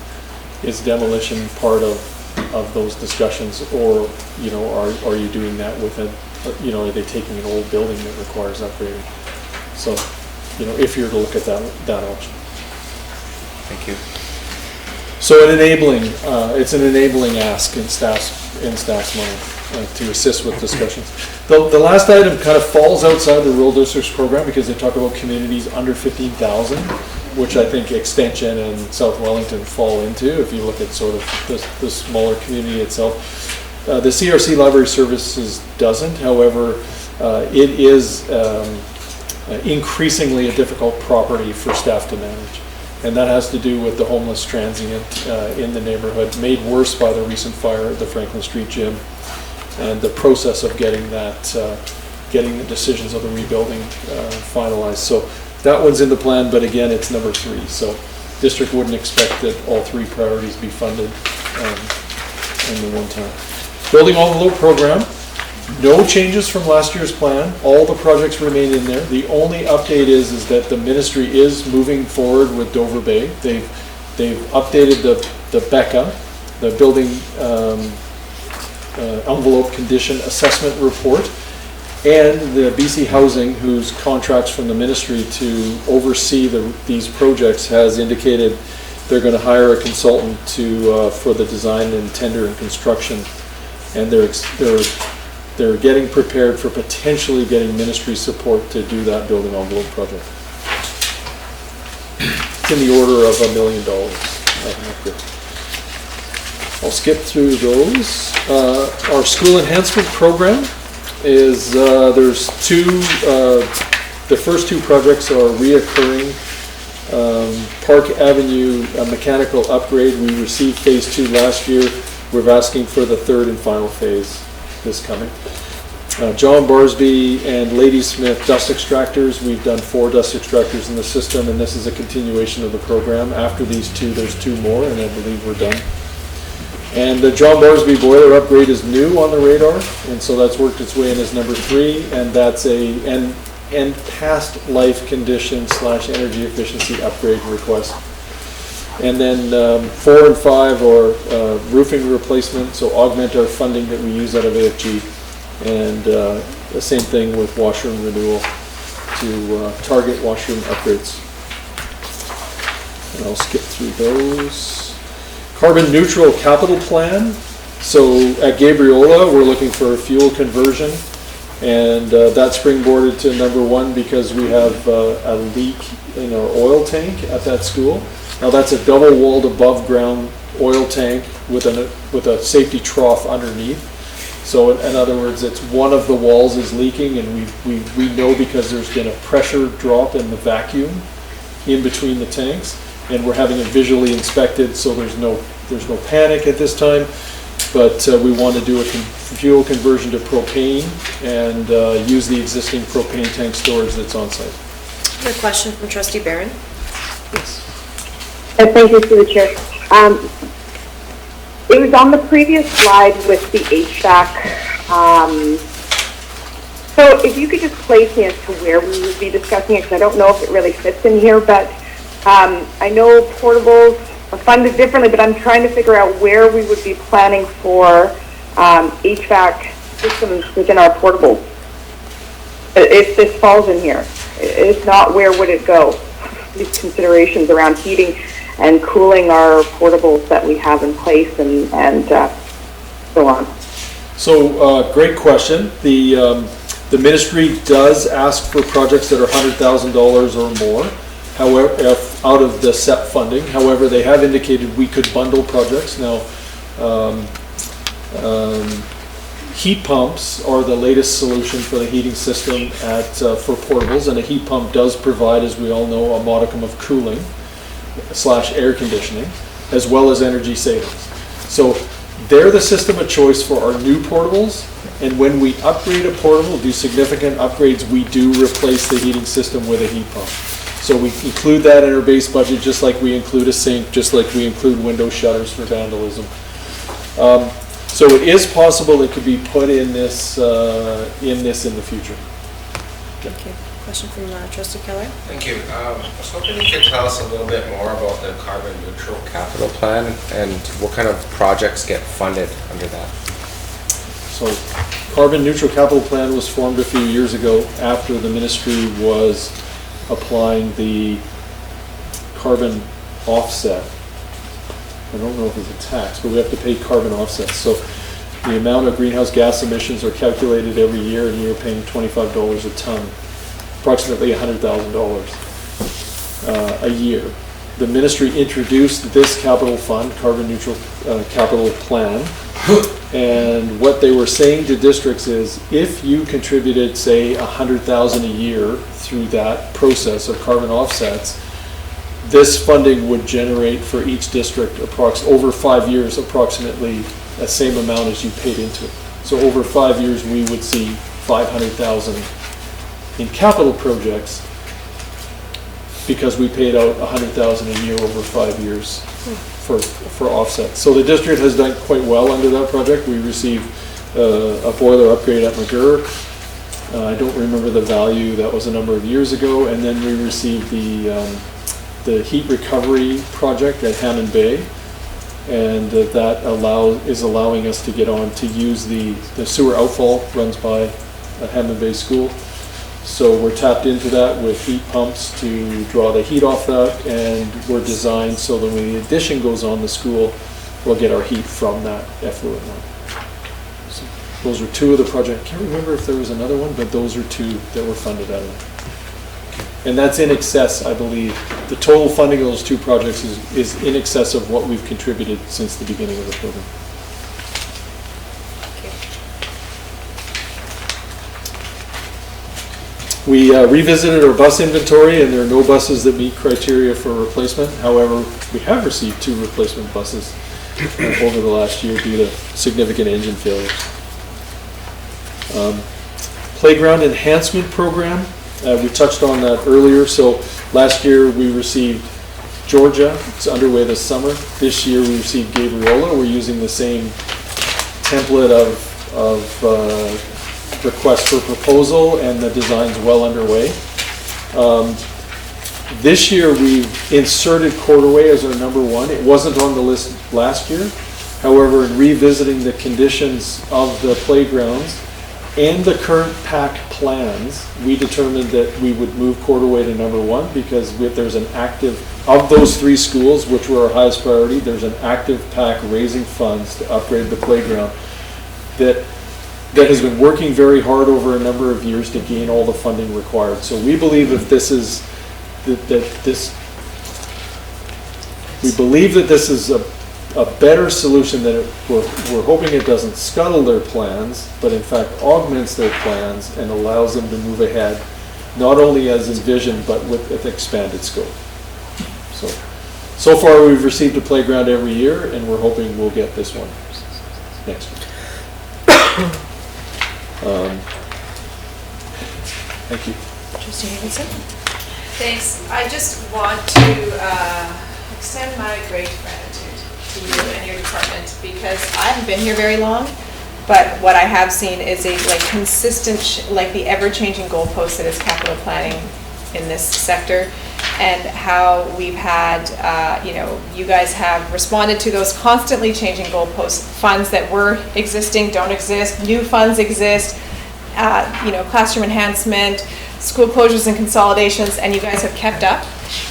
Is demolition part of those discussions, or are you doing that with are they taking an old building that requires upgrading? So, if you're to look at that option. Thank you. So it's an enabling ask in staff's mind to assist with discussions. The last item kind of falls outside the rural districts program because they talk about communities under 15,000, which I think Extension and South Wellington fall into if you look at sort of the smaller community itself. The CRC Library Services doesn't, however, it is increasingly a difficult property for staff to manage. And that has to do with the homeless transient in the neighborhood, made worse by the recent fire at the Franklin Street Gym, and the process of getting the decisions of the rebuilding finalized. So that one's in the plan, but again, it's number 3. So district wouldn't expect that all three priorities be funded in the one time. Building envelope program, no changes from last year's plan. All the projects remain in there. The only update is that the ministry is moving forward with Dover Bay. They've updated the BECA, the Building Envelope Condition Assessment Report, and the BC Housing, whose contracts from the ministry to oversee these projects, has indicated they're going to hire a consultant for the design and tender and construction, and they're getting prepared for potentially getting ministry support to do that building envelope project. It's in the order of $1 million. I'll skip through those. Our school enhancement program is, there's two, the first two projects are reoccurring. Park Avenue mechanical upgrade, we received phase 2 last year. We're asking for the third and final phase this coming. John Barsby and Ladysmith dust extractors, we've done 4 dust extractors in the system, and this is a continuation of the program. After these 2, there's 2 more, and I believe we're done. And the John Barsby boiler upgrade is new on the radar, and so that's worked its way in as number 3, and that's and past life condition / energy efficiency upgrade request. And then 4 and 5 are roofing replacement, so augment our funding that we use out of AFG, and the same thing with washroom renewal to target washroom upgrades. And I'll skip through those. Carbon neutral capital plan. So at Gabriola, we're looking for a fuel conversion, and that's springboarded to number 1 because we have a leak in our oil tank at that school. Now that's a double-walled above-ground oil tank with a safety trough underneath. So in other words, it's one of the walls is leaking, and we know because there's been a pressure drop in the vacuum in between the tanks, and we're having it visually inspected, so there's no panic at this time. But we want to do a fuel conversion to propane and use the existing propane tank storage that's on site. A question from Trustee Barron. Yes. Thank you, through the chair. It was on the previous slide with the HVAC. So if you could just place me as to where we would be discussing it, because I don't know if it really fits in here, but I know portables are funded differently, but I'm trying to figure out where we would be planning for HVAC systems within our portables. If this falls in here, if not, where would it go? These considerations around heating and cooling our portables that we have in place, and so on. So great question. The ministry does ask for projects that are $100,000 or more. However, if out of the SEP funding, however, they have indicated we could bundle projects. Now, heat pumps are the latest solution for the heating system for portables, and a heat pump does provide, as we all know, a modicum of cooling / air conditioning, as well as energy savings. So they're the system of choice for our new portables, and when we upgrade a portable, do significant upgrades, we do replace the heating system with a heat pump. So we include that in our base budget, just like we include a sink, just like we include window shutters for vandalism. So it is possible it could be put in this in the future. Thank you. Question from Trustee Keller. Thank you. I was hoping you could tell us a little bit more about the carbon neutral capital plan and what kind of projects get funded under that. So carbon neutral capital plan was formed a few years ago after the ministry was applying the carbon offset. I don't know if it's a tax, but we have to pay carbon offsets. So the amount of greenhouse gas emissions are calculated every year, and you're paying $25 a ton, approximately $100,000 a year. The ministry introduced this capital fund, carbon neutral capital plan, and what they were saying to districts is, if you contributed, say, $100,000 a year through that process of carbon offsets, this funding would generate for each district over 5 years approximately the same amount as you paid into it. So over 5 years we would see $500,000 in capital projects because we paid out $100,000 a year over 5 years for offset. So the district has done quite well under that project. We received a boiler upgrade at McGurk. I don't remember the value, that was a number of years ago. And then we received the heat recovery project at Hammond Bay. And that is allowing us to get on to use the sewer outfall runs by Hammond Bay School. So we're tapped into that with heat pumps to draw the heat off that, and we're designed so that when the addition goes on the school, we'll get our heat from that effluent line. So those are two of the projects. I can't remember if there was another one, but those are two that were funded out of it. And that's in excess, I believe. The total funding of those two projects is in excess of what we've contributed since the beginning of the program. We revisited our bus inventory, and there are no buses that meet criteria for replacement. However, we have received 2 replacement buses over the last year due to significant engine failures. Playground enhancement program, we touched on that earlier. So last year we received Georgia, it's underway this summer. This year we received Gabriola. We're using the same template of request for proposal, and the design's well underway. This year we've inserted Cordaway as our number 1. It wasn't on the list last year. However, in revisiting the conditions of the playgrounds and the current PAC plans, we determined that we would move Cordaway to number 1 because there's an active, of those 3 schools, which were our highest priority, there's an active PAC raising funds to upgrade the playground that has been working very hard over a number of years to gain all the funding required. So we believe if this is we believe that this is a better solution than we're hoping it doesn't scuttle their plans, but in fact augments their plans and allows them to move ahead, not only as envisioned, but with an expanded scope. So far we've received a playground every year, and we're hoping we'll get this one next year. Thank you. Trustee Higginson? Thanks. I just want to extend my great gratitude to you and your department, because I haven't been here very long, but what I have seen is a consistent, the ever-changing goalpost that is capital planning in this sector, and how we've had, you guys have responded to those constantly changing goalposts. Funds that were existing don't exist, new funds exist, classroom enhancement, school closures and consolidations, and you guys have kept up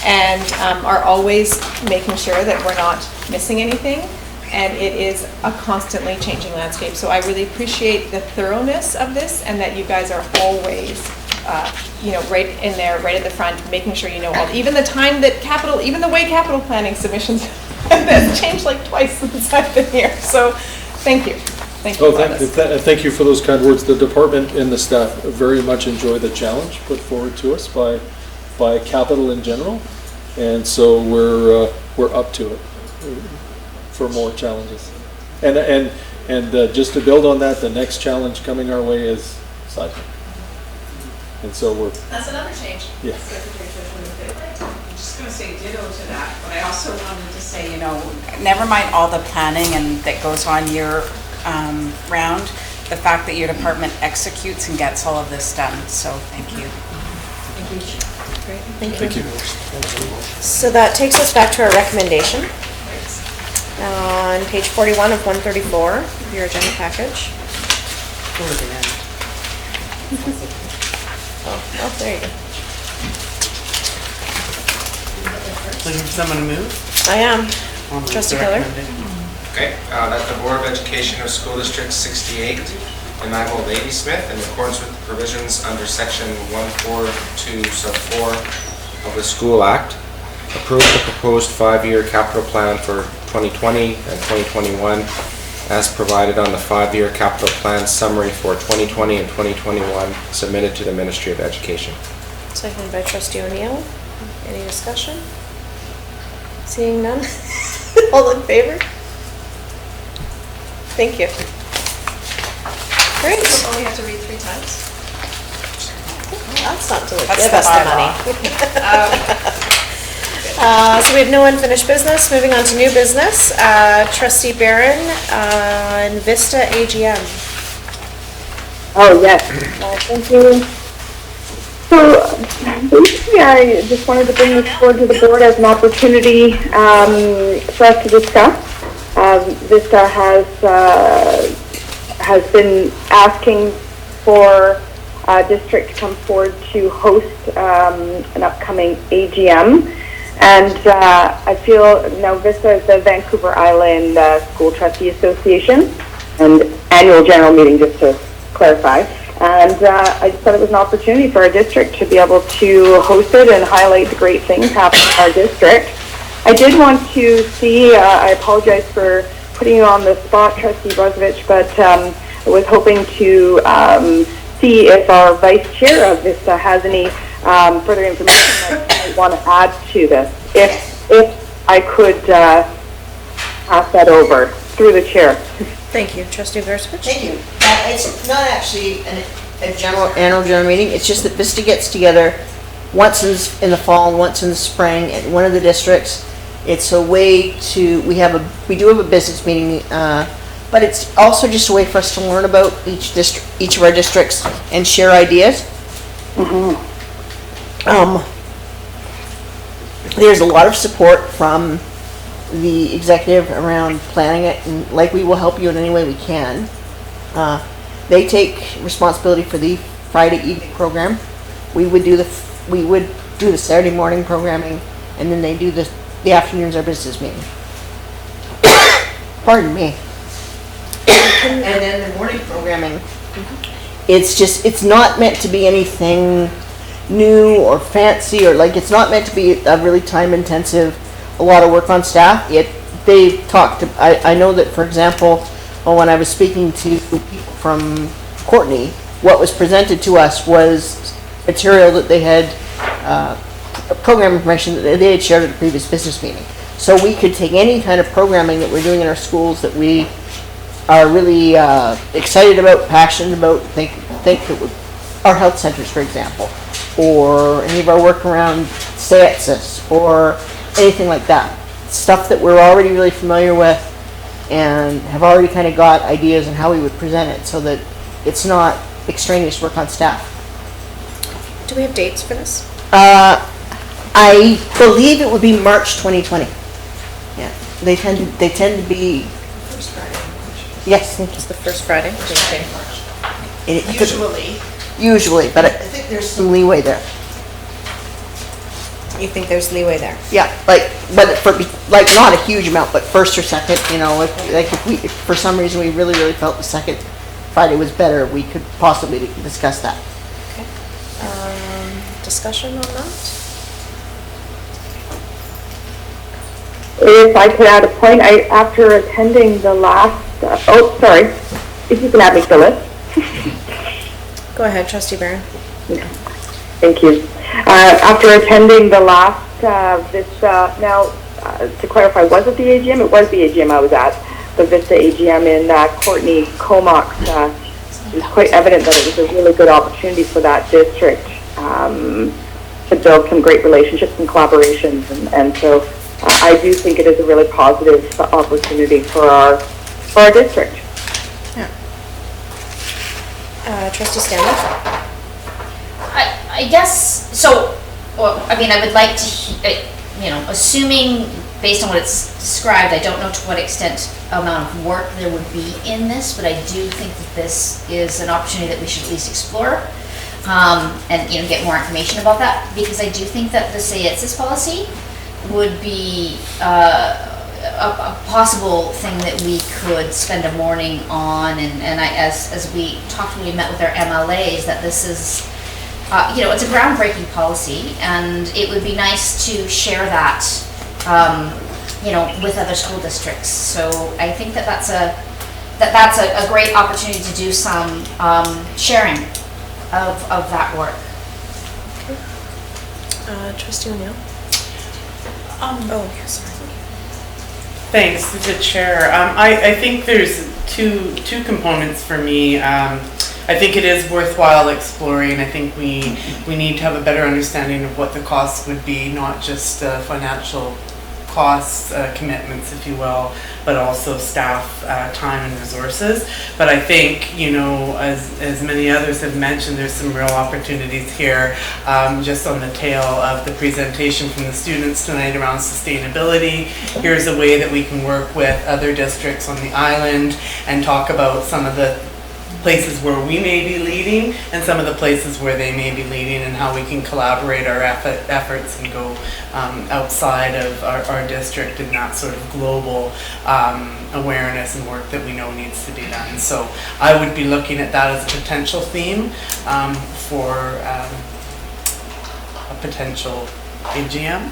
and are always making sure that we're not missing anything. And it is a constantly changing landscape. So I really appreciate the thoroughness of this, and that you guys are always right in there, right at the front, making sure you know even the time that even the way capital planning submissions has changed twice since I've been here. So thank you. Thank you. Thank you for those kind words. The department and the staff very much enjoy the challenge put forward to us by capital in general, and so we're up to it for more challenges. And just to build on that, the next challenge coming our way is seismic. And so That's another change. Yeah. I'm just going to say ditto to that, but I also wanted to say, never mind all the planning that goes on year round, the fact that your department executes and gets all of this done. So thank you. Thank you. Great. Thank you. So that takes us back to our recommendation. On page 41 of 134 of your agenda package. Oh, there you go. Looking for someone to move? I am. I'll move Trustee the Keller? recommendation. Okay, that the Board of Education of School District 68, Nanaimo Ladysmith, in accordance with the provisions under section 142 sub 4 of the School Act, approve the proposed 5-year capital plan for 2020 and 2021 as provided on the 5-year capital plan summary for 2020 and 2021 submitted to the Ministry of Education. Seconded by Trustee O'Neill. Any discussion? Seeing none? All in favor? Thank you. Great. You only have to read 3 times. That's not to That's give the us the bylaw. money. So we have no unfinished business. Moving on to new business. Trustee Barron, and Vista AGM. Oh, yes. Thank you. So basically, I just wanted to bring this forward to the board as an opportunity for us to discuss. Vista has been asking for district to come forward to host an upcoming AGM. And I feel now Vista is the Vancouver Island School Trustee Association and annual general meeting, just to clarify. And I just thought it was an opportunity for our district to be able to host it and highlight the great things happening in our district. I did want to see, I apologize for putting you on the spot, Trustee Brozovich, but I was hoping to see if our Vice Chair of Vista has any further information that you might want to add to this. If I could pass that over through the Chair. Thank you. Trustee Brozovich? Thank you. It's not actually a annual general meeting, it's just that Vista gets together once in the fall and once in the spring at one of the districts. It's a way to, we do have a business meeting, but it's also just a way for us to learn about each of our districts and share ideas. There's a lot of support from the executive around planning it, and like we will help you in any way we can. They take responsibility for the Friday evening program. We would do the Saturday morning programming, and then they do the afternoons, our business meeting. Pardon me. And then the morning programming. It's not meant to be anything new or fancy, or like, it's not meant to be a really time intensive, a lot of work on staff. I know that, for example, when I was speaking to people from Courtenay, what was presented to us was material that they had, program information that they had shared at a previous business meeting. So we could take any kind of programming that we're doing in our schools that we are really excited about, passionate about, think that our health centers, for example, or any of our work around SATSIS, or anything like that. Stuff that we're already really familiar with and have already kind of got ideas on how we would present it, so that it's not extraneous work on staff. Do we have dates for this? I believe it would be March 2020. Yeah, they tend to be. First Friday. Yes, thank you. It's the first Friday. Okay. Usually, but I think there's some leeway there. You think there's leeway there? Yeah, but for not a huge amount, but first or second, if for some reason we really felt the second Friday was better, we could possibly discuss that. Okay. Discussion on that? If I could add a point, after attending the last, if you can add me to the list. Go ahead, Trustee Barron. Thank you. After attending the last, to clarify, was it the AGM? It was the AGM I was at, the Vista AGM in Courtenay, Comox. It was quite evident that it was a really good opportunity for that district to build some great relationships and collaborations, and so I do think it is a really positive opportunity for our district. Yeah. Trustee Stanley? I guess, so, well, I mean, I would like to, assuming based on what it's described, I don't know to what extent amount of work there would be in this, but I do think that this is an opportunity that we should at least explore, and get more information about that, because I do think that the SATSIS policy would be a possible thing that we could spend a morning on, and as we talked when we met with our MLAs, that this is it's a groundbreaking policy, and it would be nice to share that with other school districts. So I think that's a great opportunity to do some sharing of that work. Trustee O'Neill? Sorry. Thanks to the chair. I think there's two components for me. I think it is worthwhile exploring. I think we need to have a better understanding of what the costs would be, not just financial costs, commitments, if you will, but also staff time and resources. But I think, you know, as many others have mentioned, there's some real opportunities here, just on the tail of the presentation from the students tonight around sustainability. Here's a way that we can work with other districts on the island and talk about some of the places where we may be leading and some of the places where they may be leading, and how we can collaborate our efforts and go outside of our district in that sort of global awareness and work that we know needs to be done. So I would be looking at that as a potential theme for a potential AGM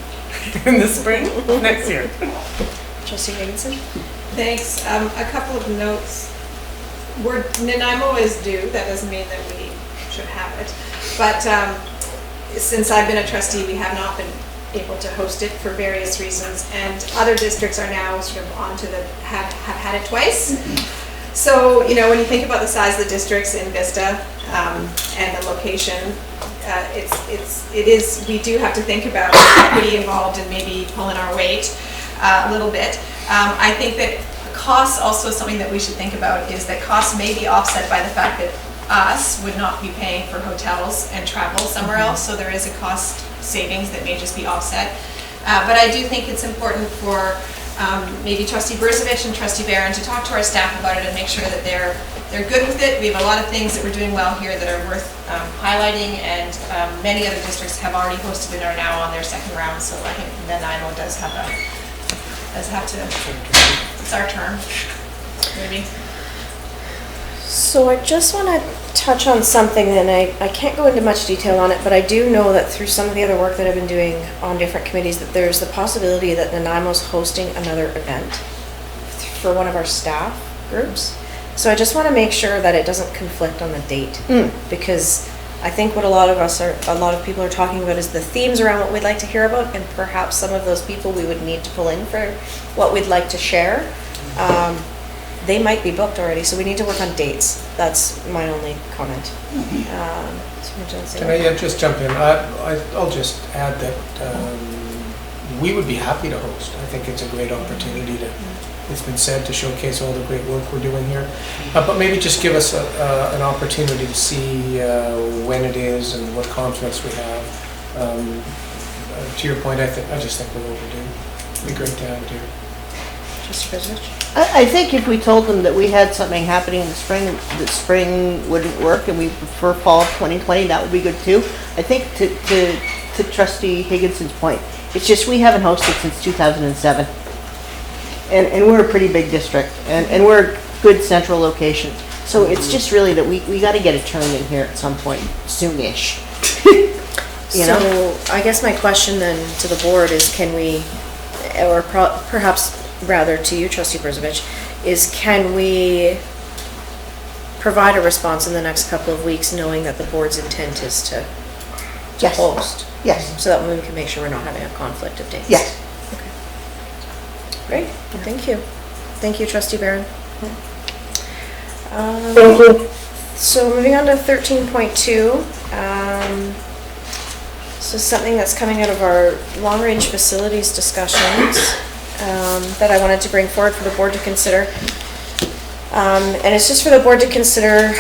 in the spring next year. Trustee Higginson? Thanks. A couple of notes. Nanaimo is due. That doesn't mean that we should have it. But since I've been a trustee, we have not been able to host it for various reasons. And other districts are now sort of onto the, have had it twice. So, you know, when you think about the size of the districts in Vista and the location, we do have to think about equity involved and maybe pulling our weight a little bit. I think that costs also is something that we should think about, is that costs may be offset by the fact that us would not be paying for hotels and travel somewhere else, so there is a cost savings that may just be offset. But I do think it's important for maybe Trustee Berzovich and Trustee Barron to talk to our staff about it and make sure that they're good with it. We have a lot of things that we're doing well here that are worth highlighting, and many other districts have already hosted and are now on their second round, so I think Nanaimo does have to, it's our turn, maybe. So I just want to touch on something, and I can't go into much detail on it, but I do know that through some of the other work that I've been doing on different committees, that there's the possibility that Nanaimo's hosting another event for one of our staff groups. So I just want to make sure that it doesn't conflict on the date, because I think what a lot of people are talking about is the themes around what we'd like to hear about, and perhaps some of those people we would need to pull in for what we'd like to share. They might be booked already, so we need to work on dates. That's my only comment. Can I just jump in? I'll just add that we would be happy to host. I think it's a great opportunity to, it's been said, to showcase all the great work we're doing here. But maybe just give us an opportunity to see when it is and what conflicts we have. To your point, I just think we're overdue. It'd be great to have it here. Trustee President? I think if we told them that we had something happening in the spring, that spring wouldn't work and we prefer fall of 2020, that would be good too. I think to Trustee Higginson's point, it's just we haven't hosted since 2007. And we're a pretty big district, and we're a good central location. So it's just really that we got to get a turn in here at some point, soonish. You know? So I guess my question then to the board is, can we, or perhaps rather to you, Trustee Berzovich, is can we provide a response in the next couple of weeks, knowing that the board's intent is to Yes. host? Yes. So that we can make sure we're not having a conflict of dates? Yes. Great, thank you. Thank you, Trustee Barron. Thank you. So moving on to 13.2, so something that's coming out of our long-range facilities discussions that I wanted to bring forward for the board to consider. And it's just for the board to consider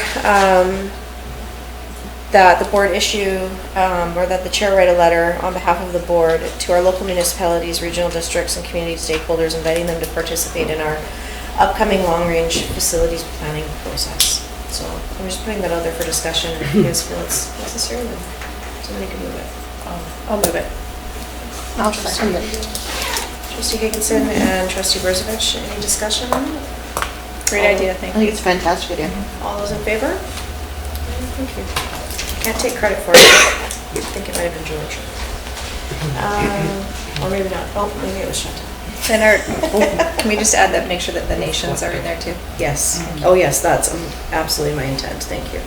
that the board issue, or that the chair write a letter on behalf of the board to our local municipalities, regional districts, and community stakeholders, inviting them to participate in our upcoming long-range facilities planning process. So I'm just putting that out there for discussion. If you guys feel it's necessary, then somebody can move it. I'll move it. I'll second it. Trustee Higginson and Trustee Berzovich, any discussion on it? Great idea, thank you. I think it's a fantastic idea. All those in favor? Thank you. Can't take credit for it. I think it might have been George. Or maybe not. Oh, maybe it was Chantal. Then can we just add that, make sure that the nations are in there too? Yes. Oh, yes, that's absolutely my intent. Thank you.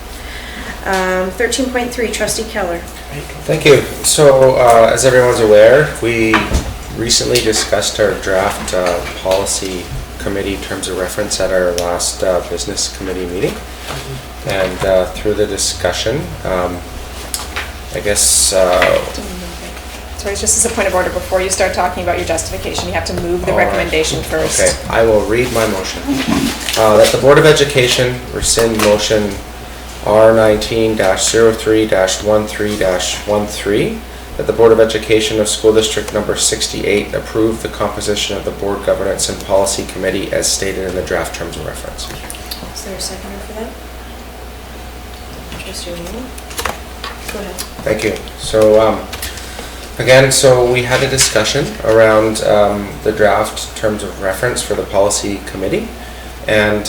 13.3, Trustee Keller. Thank you. So, as everyone's aware, we recently discussed our draft policy committee terms of reference at our last business committee meeting. And through the discussion, I guess... Sorry, just as a point of order, before you start talking about your justification, you have to move the recommendation first. Okay, I will read my motion. That the Board of Education rescind motion R19-03-13-13, that the Board of Education of School District Number 68 approve the composition of the Board Governance and Policy Committee as stated in the draft terms of reference. Is there a seconder for that? Trustee O'Neill? Go ahead. Thank you. So, again, so we had a discussion around the draft terms of reference for the policy committee, and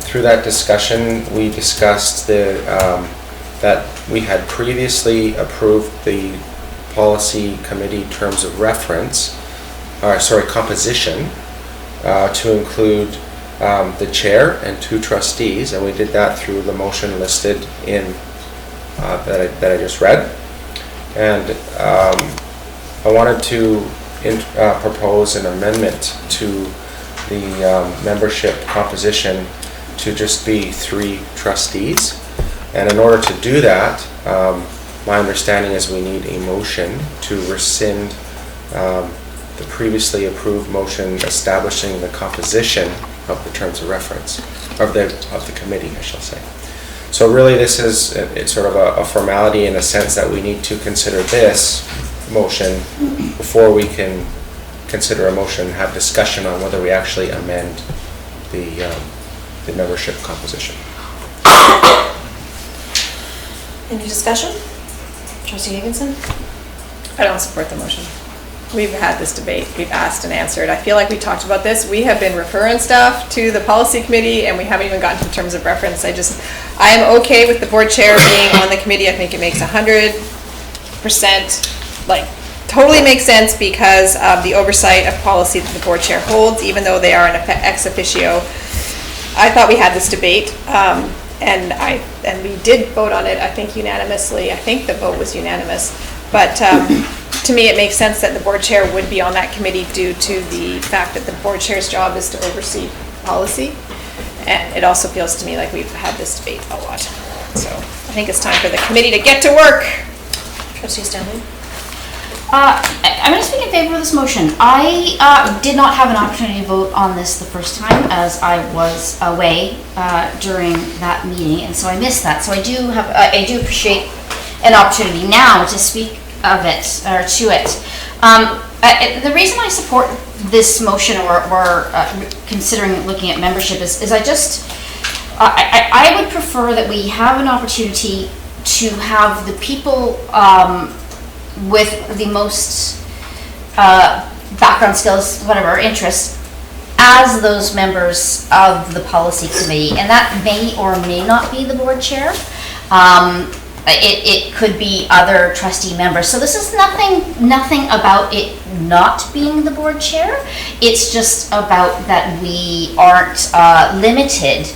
through that discussion we discussed that we had previously approved the policy committee terms of reference, composition, to include the chair and 2 trustees, and we did that through the motion listed in that I just read. And I wanted to propose an amendment to the membership composition to just be 3 trustees. And in order to do that, my understanding is we need a motion to rescind the previously approved motion establishing the composition of the terms of reference, of the committee, I shall say. So really this is it's sort of a formality in a sense that we need to consider this motion before we can consider a motion and have discussion on whether we actually amend the membership composition. Any discussion? Trustee Higginson? I don't support the motion. We've had this debate, we've asked and answered. I feel like we talked about this. We have been referring stuff to the policy committee and we haven't even gotten to the terms of reference. I am okay with the board chair being on the committee. I think it makes 100%, like, totally makes sense because of the oversight of policy that the board chair holds, even though they are an ex officio. I thought we had this debate, and we did vote on it, I think unanimously. I think the vote was unanimous. But to me, it makes sense that the board chair would be on that committee due to the fact that the board chair's job is to oversee policy. And it also feels to me like we've had this debate a lot. So I think it's time for the committee to get to work. Trustee Stanley? I'm going to speak in favor of this motion. I did not have an opportunity to vote on this the first time as I was away during that meeting, and so I missed that. So I do appreciate an opportunity now to speak of it or to it. The reason I support this motion or considering looking at membership is I would prefer that we have an opportunity to have the people with the most background skills, whatever, interests, as those members of the policy committee. And that may or may not be the board chair. It could be other trustee members. So this is nothing about it not being the board chair. It's just about that we aren't limited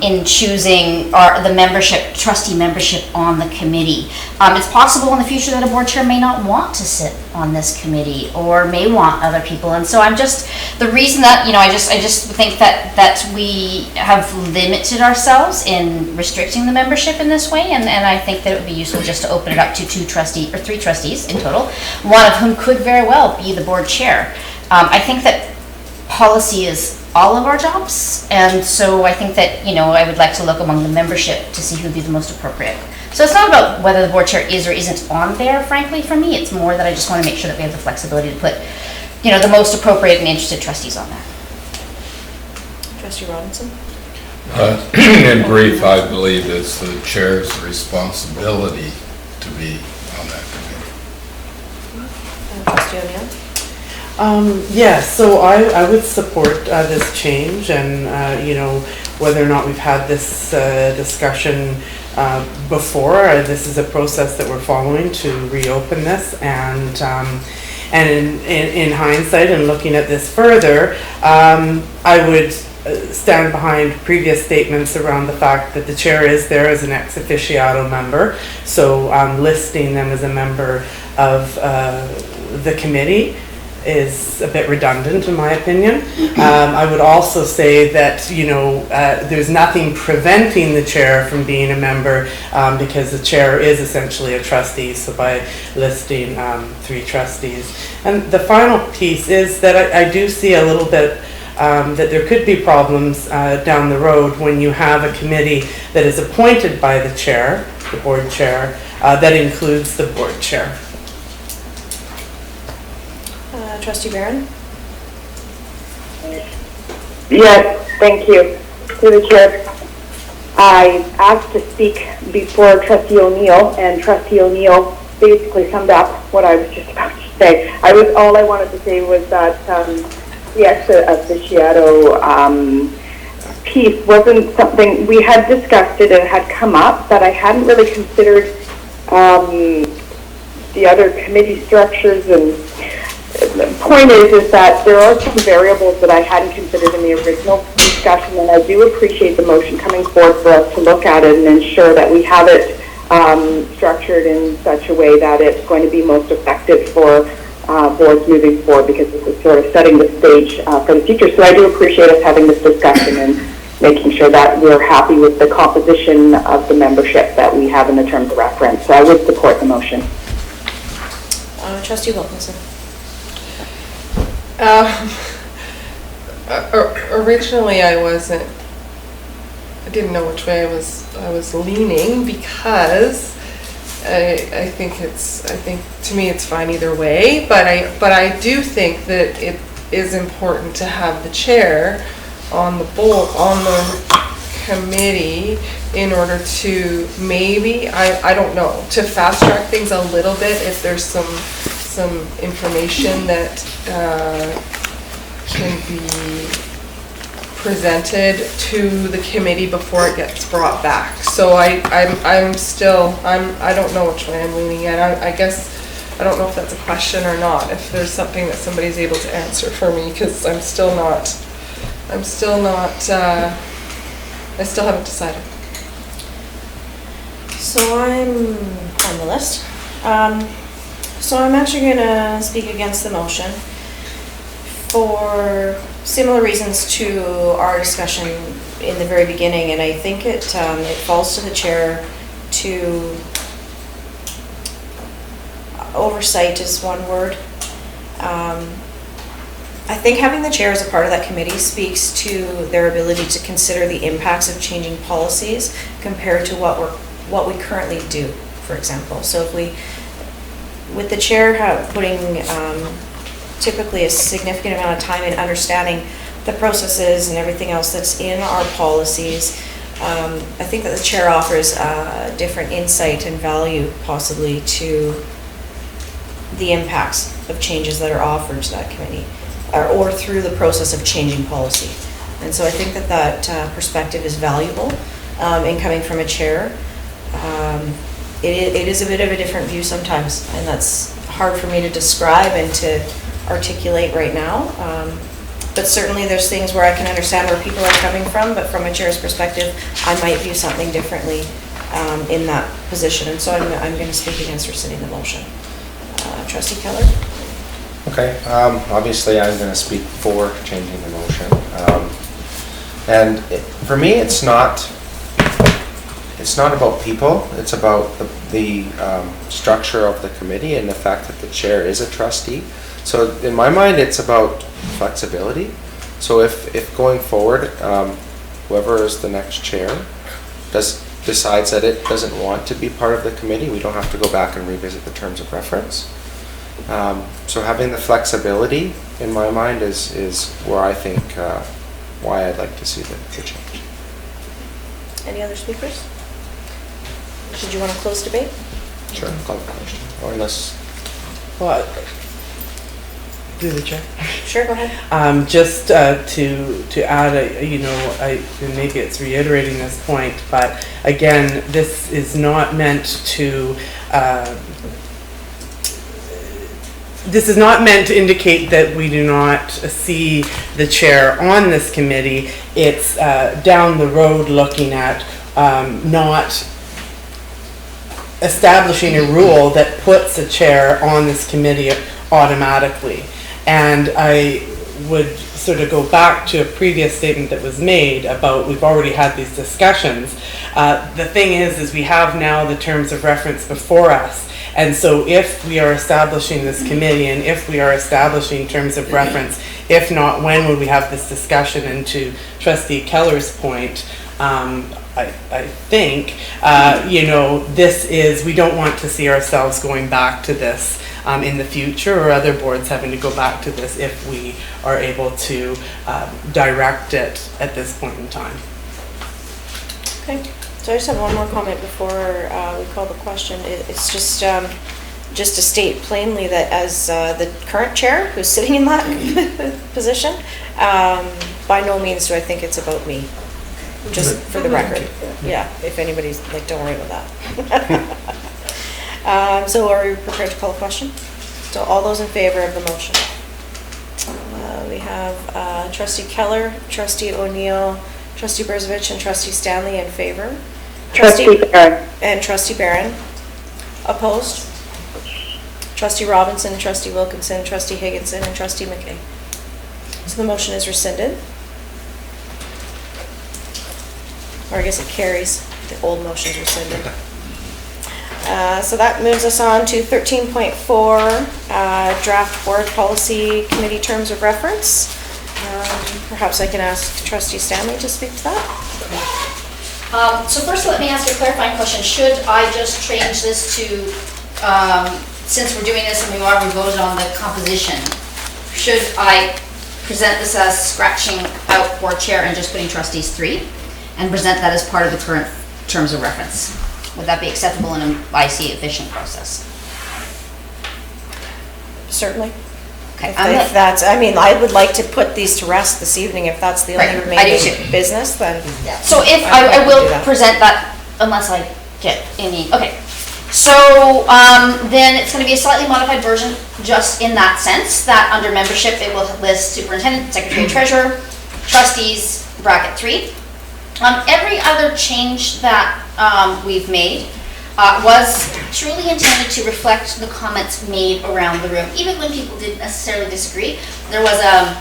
in choosing the trustee membership on the committee. It's possible in the future that a board chair may not want to sit on this committee or may want other people. And so the reason that, I just think that we have limited ourselves in restricting the membership in this way. And I think that it would be useful just to open it up to 3 trustees in total, one of whom could very well be the board chair. I think that policy is all of our jobs, and so I think that, I would like to look among the membership to see who would be the most appropriate. So it's not about whether the board chair is or isn't on there, frankly, for me. It's more that I just want to make sure that we have the flexibility to put, the most appropriate and interested trustees on there. Trustee Robinson? In brief, I believe it's the chair's responsibility to be on that committee. Trustee O'Neill? Yes, so I would support this change, and whether or not we've had this discussion before, this is a process that we're following to reopen this, and in hindsight and looking at this further, I would stand behind previous statements around the fact that the chair is there as an ex officiato member, so listing them as a member of the committee is a bit redundant in my opinion. I would also say that, you know, there's nothing preventing the chair from being a member because the chair is essentially a trustee, so by listing 3 trustees. And the final piece is that I do see a little bit that there could be problems down the road when you have a committee that is appointed by the chair, the board chair, that includes the board chair. Trustee Barron? Yes, thank you. Through the chair, I asked to speak before Trustee O'Neill, and Trustee O'Neill basically summed up what I was just about to say. All I wanted to say was that the ex officio piece wasn't something we had discussed. It had come up, but I hadn't really considered the other committee structures. And the point is that there are some variables that I hadn't considered in the original discussion, and I do appreciate the motion coming forward for us to look at it and ensure that we have it structured in such a way that it's going to be most effective for boards moving forward, because this is sort of setting the stage for the future. So I do appreciate us having this discussion and making sure that we're happy with the composition of the membership that we have in the terms of reference. So I would support the motion. Trustee Wilkinson. Originally, I didn't know which way I was leaning, because I think to me it's fine either way. But I do think that it is important to have the chair on the committee in order to maybe, I don't know, to fast track things a little bit if there's some information that can be presented to the committee before it gets brought back. So I don't know which way I'm leaning at. I guess I don't know if that's a question or not, if there's something that somebody's able to answer for me, because I still haven't decided. So I'm on the list. So I'm actually going to speak against the motion for similar reasons to our discussion in the very beginning, and I think it falls to the chair to oversight is one word. I think having the chair as a part of that committee speaks to their ability to consider the impacts of changing policies compared to what we currently do, for example. So if we, with the chair putting typically a significant amount of time in understanding the processes and everything else that's in our policies, I think that the chair offers different insight and value possibly to the impacts of changes that are offered to that committee or through the process of changing policy. And so I think that perspective is valuable in coming from a chair. It is a bit of a different view sometimes, and that's hard for me to describe and to articulate right now. But certainly there's things where I can understand where people are coming from, but from a chair's perspective, I might view something differently in that position. And so I'm going to speak against rescinding the motion. Trustee Keller? Okay, obviously I'm going to speak for changing the motion. And for me, it's not about people, it's about the structure of the committee and the fact that the chair is a trustee. So in my mind, it's about flexibility. So if going forward, whoever is the next chair decides that it doesn't want to be part of the committee, we don't have to go back and revisit the terms of reference. So having the flexibility in my mind is where I think why I'd like to see the change. Any other speakers? Did you want to close debate? Sure, call the question. Or unless... Well, do the chair. Sure, go ahead. Just to add, and maybe it's reiterating this point, but again, this is not meant to indicate that we do not see the chair on this committee. It's down the road looking at not establishing a rule that puts a chair on this committee automatically. And I would sort of go back to a previous statement that was made about we've already had these discussions. The thing is we have now the terms of reference before us. And so if we are establishing this committee and if we are establishing terms of reference, if not, when would we have this discussion? And to Trustee Keller's point, I think, we don't want to see ourselves going back to this in the future, or other boards having to go back to this if we are able to direct it at this point in time. Okay, so I just have one more comment before we call the question. It's just to state plainly that as the current chair who's sitting in that position, by no means do I think it's about me. Just for the record. Yeah, if anybody's like, don't worry about that. So are we prepared to call a question? So all those in favor of the motion? We have Trustee Keller, Trustee O'Neill, Trustee Berzovich, and Trustee Stanley in favor. Trustee Barron. And Trustee Barron. Opposed? Trustee Robinson, Trustee Wilkinson, Trustee Higginson, and Trustee McKay. So the motion is rescinded. Or I guess it carries. The old motion is rescinded. So that moves us on to 13.4, draft board policy committee terms of reference. Perhaps I can ask Trustee Stanley to speak to that. So first let me ask a clarifying question. Should I just change this to, since we're doing this and we already voted on the composition, should I present this as scratching out board chair and just putting trustees 3? And present that as part of the current terms of reference? Would that be acceptable in an IC efficient process? Certainly. Okay. If that's, I mean, I would like to put these to rest this evening. If that's the only Right, remaining I do too. business, then. Yeah. So if I'd I like to will do that. present that unless I get any, okay. So then it's going to be a slightly modified version just in that sense that under membership it will list superintendent, secretary, treasurer, trustees, bracket 3. Every other change that we've made was truly intended to reflect the comments made around the room. Even when people didn't necessarily disagree, there was a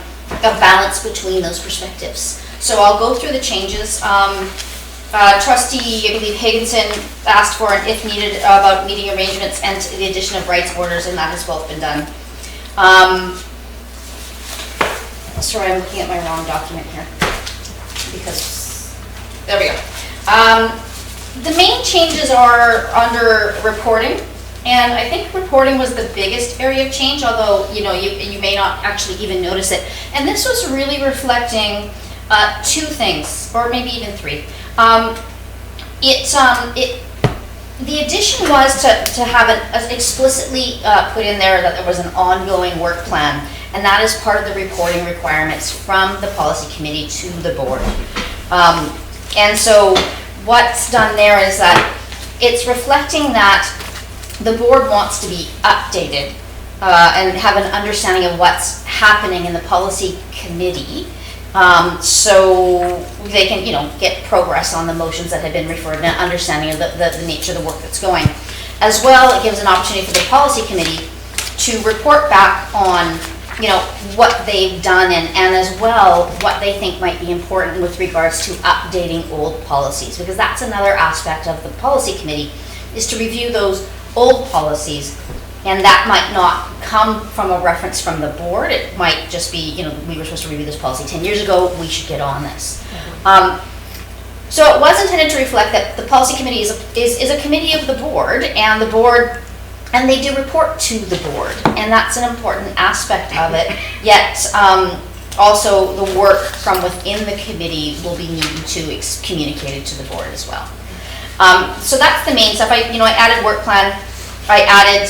balance between those perspectives. So I'll go through the changes. Trustee, I believe Higginson asked for an if needed about meeting arrangements and the addition of rights orders, and that has both been done. Sorry, I'm looking at my wrong document here. Because, there we go. The main changes are under reporting, and I think reporting was the biggest area of change, although you may not actually even notice it. And this was really reflecting 2 things, or maybe even 3. The addition was to have it explicitly put in there that there was an ongoing work plan, and that is part of the reporting requirements from the policy committee to the board. And so what's done there is that it's reflecting that the board wants to be updated and have an understanding of what's happening in the policy committee, so they can, get progress on the motions that have been referred and an understanding of the nature of the work that's going. As well, it gives an opportunity for the policy committee to report back on what they've done and as well what they think might be important with regards to updating old policies, because that's another aspect of the policy committee, is to review those old policies, and that might not come from a reference from the board. It might just be, we were supposed to review this policy 10 years ago, we should get on this. So it was intended to reflect that the policy committee is a committee of the board, and the board, and they do report to the board, and that's an important aspect of it. Yet, also the work from within the committee will be needed to communicated to the board as well. So that's the main stuff. I added work plan. I added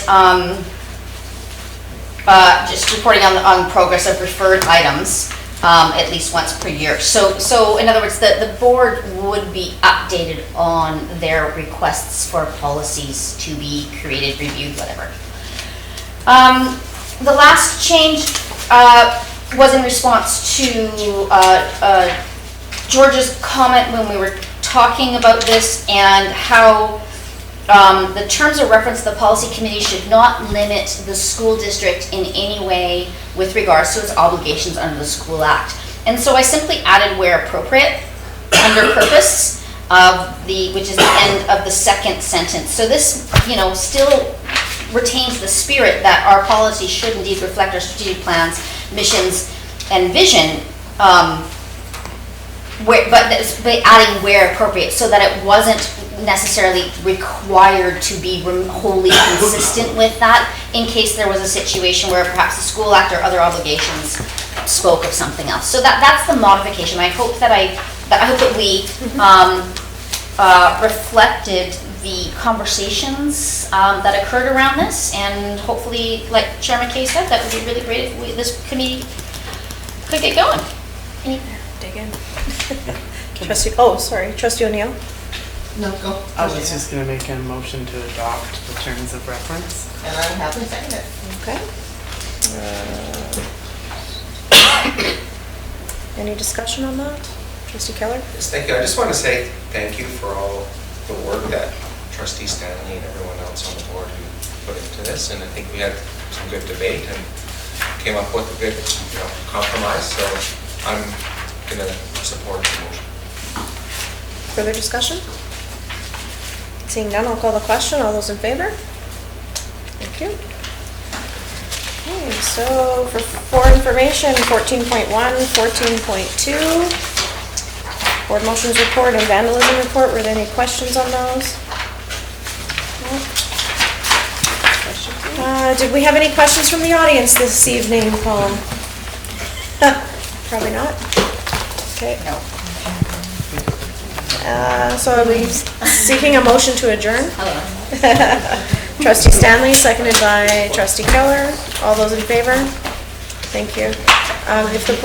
just reporting on progress of referred items at least once per year. So in other words, the board would be updated on their requests for policies to be created, reviewed, whatever. The last change was in response to George's comment when we were talking about this, and how the terms of reference of the policy committee should not limit the school district in any way with regards to its obligations under the School Act. And so I simply added where appropriate under purpose of which is the end of the second sentence. So this, still retains the spirit that our policy should indeed reflect our strategic plans, missions, and vision, but by adding where appropriate, so that it wasn't necessarily required to be wholly consistent with that in case there was a situation where perhaps the School Act or other obligations spoke of something else. So that's the modification. I hope that we reflected the conversations that occurred around this, and hopefully, like Chairman Kay said, that would be really great if this committee could get going. Dig in. Trustee O'Neill? No, go. I was just going to make a motion to adopt the terms of reference. And I'm happy to second it. Okay. Any discussion on that? Trustee Keller? Yes, thank you. I just want to say thank you for all the work that Trustee Stanley and everyone else on the board who put into this, and I think we had some good debate and came up with a good compromise, so I'm going to support the motion. Further discussion? Seeing none, I'll call the question. All those in favor? Thank you. Okay, so for information, 14.1, 14.2, board motions report and vandalism report. Were there any questions on those? Did we have any questions from the audience this evening, Paul? Probably not. Okay. No. So are we seeking a motion to adjourn? Trustee Stanley, seconded by Trustee Keller. All those in favor? Thank you. If the board